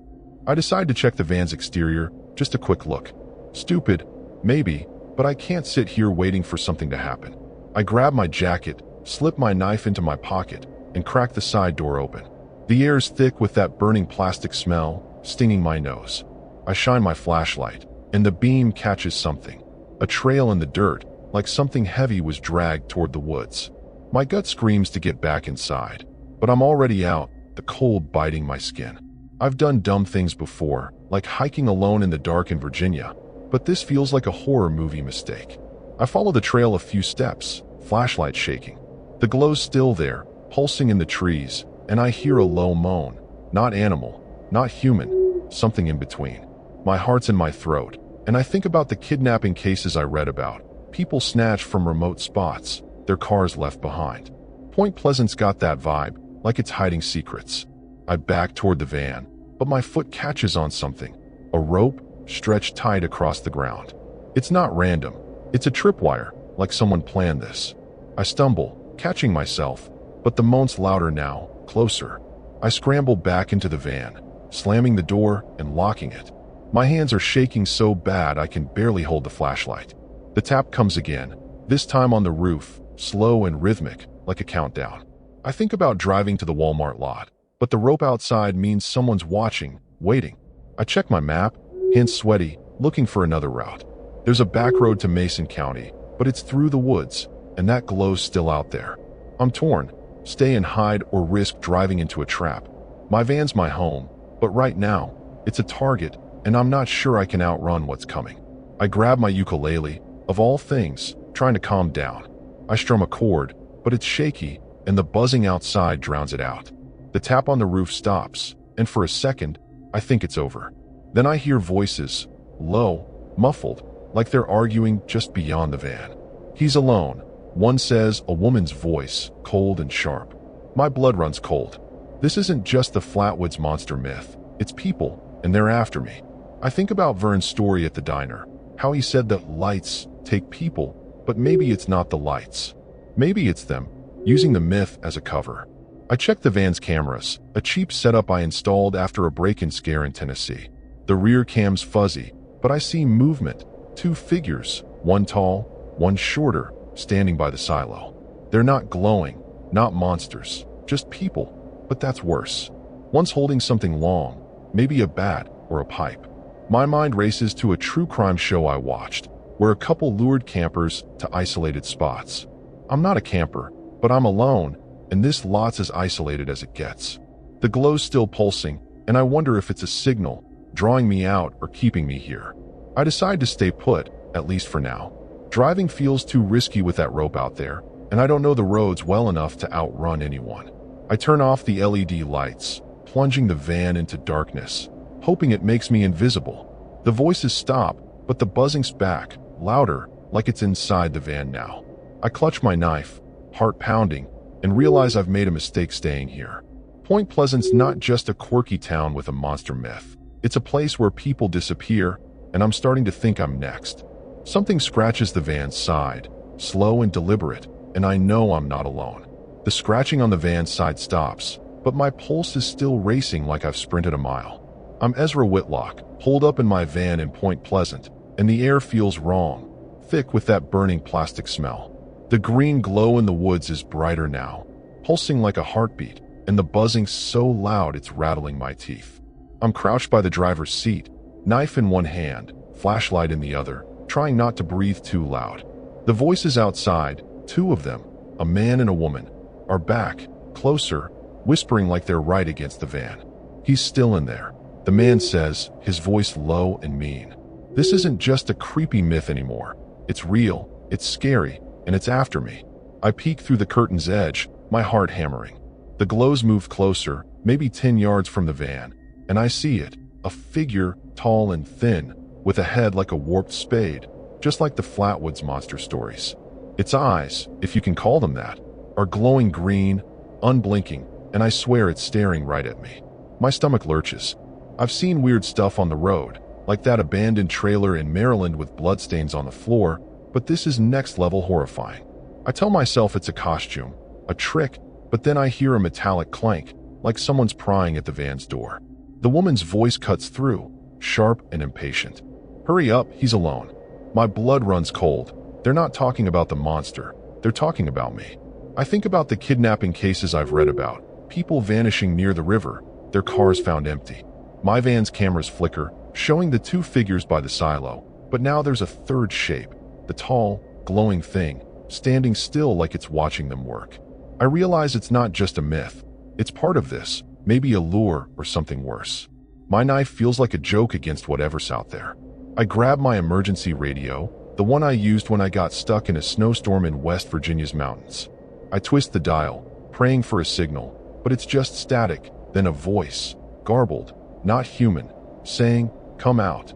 I decide to check the van's exterior, just a quick look. Stupid, maybe, but I can't sit here waiting for something to happen. I grab my jacket, slip my knife into my pocket, and crack the side door open. The air's thick with that burning plastic smell, stinging my nose. I shine my flashlight, and the beam catches something. A trail in the dirt, like something heavy was dragged toward the woods. My gut screams to get back inside, but I'm already out, the cold biting my skin. I've done dumb things before, like hiking alone in the dark in Virginia, but this feels like a horror movie mistake. I follow the trail a few steps, flashlight shaking. The glow's still there, pulsing in the trees, and I hear a low moan. Not animal, not human, something in between. My heart's in my throat, and I think about the kidnapping cases I read about. People snatched from remote spots, their cars left behind. Point Pleasant's got that vibe, like it's hiding secrets. I back toward the van, but my foot catches on something. A rope, stretched tight across the ground. It's not random. It's a tripwire, like someone planned this. I stumble, catching myself, but the moan's louder now, closer. I scramble back into the van, slamming the door and locking it. My hands are shaking so bad I can barely hold the flashlight. The tap comes again, this time on the roof, slow and rhythmic, like a countdown. I think about driving to the Walmart lot, but the rope outside means someone's watching, waiting. I check my map, hands sweaty, looking for another route. There's a back road to Mason County, but it's through the woods, and that glow's still out there. I'm torn. Stay and hide or risk driving into a trap. My van's my home, but right now, it's a target, and I'm not sure I can outrun what's coming. I grab my ukulele, of all things, trying to calm down. I strum a chord, but it's shaky, and the buzzing outside drowns it out. The tap on the roof stops, and for a second, I think it's over. Then I hear voices, low, muffled, like they're arguing just beyond the van. He's alone. One says, a woman's voice, cold and sharp. My blood runs cold. This isn't just the Flatwoods monster myth. It's people, and they're after me. I think about Vern's story at the diner, how he said that lights take people, but maybe it's not the lights. Maybe it's them, using the myth as a cover. I check the van's cameras, a cheap setup I installed after a break-in scare in Tennessee. The rear cam's fuzzy, but I see movement. 2 figures, one tall, one shorter, standing by the silo. They're not glowing, not monsters, just people, but that's worse. One's holding something long, maybe a bat or a pipe. My mind races to a true crime show I watched, where a couple lured campers to isolated spots. I'm not a camper, but I'm alone, and this lot's as isolated as it gets. The glow's still pulsing, and I wonder if it's a signal, drawing me out or keeping me here. I decide to stay put, at least for now. Driving feels too risky with that rope out there, and I don't know the roads well enough to outrun anyone. I turn off the LED lights, plunging the van into darkness, hoping it makes me invisible. The voices stop, but the buzzing's back, louder, like it's inside the van now. I clutch my knife, heart pounding, and realize I've made a mistake staying here. Point Pleasant's not just a quirky town with a monster myth. It's a place where people disappear, and I'm starting to think I'm next. Something scratches the van's side, slow and deliberate, and I know I'm not alone. The scratching on the van's side stops, but my pulse is still racing like I've sprinted a mile. I'm Ezra Whitlock, holed up in my van in Point Pleasant, and the air feels wrong, thick with that burning plastic smell. The green glow in the woods is brighter now, pulsing like a heartbeat, and the buzzing's so loud it's rattling my teeth. I'm crouched by the driver's seat, knife in one hand, flashlight in the other, trying not to breathe too loud. The voices outside, 2 of them, a man and a woman, are back, closer, whispering like they're right against the van. He's still in there. The man says, his voice low and mean. This isn't just a creepy myth anymore. It's real, it's scary, and it's after me. I peek through the curtain's edge, my heart hammering. The glows move closer, maybe 10 yards from the van, and I see it, a figure, tall and thin, with a head like a warped spade, just like the Flatwoods monster stories. Its eyes, if you can call them that, are glowing green, unblinking, and I swear it's staring right at me. My stomach lurches. I've seen weird stuff on the road, like that abandoned trailer in Maryland with bloodstains on the floor, but this is next-level horrifying. I tell myself it's a costume, a trick, but then I hear a metallic clank, like someone's prying at the van's door. The woman's voice cuts through, sharp and impatient. Hurry up, he's alone. My blood runs cold. They're not talking about the monster. They're talking about me. I think about the kidnapping cases I've read about, people vanishing near the river, their cars found empty. My van's cameras flicker, showing the 2 figures by the silo, but now there's a third shape, the tall, glowing thing, standing still like it's watching them work. I realize it's not just a myth. It's part of this, maybe a lure or something worse. My knife feels like a joke against whatever's out there. I grab my emergency radio, the one I used when I got stuck in a snowstorm in West Virginia's mountains. I twist the dial, praying for a signal, but it's just static, then a voice, garbled, not human, saying, "Come out."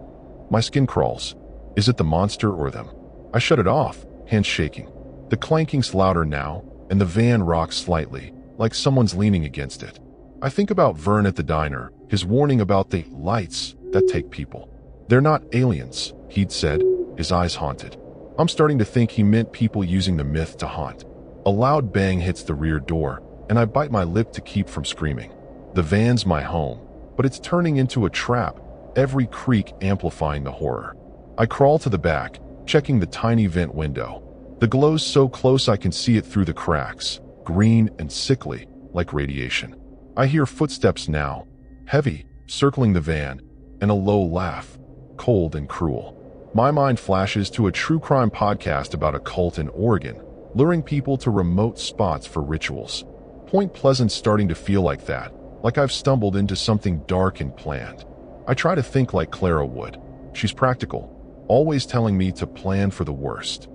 My skin crawls. Is it the monster or them? I shut it off, hands shaking. The clanking's louder now, and the van rocks slightly, like someone's leaning against it. I think about Vern at the diner, his warning about the lights that take people. "They're not aliens," he'd said, his eyes haunted. I'm starting to think he meant people using the myth to haunt. A loud bang hits the rear door, and I bite my lip to keep from screaming. The van's my home, but it's turning into a trap, every creak amplifying the horror. I crawl to the back, checking the tiny vent window. The glow's so close I can see it through the cracks, green and sickly, like radiation. I hear footsteps now, heavy, circling the van, and a low laugh, cold and cruel. My mind flashes to a true crime podcast about a cult in Oregon, luring people to remote spots for rituals. Point Pleasant's starting to feel like that, like I've stumbled into something dark and planned. I try to think like Clara would. She's practical, always telling me to plan for the worst.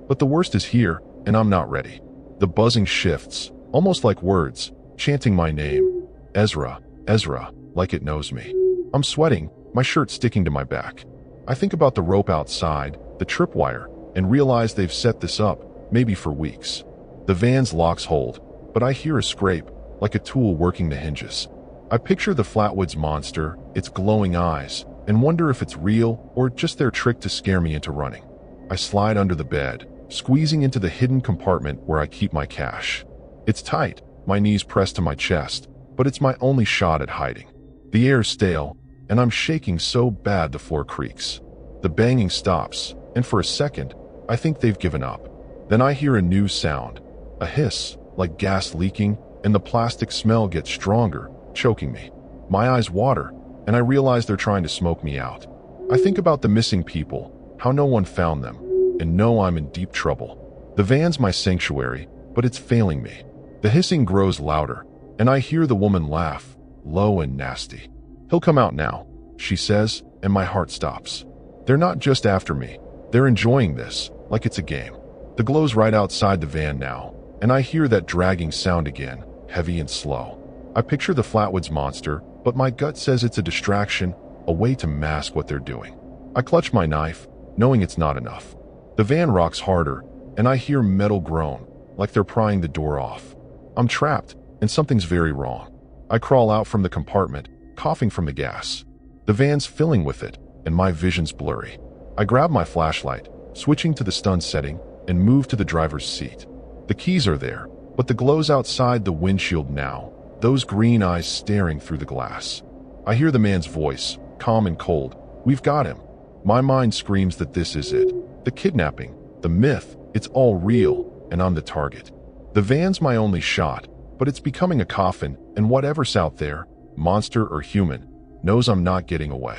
But the worst is here, and I'm not ready. The buzzing shifts, almost like words, chanting my name. Ezra, Ezra, like it knows me. I'm sweating, my shirt sticking to my back. I think about the rope outside, the tripwire, and realize they've set this up, maybe for weeks. The van's locks hold, but I hear a scrape, like a tool working the hinges. I picture the Flatwoods monster, its glowing eyes, and wonder if it's real or just their trick to scare me into running. I slide under the bed, squeezing into the hidden compartment where I keep my cash. It's tight, my knees pressed to my chest, but it's my only shot at hiding. The air's stale, and I'm shaking so bad the floor creaks. The banging stops, and for a second, I think they've given up. Then I hear a new sound, a hiss, like gas leaking, and the plastic smell gets stronger, choking me. My eyes water, and I realize they're trying to smoke me out. I think about the missing people, how no one found them, and know I'm in deep trouble. The van's my sanctuary, but it's failing me. The hissing grows louder, and I hear the woman laugh, low and nasty. "He'll come out now," she says, and my heart stops. They're not just after me. They're enjoying this, like it's a game. The glow's right outside the van now, and I hear that dragging sound again, heavy and slow. I picture the Flatwoods monster, but my gut says it's a distraction, a way to mask what they're doing. I clutch my knife, knowing it's not enough. The van rocks harder, and I hear metal groan, like they're prying the door off. I'm trapped, and something's very wrong. I crawl out from the compartment, coughing from the gas. The van's filling with it, and my vision's blurry. I grab my flashlight, switching to the stun setting, and move to the driver's seat. The keys are there, but the glow's outside the windshield now, those green eyes staring through the glass. I hear the man's voice, calm and cold. "We've got him." My mind screams that this is it. The kidnapping, the myth, it's all real, and I'm the target. The van's my only shot, but it's becoming a coffin, and whatever's out there, monster or human, knows I'm not getting away.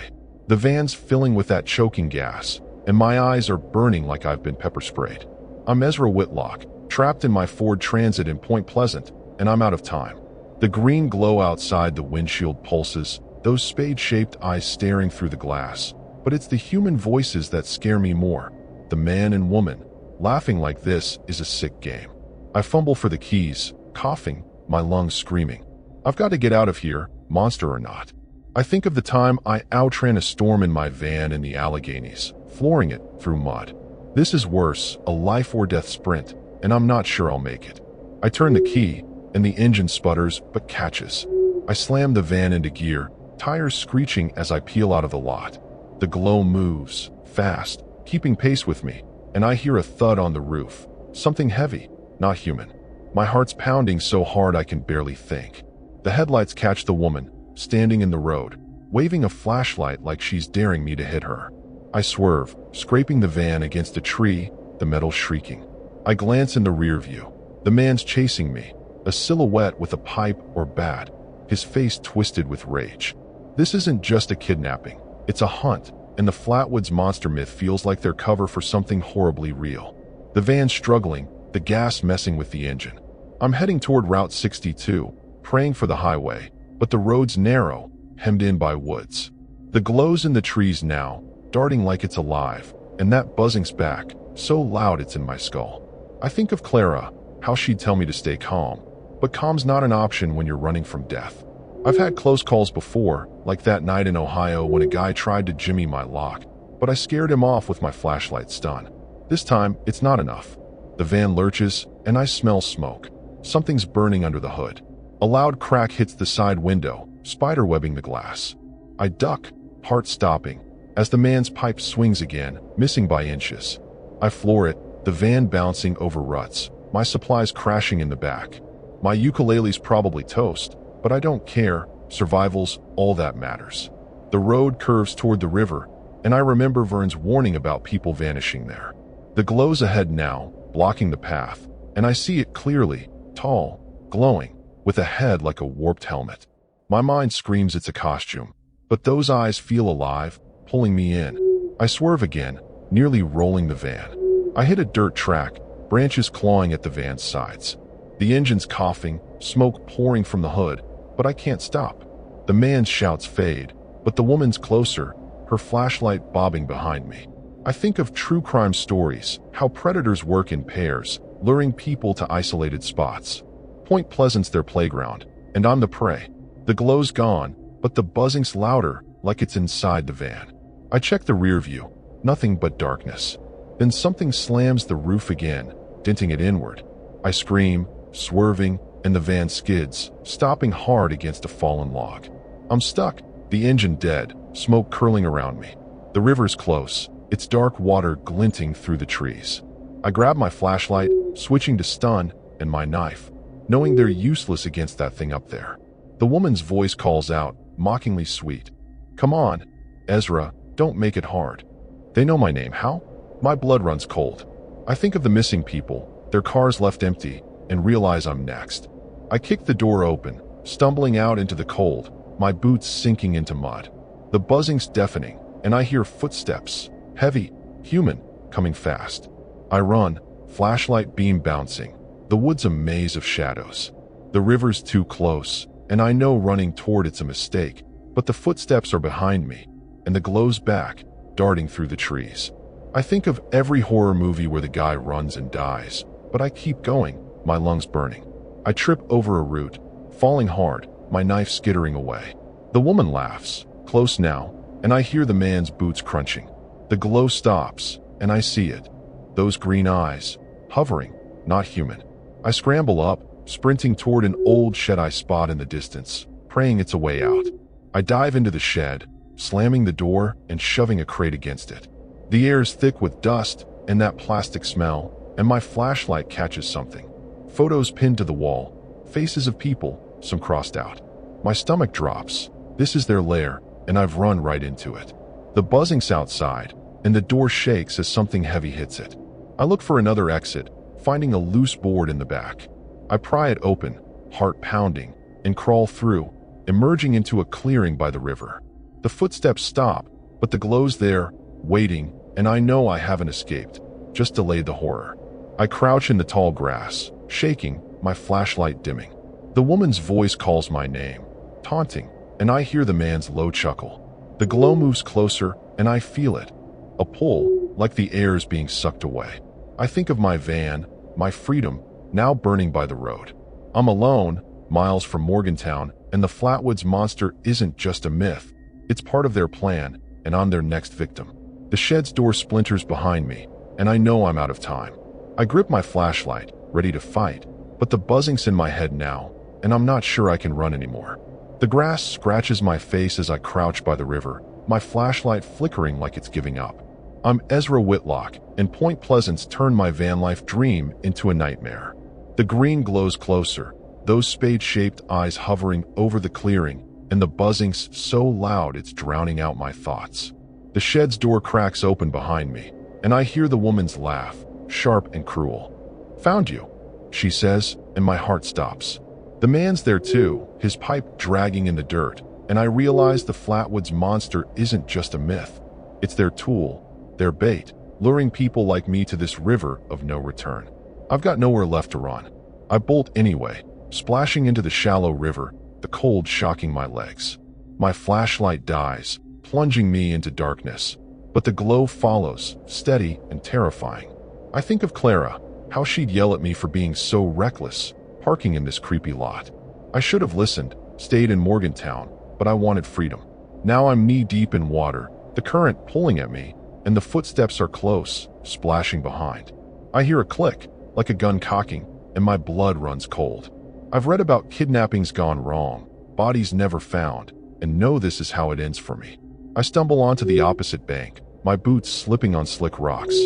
The van's filling with that choking gas, and my eyes are burning like I've been pepper sprayed. I'm Ezra Whitlock, trapped in my Ford Transit in Point Pleasant, and I'm out of time. The green glow outside the windshield pulses, those spade-shaped eyes staring through the glass. But it's the human voices that scare me more. The man and woman. Laughing like this is a sick game. I fumble for the keys, coughing, my lungs screaming. I've got to get out of here, monster or not. I think of the time I outran a storm in my van in the Alleghenies, flooring it through mud. This is worse, a life or death sprint, and I'm not sure I'll make it. I turn the key, and the engine sputters but catches. I slam the van into gear, tires screeching as I peel out of the lot. The glow moves, fast, keeping pace with me, and I hear a thud on the roof. Something heavy, not human. My heart's pounding so hard I can barely think. The headlights catch the woman, standing in the road, waving a flashlight like she's daring me to hit her. I swerve, scraping the van against a tree, the metal shrieking. I glance in the rear view. The man's chasing me, a silhouette with a pipe or bat, his face twisted with rage. This isn't just a kidnapping. It's a hunt, and the Flatwoods monster myth feels like they're cover for something horribly real. The van's struggling, the gas messing with the engine. I'm heading toward Route 62, praying for the highway, but the road's narrow, hemmed in by woods. The glow's in the trees now, darting like it's alive, and that buzzing's back, so loud it's in my skull. I think of Clara, how she'd tell me to stay calm, but calm's not an option when you're running from death. I've had close calls before, like that night in Ohio when a guy tried to jimmy my lock, but I scared him off with my flashlight stun. This time, it's not enough. The van lurches, and I smell smoke. Something's burning under the hood. A loud crack hits the side window, spiderwebbing the glass. I duck, heart stopping, as the man's pipe swings again, missing by inches. I floor it, the van bouncing over ruts, my supplies crashing in the back. My ukulele's probably toast, but I don't care. Survival's all that matters. The road curves toward the river, and I remember Vern's warning about people vanishing there. The glow's ahead now, blocking the path, and I see it clearly, tall, glowing, with a head like a warped helmet. My mind screams it's a costume, but those eyes feel alive, pulling me in. I swerve again, nearly rolling the van. I hit a dirt track, branches clawing at the van's sides. The engine's coughing, smoke pouring from the hood, but I can't stop. The man's shouts fade, but the woman's closer, her flashlight bobbing behind me. I think of true crime stories, how predators work in pairs, luring people to isolated spots. Point Pleasant's their playground, and I'm the prey. The glow's gone, but the buzzing's louder, like it's inside the van. I check the rear view, nothing but darkness. Then something slams the roof again, denting it inward. I scream, swerving, and the van skids, stopping hard against a fallen log. I'm stuck, the engine dead, smoke curling around me. The river's close, its dark water glinting through the trees. I grab my flashlight, switching to stun, and my knife, knowing they're useless against that thing up there. The woman's voice calls out, mockingly sweet. Come on, Ezra, don't make it hard. They know my name. How? My blood runs cold. I think of the missing people, their cars left empty, and realize I'm next. I kick the door open, stumbling out into the cold, my boots sinking into mud. The buzzing's deafening, and I hear footsteps, heavy, human, coming fast. I run, flashlight beam bouncing. The wood's a maze of shadows. The river's too close, and I know running toward it's a mistake, but the footsteps are behind me, and the glow's back, darting through the trees. I think of every horror movie where the guy runs and dies, but I keep going, my lungs burning. I trip over a root, falling hard, my knife skittering away. The woman laughs, close now, and I hear the man's boots crunching. The glow stops, and I see it. Those green eyes, hovering, not human. I scramble up, sprinting toward an old shed I spot in the distance, praying it's a way out. I dive into the shed, slamming the door and shoving a crate against it. The air's thick with dust and that plastic smell, and my flashlight catches something. Photos pinned to the wall, faces of people, some crossed out. My stomach drops. This is their lair, and I've run right into it. The buzzing's outside, and the door shakes as something heavy hits it. I look for another exit, finding a loose board in the back. I pry it open, heart pounding, and crawl through, emerging into a clearing by the river. The footsteps stop, but the glow's there, waiting, and I know I haven't escaped, just delayed the horror. I crouch in the tall grass, shaking, my flashlight dimming. The woman's voice calls my name, taunting, and I hear the man's low chuckle. The glow moves closer, and I feel it. A pull, like the air's being sucked away. I think of my van, my freedom, now burning by the road. I'm alone, miles from Morgantown, and the Flatwoods monster isn't just a myth. It's part of their plan, and I'm their next victim. The shed's door splinters behind me, and I know I'm out of time. I grip my flashlight, ready to fight, but the buzzing's in my head now, and I'm not sure I can run anymore. The grass scratches my face as I crouch by the river, my flashlight flickering like it's giving up. I'm Ezra Whitlock, and Point Pleasant's turned my van life dream into a nightmare. The green glows closer, those spade-shaped eyes hovering over the clearing, and the buzzing's so loud it's drowning out my thoughts. The shed's door cracks open behind me, and I hear the woman's laugh, sharp and cruel. "Found you," she says, and my heart stops. The man's there too, his pipe dragging in the dirt, and I realize the Flatwoods monster isn't just a myth. It's their tool, their bait, luring people like me to this river of no return. I've got nowhere left to run. I bolt anyway, splashing into the shallow river, the cold shocking my legs. My flashlight dies, plunging me into darkness, but the glow follows, steady and terrifying. I think of Clara, how she'd yell at me for being so reckless, parking in this creepy lot. I should have listened, stayed in Morgantown, but I wanted freedom. Now I'm knee-deep in water, the current pulling at me, and the footsteps are close, splashing behind. I hear a click, like a gun cocking, and my blood runs cold. I've read about kidnappings gone wrong, bodies never found, and know this is how it ends for me. I stumble onto the opposite bank, my boots slipping on slick rocks.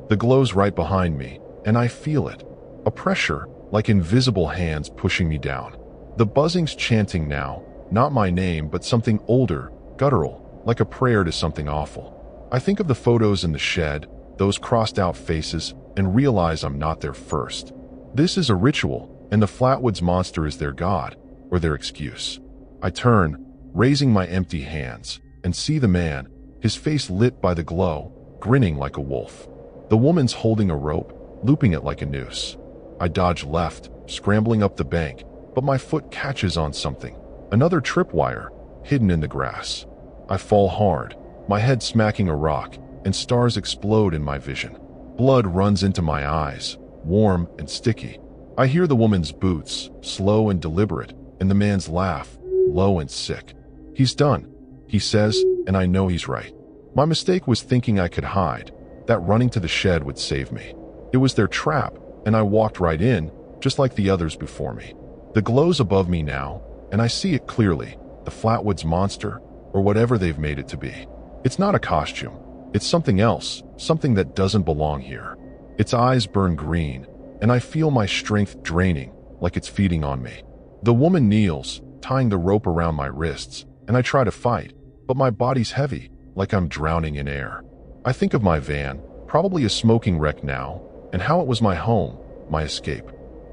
The glow's right behind me, and I feel it. A pressure, like invisible hands pushing me down. The buzzing's chanting now, not my name, but something older, guttural, like a prayer to something awful. I think of the photos in the shed, those crossed-out faces, and realize I'm not their first. This is a ritual, and the Flatwoods monster is their god, or their excuse. I turn, raising my empty hands, and see the man, his face lit by the glow, grinning like a wolf. The woman's holding a rope, looping it like a noose. I dodge left, scrambling up the bank, but my foot catches on something. Another tripwire, hidden in the grass. I fall hard, my head smacking a rock, and stars explode in my vision. Blood runs into my eyes, warm and sticky. I hear the woman's boots, slow and deliberate, and the man's laugh, low and sick. He's done, he says, and I know he's right. My mistake was thinking I could hide, that running to the shed would save me. It was their trap, and I walked right in, just like the others before me. The glow's above me now, and I see it clearly, the Flatwoods monster, or whatever they've made it to be. It's not a costume. It's something else, something that doesn't belong here. Its eyes burn green, and I feel my strength draining, like it's feeding on me. The woman kneels, tying the rope around my wrists, and I try to fight, but my body's heavy, like I'm drowning in air. I think of my van, probably a smoking wreck now, and how it was my home, my escape.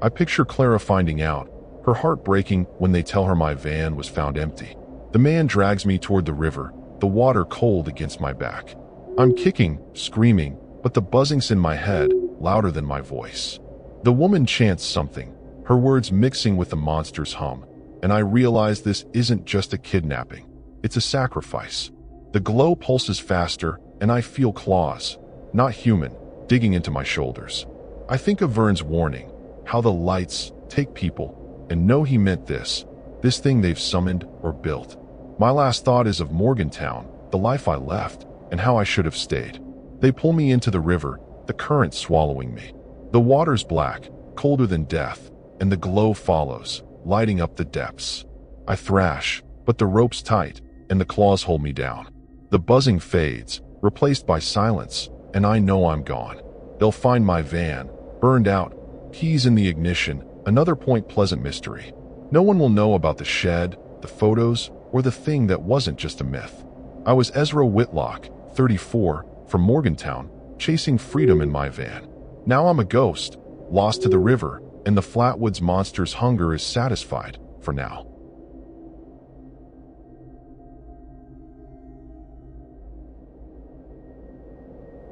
I picture Clara finding out, her heart breaking when they tell her my van was found empty. The man drags me toward the river, the water cold against my back. I'm kicking, screaming, but the buzzing's in my head, louder than my voice. The woman chants something, her words mixing with the monster's hum, and I realize this isn't just a kidnapping. It's a sacrifice. The glow pulses faster, and I feel claws, not human, digging into my shoulders. I think of Vern's warning, how the lights take people, and know he meant this thing they've summoned or built. My last thought is of Morgantown, the life I left, and how I should have stayed. They pull me into the river, the current swallowing me. The water's black, colder than death, and the glow follows, lighting up the depths. I thrash, but the rope's tight, and the claws hold me down. The buzzing fades, replaced by silence, and I know I'm gone. They'll find my van, burned out, keys in the ignition, another Point Pleasant mystery. No one will know about the shed, the photos, or the thing that wasn't just a myth. I was Ezra Whitlock, 34, from Morgantown, chasing freedom in my van. Now I'm a ghost, lost to the river, and the Flatwoods monster's hunger is satisfied, for now.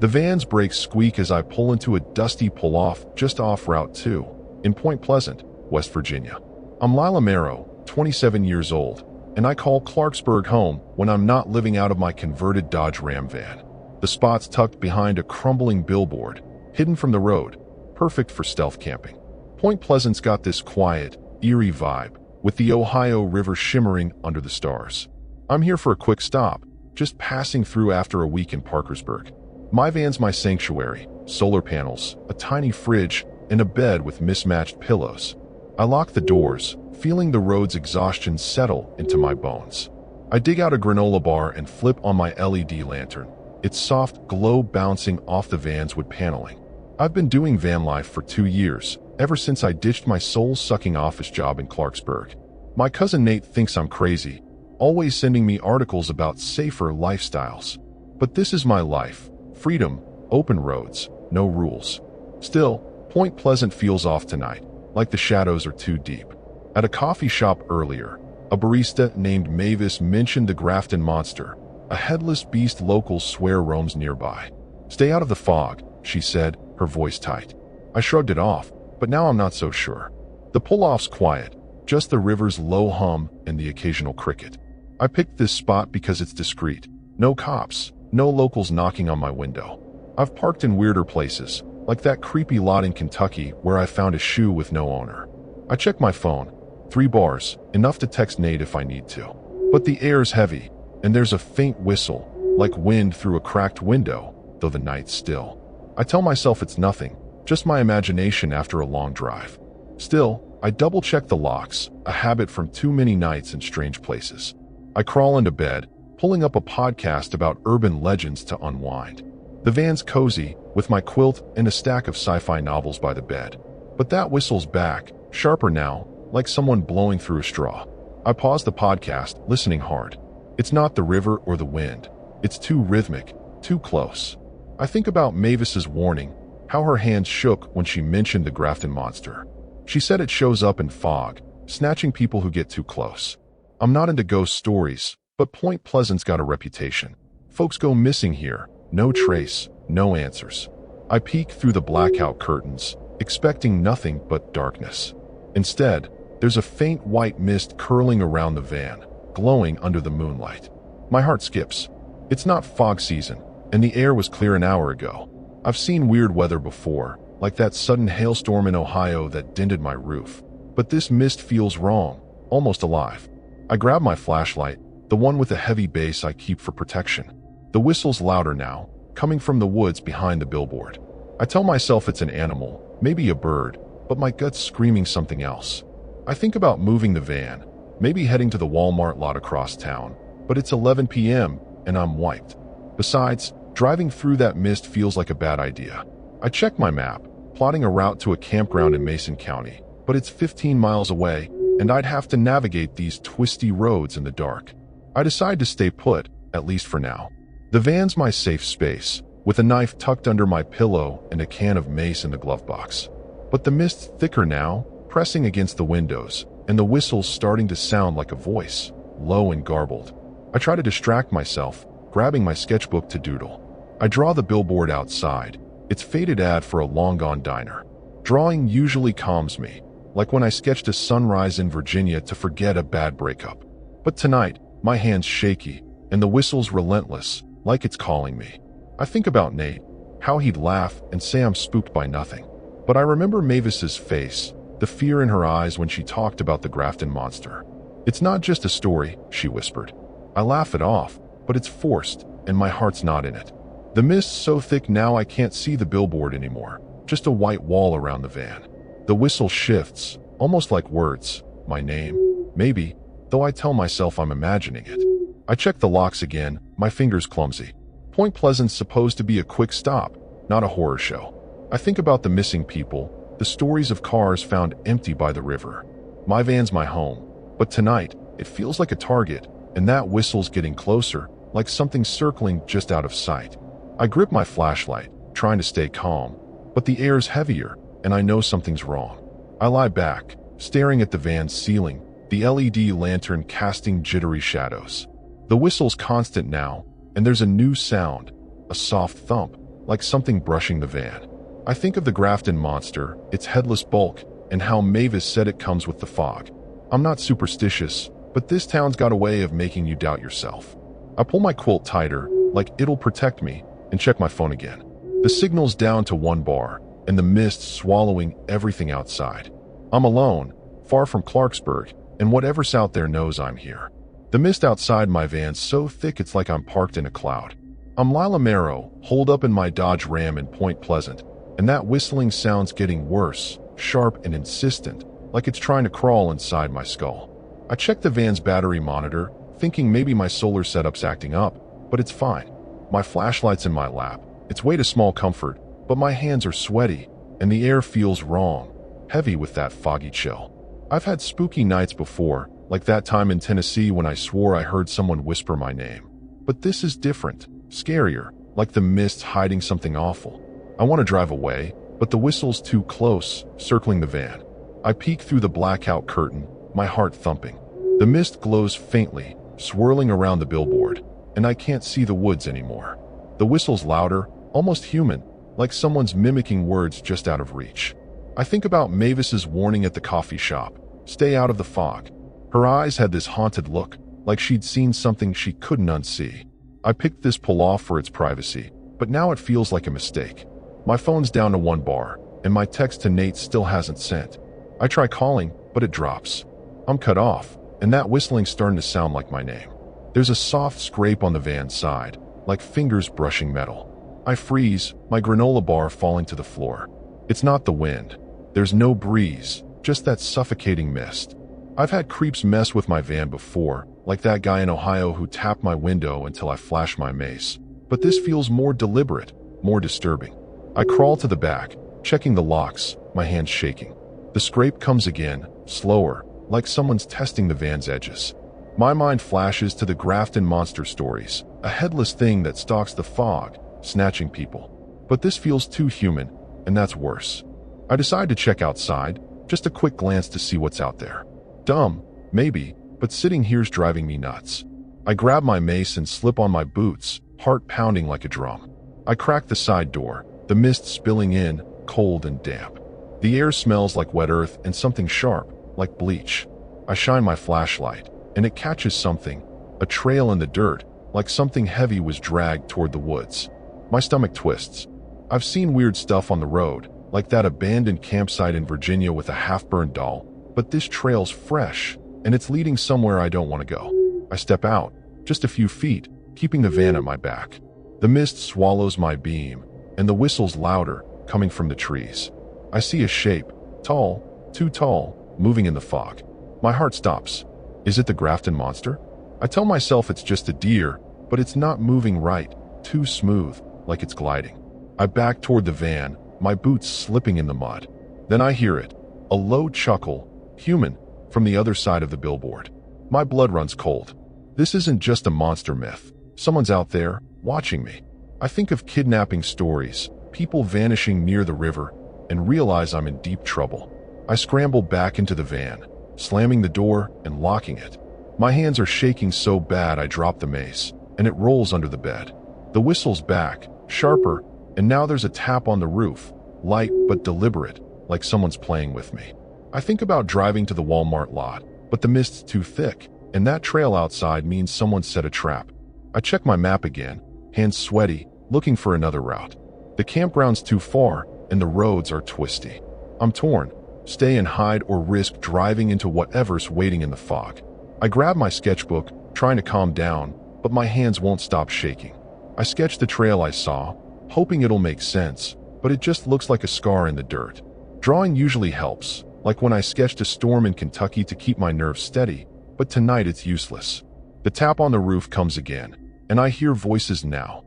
The van's brakes squeak as I pull into a dusty pull-off just off Route 2, in Point Pleasant, West Virginia. I'm Lila Marrow, 27 years old, and I call Clarksburg home when I'm not living out of my converted Dodge Ram van. The spot's tucked behind a crumbling billboard, hidden from the road, perfect for stealth camping. Point Pleasant's got this quiet, eerie vibe, with the Ohio River shimmering under the stars. I'm here for a quick stop, just passing through after a week in Parkersburg. My van's my sanctuary, solar panels, a tiny fridge, and a bed with mismatched pillows. I lock the doors, feeling the road's exhaustion settle into my bones. I dig out a granola bar and flip on my LED lantern, its soft glow bouncing off the van's wood paneling. I've been doing van life for 2 years, ever since I ditched my soul-sucking office job in Clarksburg. My cousin Nate thinks I'm crazy, always sending me articles about safer lifestyles. But this is my life. Freedom, open roads, no rules. Still, Point Pleasant feels off tonight, like the shadows are too deep. At a coffee shop earlier, a barista named Mavis mentioned the Grafton Monster, a headless beast locals swear roams nearby. "Stay out of the fog," she said, her voice tight. I shrugged it off, but now I'm not so sure. The pull-off's quiet, just the river's low hum and the occasional cricket. I picked this spot because it's discreet. No cops, no locals knocking on my window. I've parked in weirder places, like that creepy lot in Kentucky where I found a shoe with no owner. I check my phone. 3 bars, enough to text Nate if I need to. But the air's heavy, and there's a faint whistle, like wind through a cracked window, though the night's still. I tell myself it's nothing, just my imagination after a long drive. Still, I double-check the locks, a habit from too many nights in strange places. I crawl into bed, pulling up a podcast about urban legends to unwind. The van's cozy, with my quilt and a stack of sci-fi novels by the bed. But that whistle's back, sharper now, like someone blowing through a straw. I pause the podcast, listening hard. It's not the river or the wind. It's too rhythmic, too close. I think about Mavis's warning, how her hands shook when she mentioned the Grafton monster. She said it shows up in fog, snatching people who get too close. I'm not into ghost stories, but Point Pleasant's got a reputation. Folks go missing here, no trace, no answers. I peek through the blackout curtains, expecting nothing but darkness. Instead, there's a faint white mist curling around the van, glowing under the moonlight. My heart skips. It's not fog season, and the air was clear an hour ago. I've seen weird weather before, like that sudden hailstorm in Ohio that dented my roof. But this mist feels wrong, almost alive. I grab my flashlight, the one with a heavy base I keep for protection. The whistle's louder now, coming from the woods behind the billboard. I tell myself it's an animal, maybe a bird, but my gut's screaming something else. I think about moving the van, maybe heading to the Walmart lot across town, but it's 11 p.m. and I'm wiped. Besides, driving through that mist feels like a bad idea. I check my map, plotting a route to a campground in Mason County, but it's 15 miles away, and I'd have to navigate these twisty roads in the dark. I decide to stay put, at least for now. The van's my safe space, with a knife tucked under my pillow and a can of mace in the glove box. But the mist's thicker now, pressing against the windows, and the whistle's starting to sound like a voice, low and garbled. I try to distract myself, grabbing my sketchbook to doodle. I draw the billboard outside, its faded ad for a long-gone diner. Drawing usually calms me, like when I sketched a sunrise in Virginia to forget a bad breakup. But tonight, my hand's shaky, and the whistle's relentless, like it's calling me. I think about Nate, how he'd laugh and say I'm spooked by nothing. But I remember Mavis's face, the fear in her eyes when she talked about the Grafton monster. It's not just a story, she whispered. I laugh it off, but it's forced, and my heart's not in it. The mist's so thick now I can't see the billboard anymore, just a white wall around the van. The whistle shifts, almost like words, my name, maybe, though I tell myself I'm imagining it. I check the locks again, my fingers clumsy. Point Pleasant's supposed to be a quick stop, not a horror show. I think about the missing people, the stories of cars found empty by the river. My van's my home, but tonight, it feels like a target, and that whistle's getting closer, like something circling just out of sight. I grip my flashlight, trying to stay calm, but the air's heavier, and I know something's wrong. I lie back, staring at the van's ceiling, the LED lantern casting jittery shadows. The whistle's constant now, and there's a new sound, a soft thump, like something brushing the van. I think of the Grafton monster, its headless bulk, and how Mavis said it comes with the fog. I'm not superstitious, but this town's got a way of making you doubt yourself. I pull my quilt tighter, like it'll protect me, and check my phone again. The signal's down to 1 bar, and the mist swallowing everything outside. I'm alone, far from Clarksburg, and whatever's out there knows I'm here. The mist outside my van's so thick it's like I'm parked in a cloud. I'm Lila Marrow, holed up in my Dodge Ram in Point Pleasant, and that whistling sound's getting worse, sharp and insistent, like it's trying to crawl inside my skull. I check the van's battery monitor, thinking maybe my solar setup's acting up, but it's fine. My flashlight's in my lap. It's way to small comfort, but my hands are sweaty, and the air feels wrong, heavy with that foggy chill. I've had spooky nights before, like that time in Tennessee when I swore I heard someone whisper my name. But this is different, scarier, like the mist's hiding something awful. I want to drive away, but the whistle's too close, circling the van. I peek through the blackout curtain, my heart thumping. The mist glows faintly, swirling around the billboard, and I can't see the woods anymore. The whistle's louder, almost human, like someone's mimicking words just out of reach. I think about Mavis's warning at the coffee shop, stay out of the fog. Her eyes had this haunted look, like she'd seen something she couldn't unsee. I picked this pull off for its privacy, but now it feels like a mistake. My phone's down to 1 bar, and my text to Nate still hasn't sent. I try calling, but it drops. I'm cut off, and that whistling's starting to sound like my name. There's a soft scrape on the van's side, like fingers brushing metal. I freeze, my granola bar falling to the floor. It's not the wind. There's no breeze, just that suffocating mist. I've had creeps mess with my van before, like that guy in Ohio who tapped my window until I flashed my mace. But this feels more deliberate, more disturbing. I crawl to the back, checking the locks, my hands shaking. The scrape comes again, slower, like someone's testing the van's edges. My mind flashes to the Grafton monster stories, a headless thing that stalks the fog, snatching people. But this feels too human, and that's worse. I decide to check outside, just a quick glance to see what's out there. Dumb, maybe, but sitting here's driving me nuts. I grab my mace and slip on my boots, heart pounding like a drum. I crack the side door, the mist spilling in, cold and damp. The air smells like wet earth and something sharp, like bleach. I shine my flashlight, and it catches something, a trail in the dirt, like something heavy was dragged toward the woods. My stomach twists. I've seen weird stuff on the road, like that abandoned campsite in Virginia with a half-burned doll, but this trail's fresh, and it's leading somewhere I don't want to go. I step out, just a few feet, keeping the van at my back. The mist swallows my beam, and the whistle's louder, coming from the trees. I see a shape, tall, too tall, moving in the fog. My heart stops. Is it the Grafton monster? I tell myself it's just a deer, but it's not moving right, too smooth, like it's gliding. I back toward the van, my boots slipping in the mud. Then I hear it, a low chuckle, human, from the other side of the billboard. My blood runs cold. This isn't just a monster myth. Someone's out there, watching me. I think of kidnapping stories, people vanishing near the river, and realize I'm in deep trouble. I scramble back into the van, slamming the door and locking it. My hands are shaking so bad I drop the mace, and it rolls under the bed. The whistle's back, sharper, and now there's a tap on the roof, light but deliberate, like someone's playing with me. I think about driving to the Walmart lot, but the mist's too thick, and that trail outside means someone set a trap. I check my map again, hands sweaty, looking for another route. The campground's too far, and the roads are twisty. I'm torn. Stay and hide or risk driving into whatever's waiting in the fog. I grab my sketchbook, trying to calm down, but my hands won't stop shaking. I sketch the trail I saw, hoping it'll make sense, but it just looks like a scar in the dirt. Drawing usually helps, like when I sketched a storm in Kentucky to keep my nerves steady, but tonight it's useless. The tap on the roof comes again, and I hear voices now.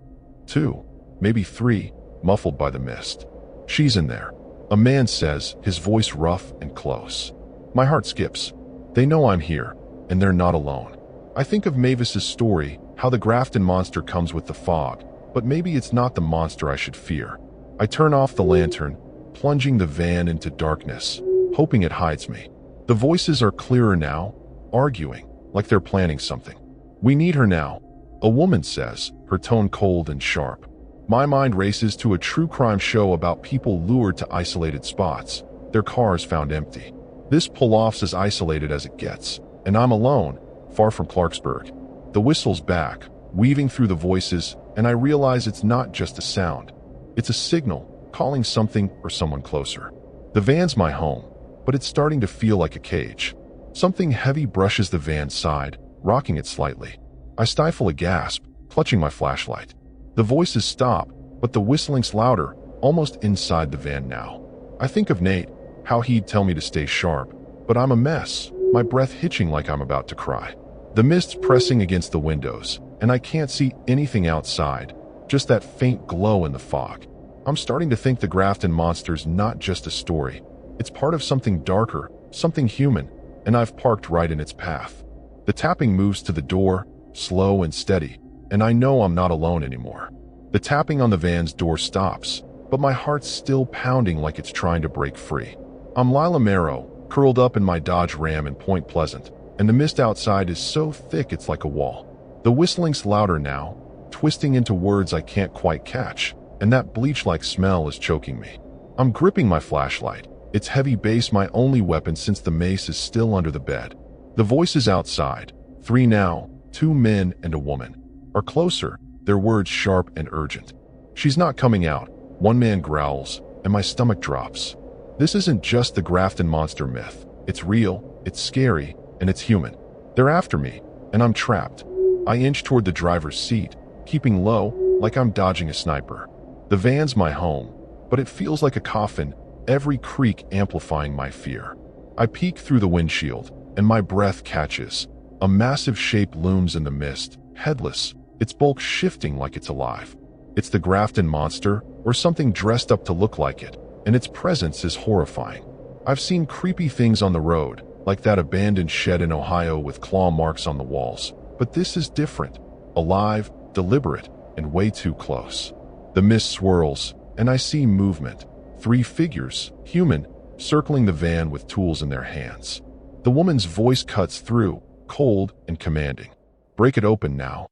2, maybe 3, muffled by the mist. She's in there. A man says, his voice rough and close. My heart skips. They know I'm here, and they're not alone. I think of Mavis's story, how the Grafton monster comes with the fog, but maybe it's not the monster I should fear. I turn off the lantern, plunging the van into darkness, hoping it hides me. The voices are clearer now, arguing, like they're planning something. We need her now, a woman says, her tone cold and sharp. My mind races to a true crime show about people lured to isolated spots, their cars found empty. This pull-off's as isolated as it gets, and I'm alone, far from Clarksburg. The whistle's back, weaving through the voices, and I realize it's not just a sound. It's a signal, calling something or someone closer. The van's my home, but it's starting to feel like a cage. Something heavy brushes the van's side, rocking it slightly. I stifle a gasp, clutching my flashlight. The voices stop, but the whistling's louder, almost inside the van now. I think of Nate, how he'd tell me to stay sharp, but I'm a mess, my breath hitching like I'm about to cry. The mist's pressing against the windows, and I can't see anything outside, just that faint glow in the fog. I'm starting to think the Grafton monster's not just a story. It's part of something darker, something human, and I've parked right in its path. The tapping moves to the door, slow and steady, and I know I'm not alone anymore. The tapping on the van's door stops, but my heart's still pounding like it's trying to break free. I'm Lila Marrow, curled up in my Dodge Ram in Point Pleasant, and the mist outside is so thick it's like a wall. The whistling's louder now, twisting into words I can't quite catch, and that bleach-like smell is choking me. I'm gripping my flashlight, its heavy base my only weapon since the mace is still under the bed. The voices outside, 3 now, 2 men and a woman, are closer, their words sharp and urgent. She's not coming out, one man growls, and my stomach drops. This isn't just the Grafton monster myth. It's real, it's scary, and it's human. They're after me, and I'm trapped. I inch toward the driver's seat, keeping low, like I'm dodging a sniper. The van's my home, but it feels like a coffin, every creak amplifying my fear. I peek through the windshield, and my breath catches. A massive shape looms in the mist, headless, its bulk shifting like it's alive. It's the Grafton monster, or something dressed up to look like it, and its presence is horrifying. I've seen creepy things on the road, like that abandoned shed in Ohio with claw marks on the walls, but this is different. Alive, deliberate, and way too close. The mist swirls, and I see movement. 3 figures, human, circling the van with tools in their hands. The woman's voice cuts through, cold and commanding. "Break it open now."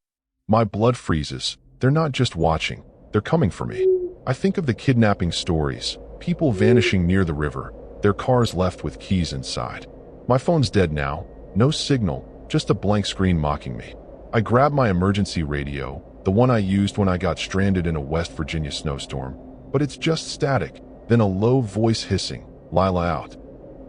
My blood freezes. They're not just watching, they're coming for me. I think of the kidnapping stories, people vanishing near the river, their cars left with keys inside. My phone's dead now, no signal, just a blank screen mocking me. I grab my emergency radio, the one I used when I got stranded in a West Virginia snowstorm, but it's just static, then a low voice hissing, "Lila out."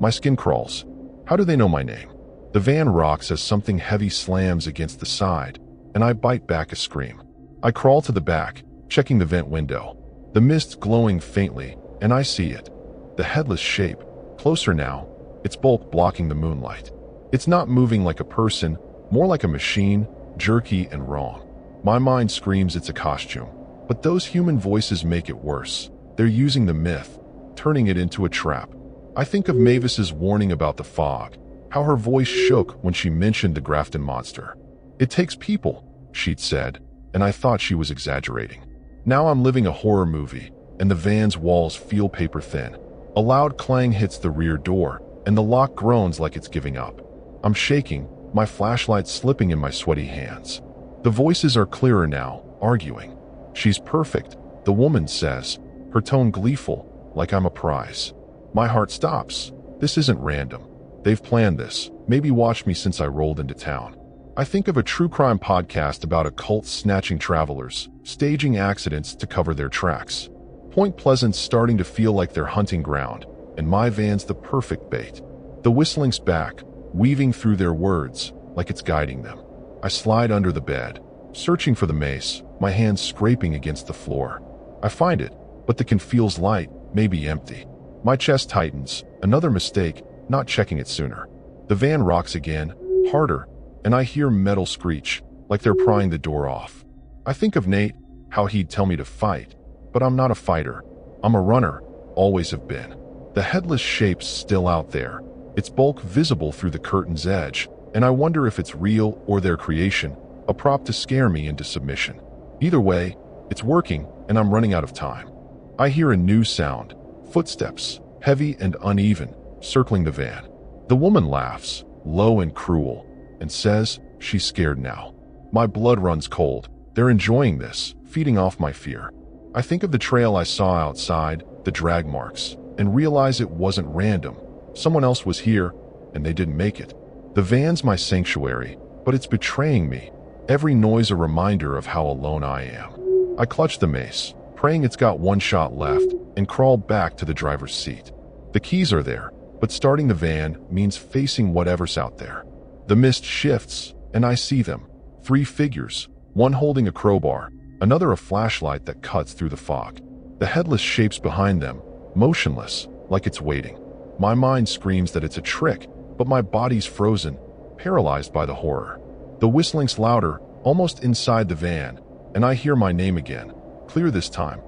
My skin crawls. How do they know my name? The van rocks as something heavy slams against the side, and I bite back a scream. I crawl to the back, checking the vent window. The mist glowing faintly, and I see it. The headless shape, closer now, its bulk blocking the moonlight. It's not moving like a person, more like a machine, jerky and wrong. My mind screams it's a costume, but those human voices make it worse. They're using the myth, turning it into a trap. I think of Mavis's warning about the fog, how her voice shook when she mentioned the Grafton monster. "It takes people," she'd said, and I thought she was exaggerating. Now I'm living a horror movie, and the van's walls feel paper thin. A loud clang hits the rear door, and the lock groans like it's giving up. I'm shaking, my flashlight slipping in my sweaty hands. The voices are clearer now, arguing. "She's perfect," the woman says, her tone gleeful, like I'm a prize. My heart stops. This isn't random. They've planned this, maybe watched me since I rolled into town. I think of a true crime podcast about occult snatching travelers, staging accidents to cover their tracks. Point Pleasant's starting to feel like their hunting ground, and my van's the perfect bait. The whistling's back, weaving through their words, like it's guiding them. I slide under the bed, searching for the mace, my hands scraping against the floor. I find it, but the can feels light, maybe empty. My chest tightens, another mistake, not checking it sooner. The van rocks again, harder, and I hear metal screech, like they're prying the door off. I think of Nate, how he'd tell me to fight, but I'm not a fighter. I'm a runner, always have been. The headless shape's still out there, its bulk visible through the curtain's edge, and I wonder if it's real or their creation, a prop to scare me into submission. Either way, it's working, and I'm running out of time. I hear a new sound, footsteps, heavy and uneven, circling the van. The woman laughs, low and cruel, and says she's scared now. My blood runs cold. They're enjoying this, feeding off my fear. I think of the trail I saw outside, the drag marks, and realize it wasn't random. Someone else was here, and they didn't make it. The van's my sanctuary, but it's betraying me. Every noise a reminder of how alone I am. I clutch the mace, praying it's got one shot left, and crawl back to the driver's seat. The keys are there, but starting the van means facing whatever's out there. The mist shifts, and I see them. 3 figures, one holding a crowbar, another a flashlight that cuts through the fog. The headless shape's behind them, motionless, like it's waiting. My mind screams that it's a trick, but my body's frozen, paralyzed by the horror. The whistling's louder, almost inside the van, and I hear my name again, clear this time.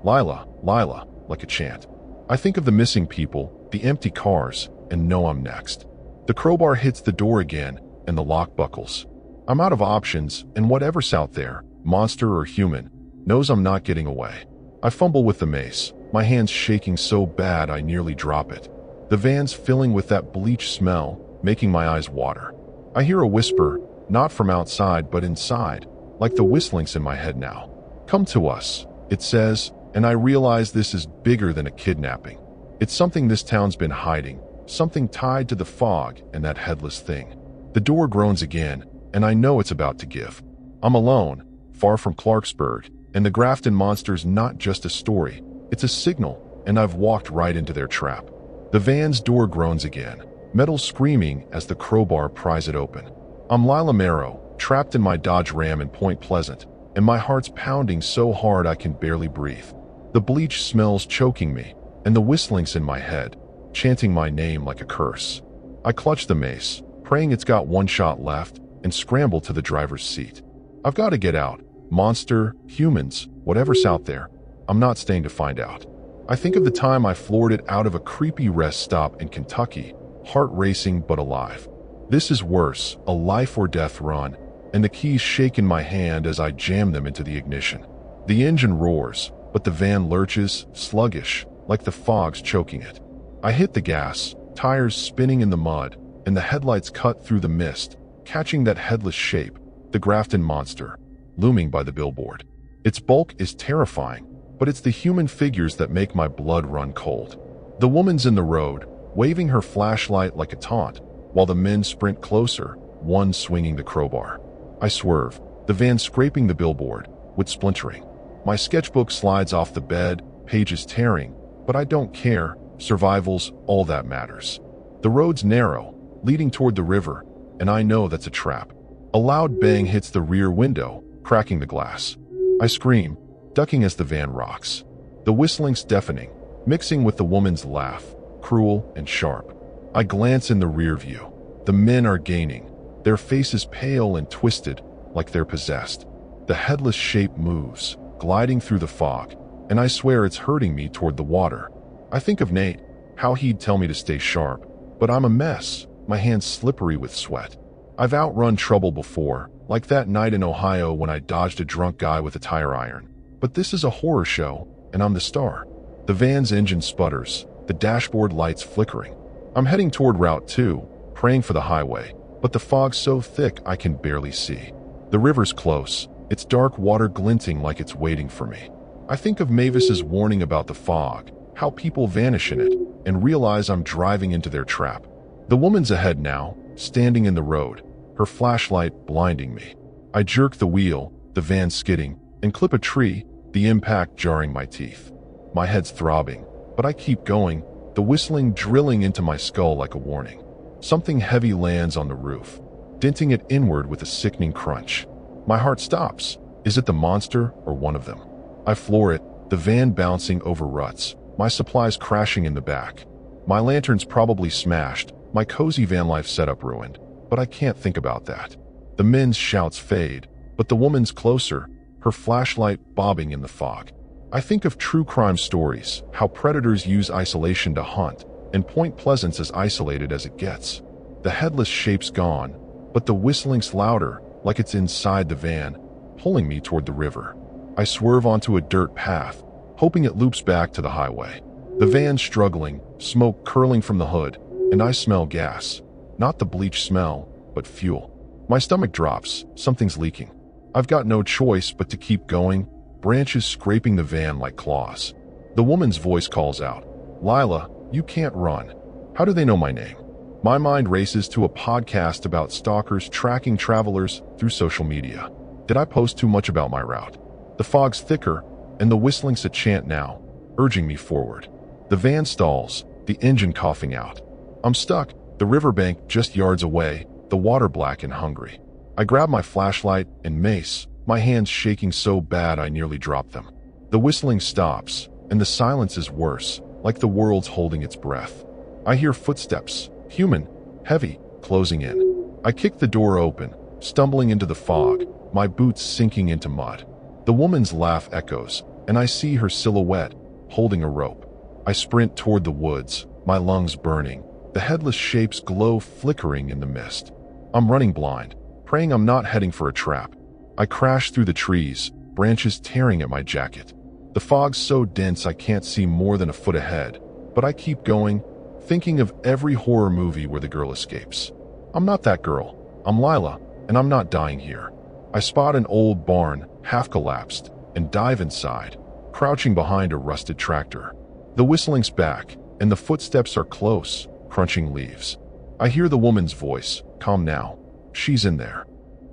"Lila, Lila," like a chant. I think of the missing people, the empty cars, and know I'm next. The crowbar hits the door again, and the lock buckles. I'm out of options, and whatever's out there, monster or human, knows I'm not getting away. I fumble with the mace, my hands shaking so bad I nearly drop it. The van's filling with that bleach smell, making my eyes water. I hear a whisper, not from outside but inside, like the whistling's in my head now. "Come to us," it says, and I realize this is bigger than a kidnapping. It's something this town's been hiding, something tied to the fog and that headless thing. The door groans again, and I know it's about to give. I'm alone, far from Clarksburg, and the Grafton monster's not just a story, it's a signal, and I've walked right into their trap. The van's door groans again, metal screaming as the crowbar pries it open. I'm Lila Marrow, trapped in my Dodge Ram in Point Pleasant, and my heart's pounding so hard I can barely breathe. The bleach smells choking me, and the whistling's in my head, chanting my name like a curse. I clutch the mace, praying it's got one shot left, and scramble to the driver's seat. I've got to get out. Monster, humans, whatever's out there. I'm not staying to find out. I think of the time I floored it out of a creepy rest stop in Kentucky, heart racing but alive. This is worse, a life or death run, and the keys shake in my hand as I jam them into the ignition. The engine roars, but the van lurches, sluggish, like the fog's choking it. I hit the gas, tires spinning in the mud, and the headlights cut through the mist, catching that headless shape, the Grafton monster, looming by the billboard. Its bulk is terrifying, but it's the human figures that make my blood run cold. The woman's in the road, waving her flashlight like a taunt, while the men sprint closer, one swinging the crowbar. I swerve, the van scraping the billboard, wood splintering. My sketchbook slides off the bed, pages tearing, but I don't care. Survival's all that matters. The road's narrow, leading toward the river, and I know that's a trap. A loud bang hits the rear window, cracking the glass. I scream, ducking as the van rocks. The whistling's deafening, mixing with the woman's laugh, cruel and sharp. I glance in the rear view. The men are gaining, their faces pale and twisted, like they're possessed. The headless shape moves, gliding through the fog, and I swear it's hurting me toward the water. I think of Nate, how he'd tell me to stay sharp, but I'm a mess, my hands slippery with sweat. I've outrun trouble before, like that night in Ohio when I dodged a drunk guy with a tire iron. But this is a horror show, and I'm the star. The van's engine sputters, the dashboard lights flickering. I'm heading toward Route 2, praying for the highway, but the fog's so thick I can barely see. The river's close, its dark water glinting like it's waiting for me. I think of Mavis's warning about the fog, how people vanish in it, and realize I'm driving into their trap. The woman's ahead now, standing in the road, her flashlight blinding me. I jerk the wheel, the van skidding, and clip a tree, the impact jarring my teeth. My head's throbbing, but I keep going, the whistling drilling into my skull like a warning. Something heavy lands on the roof, denting it inward with a sickening crunch. My heart stops. Is it the monster or one of them? I floor it, the van bouncing over ruts, my supplies crashing in the back. My lantern's probably smashed, my cozy Vanlife setup ruined, but I can't think about that. The men's shouts fade, but the woman's closer, her flashlight bobbing in the fog. I think of true crime stories, how predators use isolation to hunt, and Point Pleasant's as isolated as it gets. The headless shape's gone, but the whistling's louder, like it's inside the van, pulling me toward the river. I swerve onto a dirt path, hoping it loops back to the highway. The van's struggling, smoke curling from the hood, and I smell gas. Not the bleach smell, but fuel. My stomach drops, something's leaking. I've got no choice but to keep going, branches scraping the van like claws. The woman's voice calls out, "Lila, you can't run." How do they know my name? My mind races to a podcast about stalkers tracking travelers through social media. Did I post too much about my route? The fog's thicker, and the whistling's a chant now, urging me forward. The van stalls, the engine coughing out. I'm stuck, the riverbank just yards away, the water black and hungry. I grab my flashlight and mace, my hands shaking so bad I nearly drop them. The whistling stops, and the silence is worse, like the world's holding its breath. I hear footsteps, human, heavy, closing in. I kick the door open, stumbling into the fog, my boots sinking into mud. The woman's laugh echoes, and I see her silhouette, holding a rope. I sprint toward the woods, my lungs burning, the headless shape's glow flickering in the mist. I'm running blind, praying I'm not heading for a trap. I crash through the trees, branches tearing at my jacket. The fog's so dense I can't see more than a foot ahead, but I keep going, thinking of every horror movie where the girl escapes. I'm not that girl. I'm Lila, and I'm not dying here. I spot an old barn, half collapsed, and dive inside, crouching behind a rusted tractor. The whistling's back, and the footsteps are close, crunching leaves. I hear the woman's voice, "Calm now. She's in there."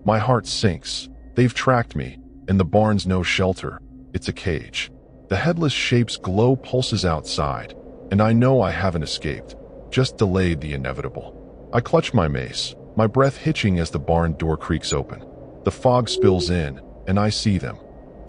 My heart sinks. They've tracked me, and the barn's no shelter. It's a cage. The headless shape's glow pulses outside, and I know I haven't escaped, just delayed the inevitable. I clutch my mace, my breath hitching as the barn door creaks open. The fog spills in, and I see them.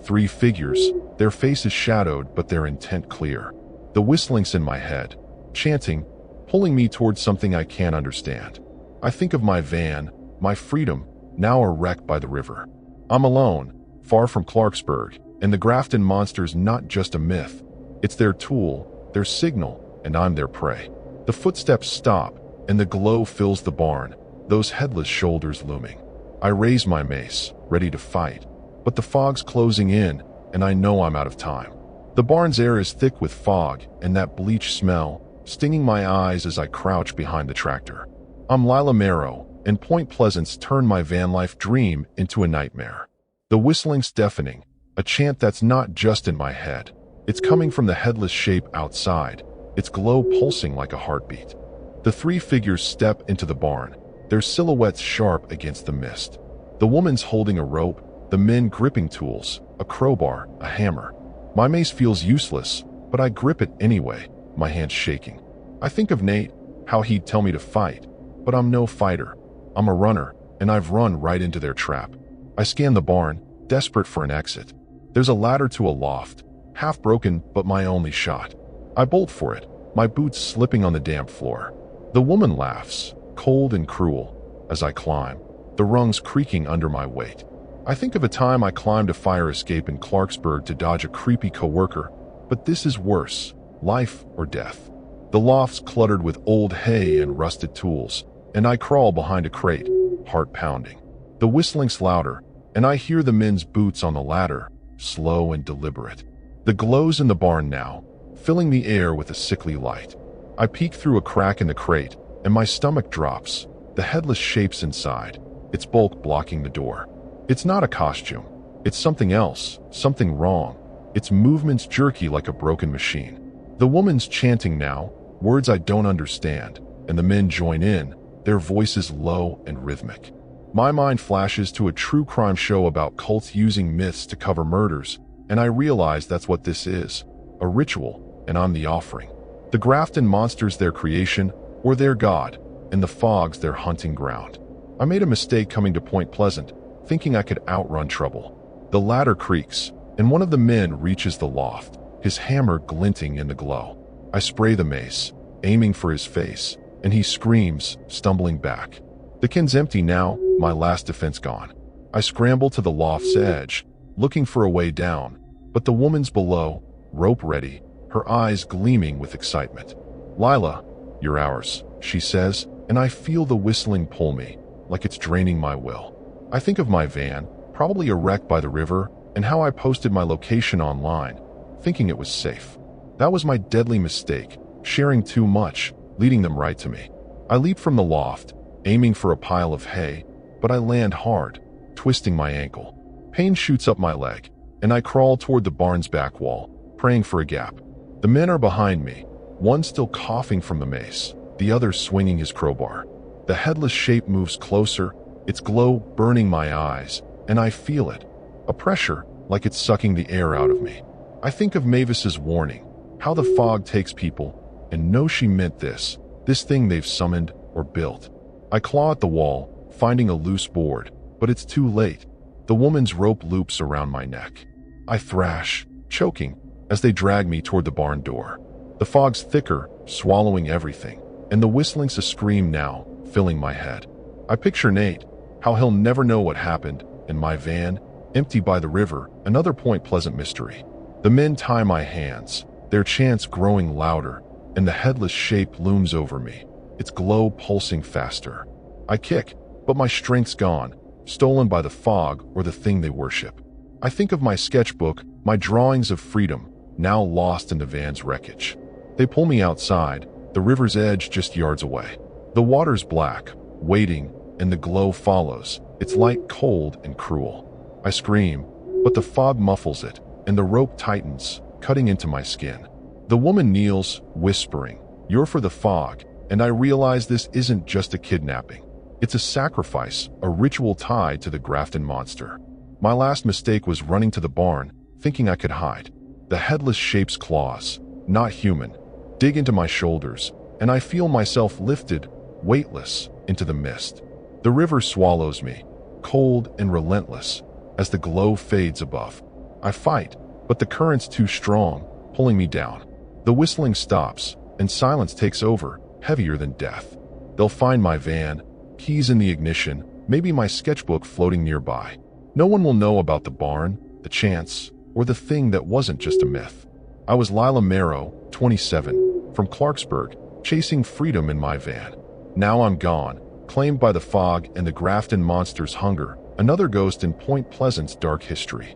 3 figures, their faces shadowed but their intent clear. The whistling's in my head, chanting, pulling me towards something I can't understand. I think of my van, my freedom, now a wreck by the river. I'm alone, far from Clarksburg, and the Grafton Monster's not just a myth. It's their tool, their signal, and I'm their prey. The footsteps stop, and the glow fills the barn, those headless shoulders looming. I raise my mace, ready to fight, but the fog's closing in, and I know I'm out of time. The barn's air is thick with fog, and that bleach smell, stinging my eyes as I crouch behind the tractor. I'm Lila Marrow, and Point Pleasant's turned my Vanlife dream into a nightmare. The whistling's deafening, a chant that's not just in my head. It's coming from the headless shape outside, its glow pulsing like a heartbeat. The three figures step into the barn, their silhouettes sharp against the mist. The woman's holding a rope, the men gripping tools, a crowbar, a hammer. My mace feels useless, but I grip it anyway, my hands shaking. I think of Nate, how he'd tell me to fight, but I'm no fighter. I'm a runner, and I've run right into their trap. I scan the barn, desperate for an exit. There's a ladder to a loft, half broken but my only shot. I bolt for it, my boots slipping on the damp floor. The woman laughs, cold and cruel, as I climb, the rungs creaking under my weight. I think of a time I climbed a fire escape in Clarksburg to dodge a creepy coworker, but this is worse, life or death. The loft's cluttered with old hay and rusted tools, and I crawl behind a crate, heart pounding. The whistling's louder, and I hear the men's boots on the ladder, slow and deliberate. The glow's in the barn now, filling the air with a sickly light. I peek through a crack in the crate, and my stomach drops, the headless shape's inside, its bulk blocking the door. It's not a costume. It's something else, something wrong. Its movements jerky like a broken machine. The woman's chanting now, words I don't understand, and the men join in, their voices low and rhythmic. My mind flashes to a true crime show about cults using myths to cover murders, and I realize that's what this is, a ritual, and I'm the offering. The Grafton Monster's their creation, or their god, and the fog's their hunting ground. I made a mistake coming to Point Pleasant, thinking I could outrun trouble. The ladder creaks, and one of the men reaches the loft, his hammer glinting in the glow. I spray the mace, aiming for his face, and he screams, stumbling back. The can's empty now, my last defense gone. I scramble to the loft's edge, looking for a way down, but the woman's below, rope ready, her eyes gleaming with excitement. "Lila, you're ours," she says, and I feel the whistling pull me, like it's draining my will. I think of my van, probably a wreck by the river, and how I posted my location online, thinking it was safe. That was my deadly mistake, sharing too much, leading them right to me. I leap from the loft, aiming for a pile of hay, but I land hard, twisting my ankle. Pain shoots up my leg, and I crawl toward the barn's back wall, praying for a gap. The men are behind me, one still coughing from the mace, the other swinging his crowbar. The headless shape moves closer, its glow burning my eyes, and I feel it, a pressure like it's sucking the air out of me. I think of Mavis's warning, how the fog takes people, and know she meant this thing they've summoned or built. I claw at the wall, finding a loose board, but it's too late. The woman's rope loops around my neck. I thrash, choking, as they drag me toward the barn door. The fog's thicker, swallowing everything, and the whistling's a scream now, filling my head. I picture Nate, how he'll never know what happened, and my van, empty by the river, another Point Pleasant mystery. The men tie my hands, their chants growing louder, and the headless shape looms over me, its glow pulsing faster. I kick, but my strength's gone, stolen by the fog or the thing they worship. I think of my sketchbook, my drawings of freedom, now lost in the van's wreckage. They pull me outside, the river's edge just yards away. The water's black, waiting, and the glow follows, its light cold and cruel. I scream, but the fog muffles it, and the rope tightens, cutting into my skin. The woman kneels, whispering, "You're for the fog," and I realize this isn't just a kidnapping. It's a sacrifice, a ritual tied to the Grafton Monster. My last mistake was running to the barn, thinking I could hide. The headless shape's claws, not human, dig into my shoulders, and I feel myself lifted, weightless, into the mist. The river swallows me, cold and relentless, as the glow fades above. I fight, but the current's too strong, pulling me down. The whistling stops, and silence takes over, heavier than death. They'll find my van, keys in the ignition, maybe my sketchbook floating nearby. No one will know about the barn, the chance, or the thing that wasn't just a myth. I was Lila Marrow, 27, from Clarksburg, chasing freedom in my van. Now I'm gone, claimed by the fog and the Grafton Monster's hunger, another ghost in Point Pleasant's dark history.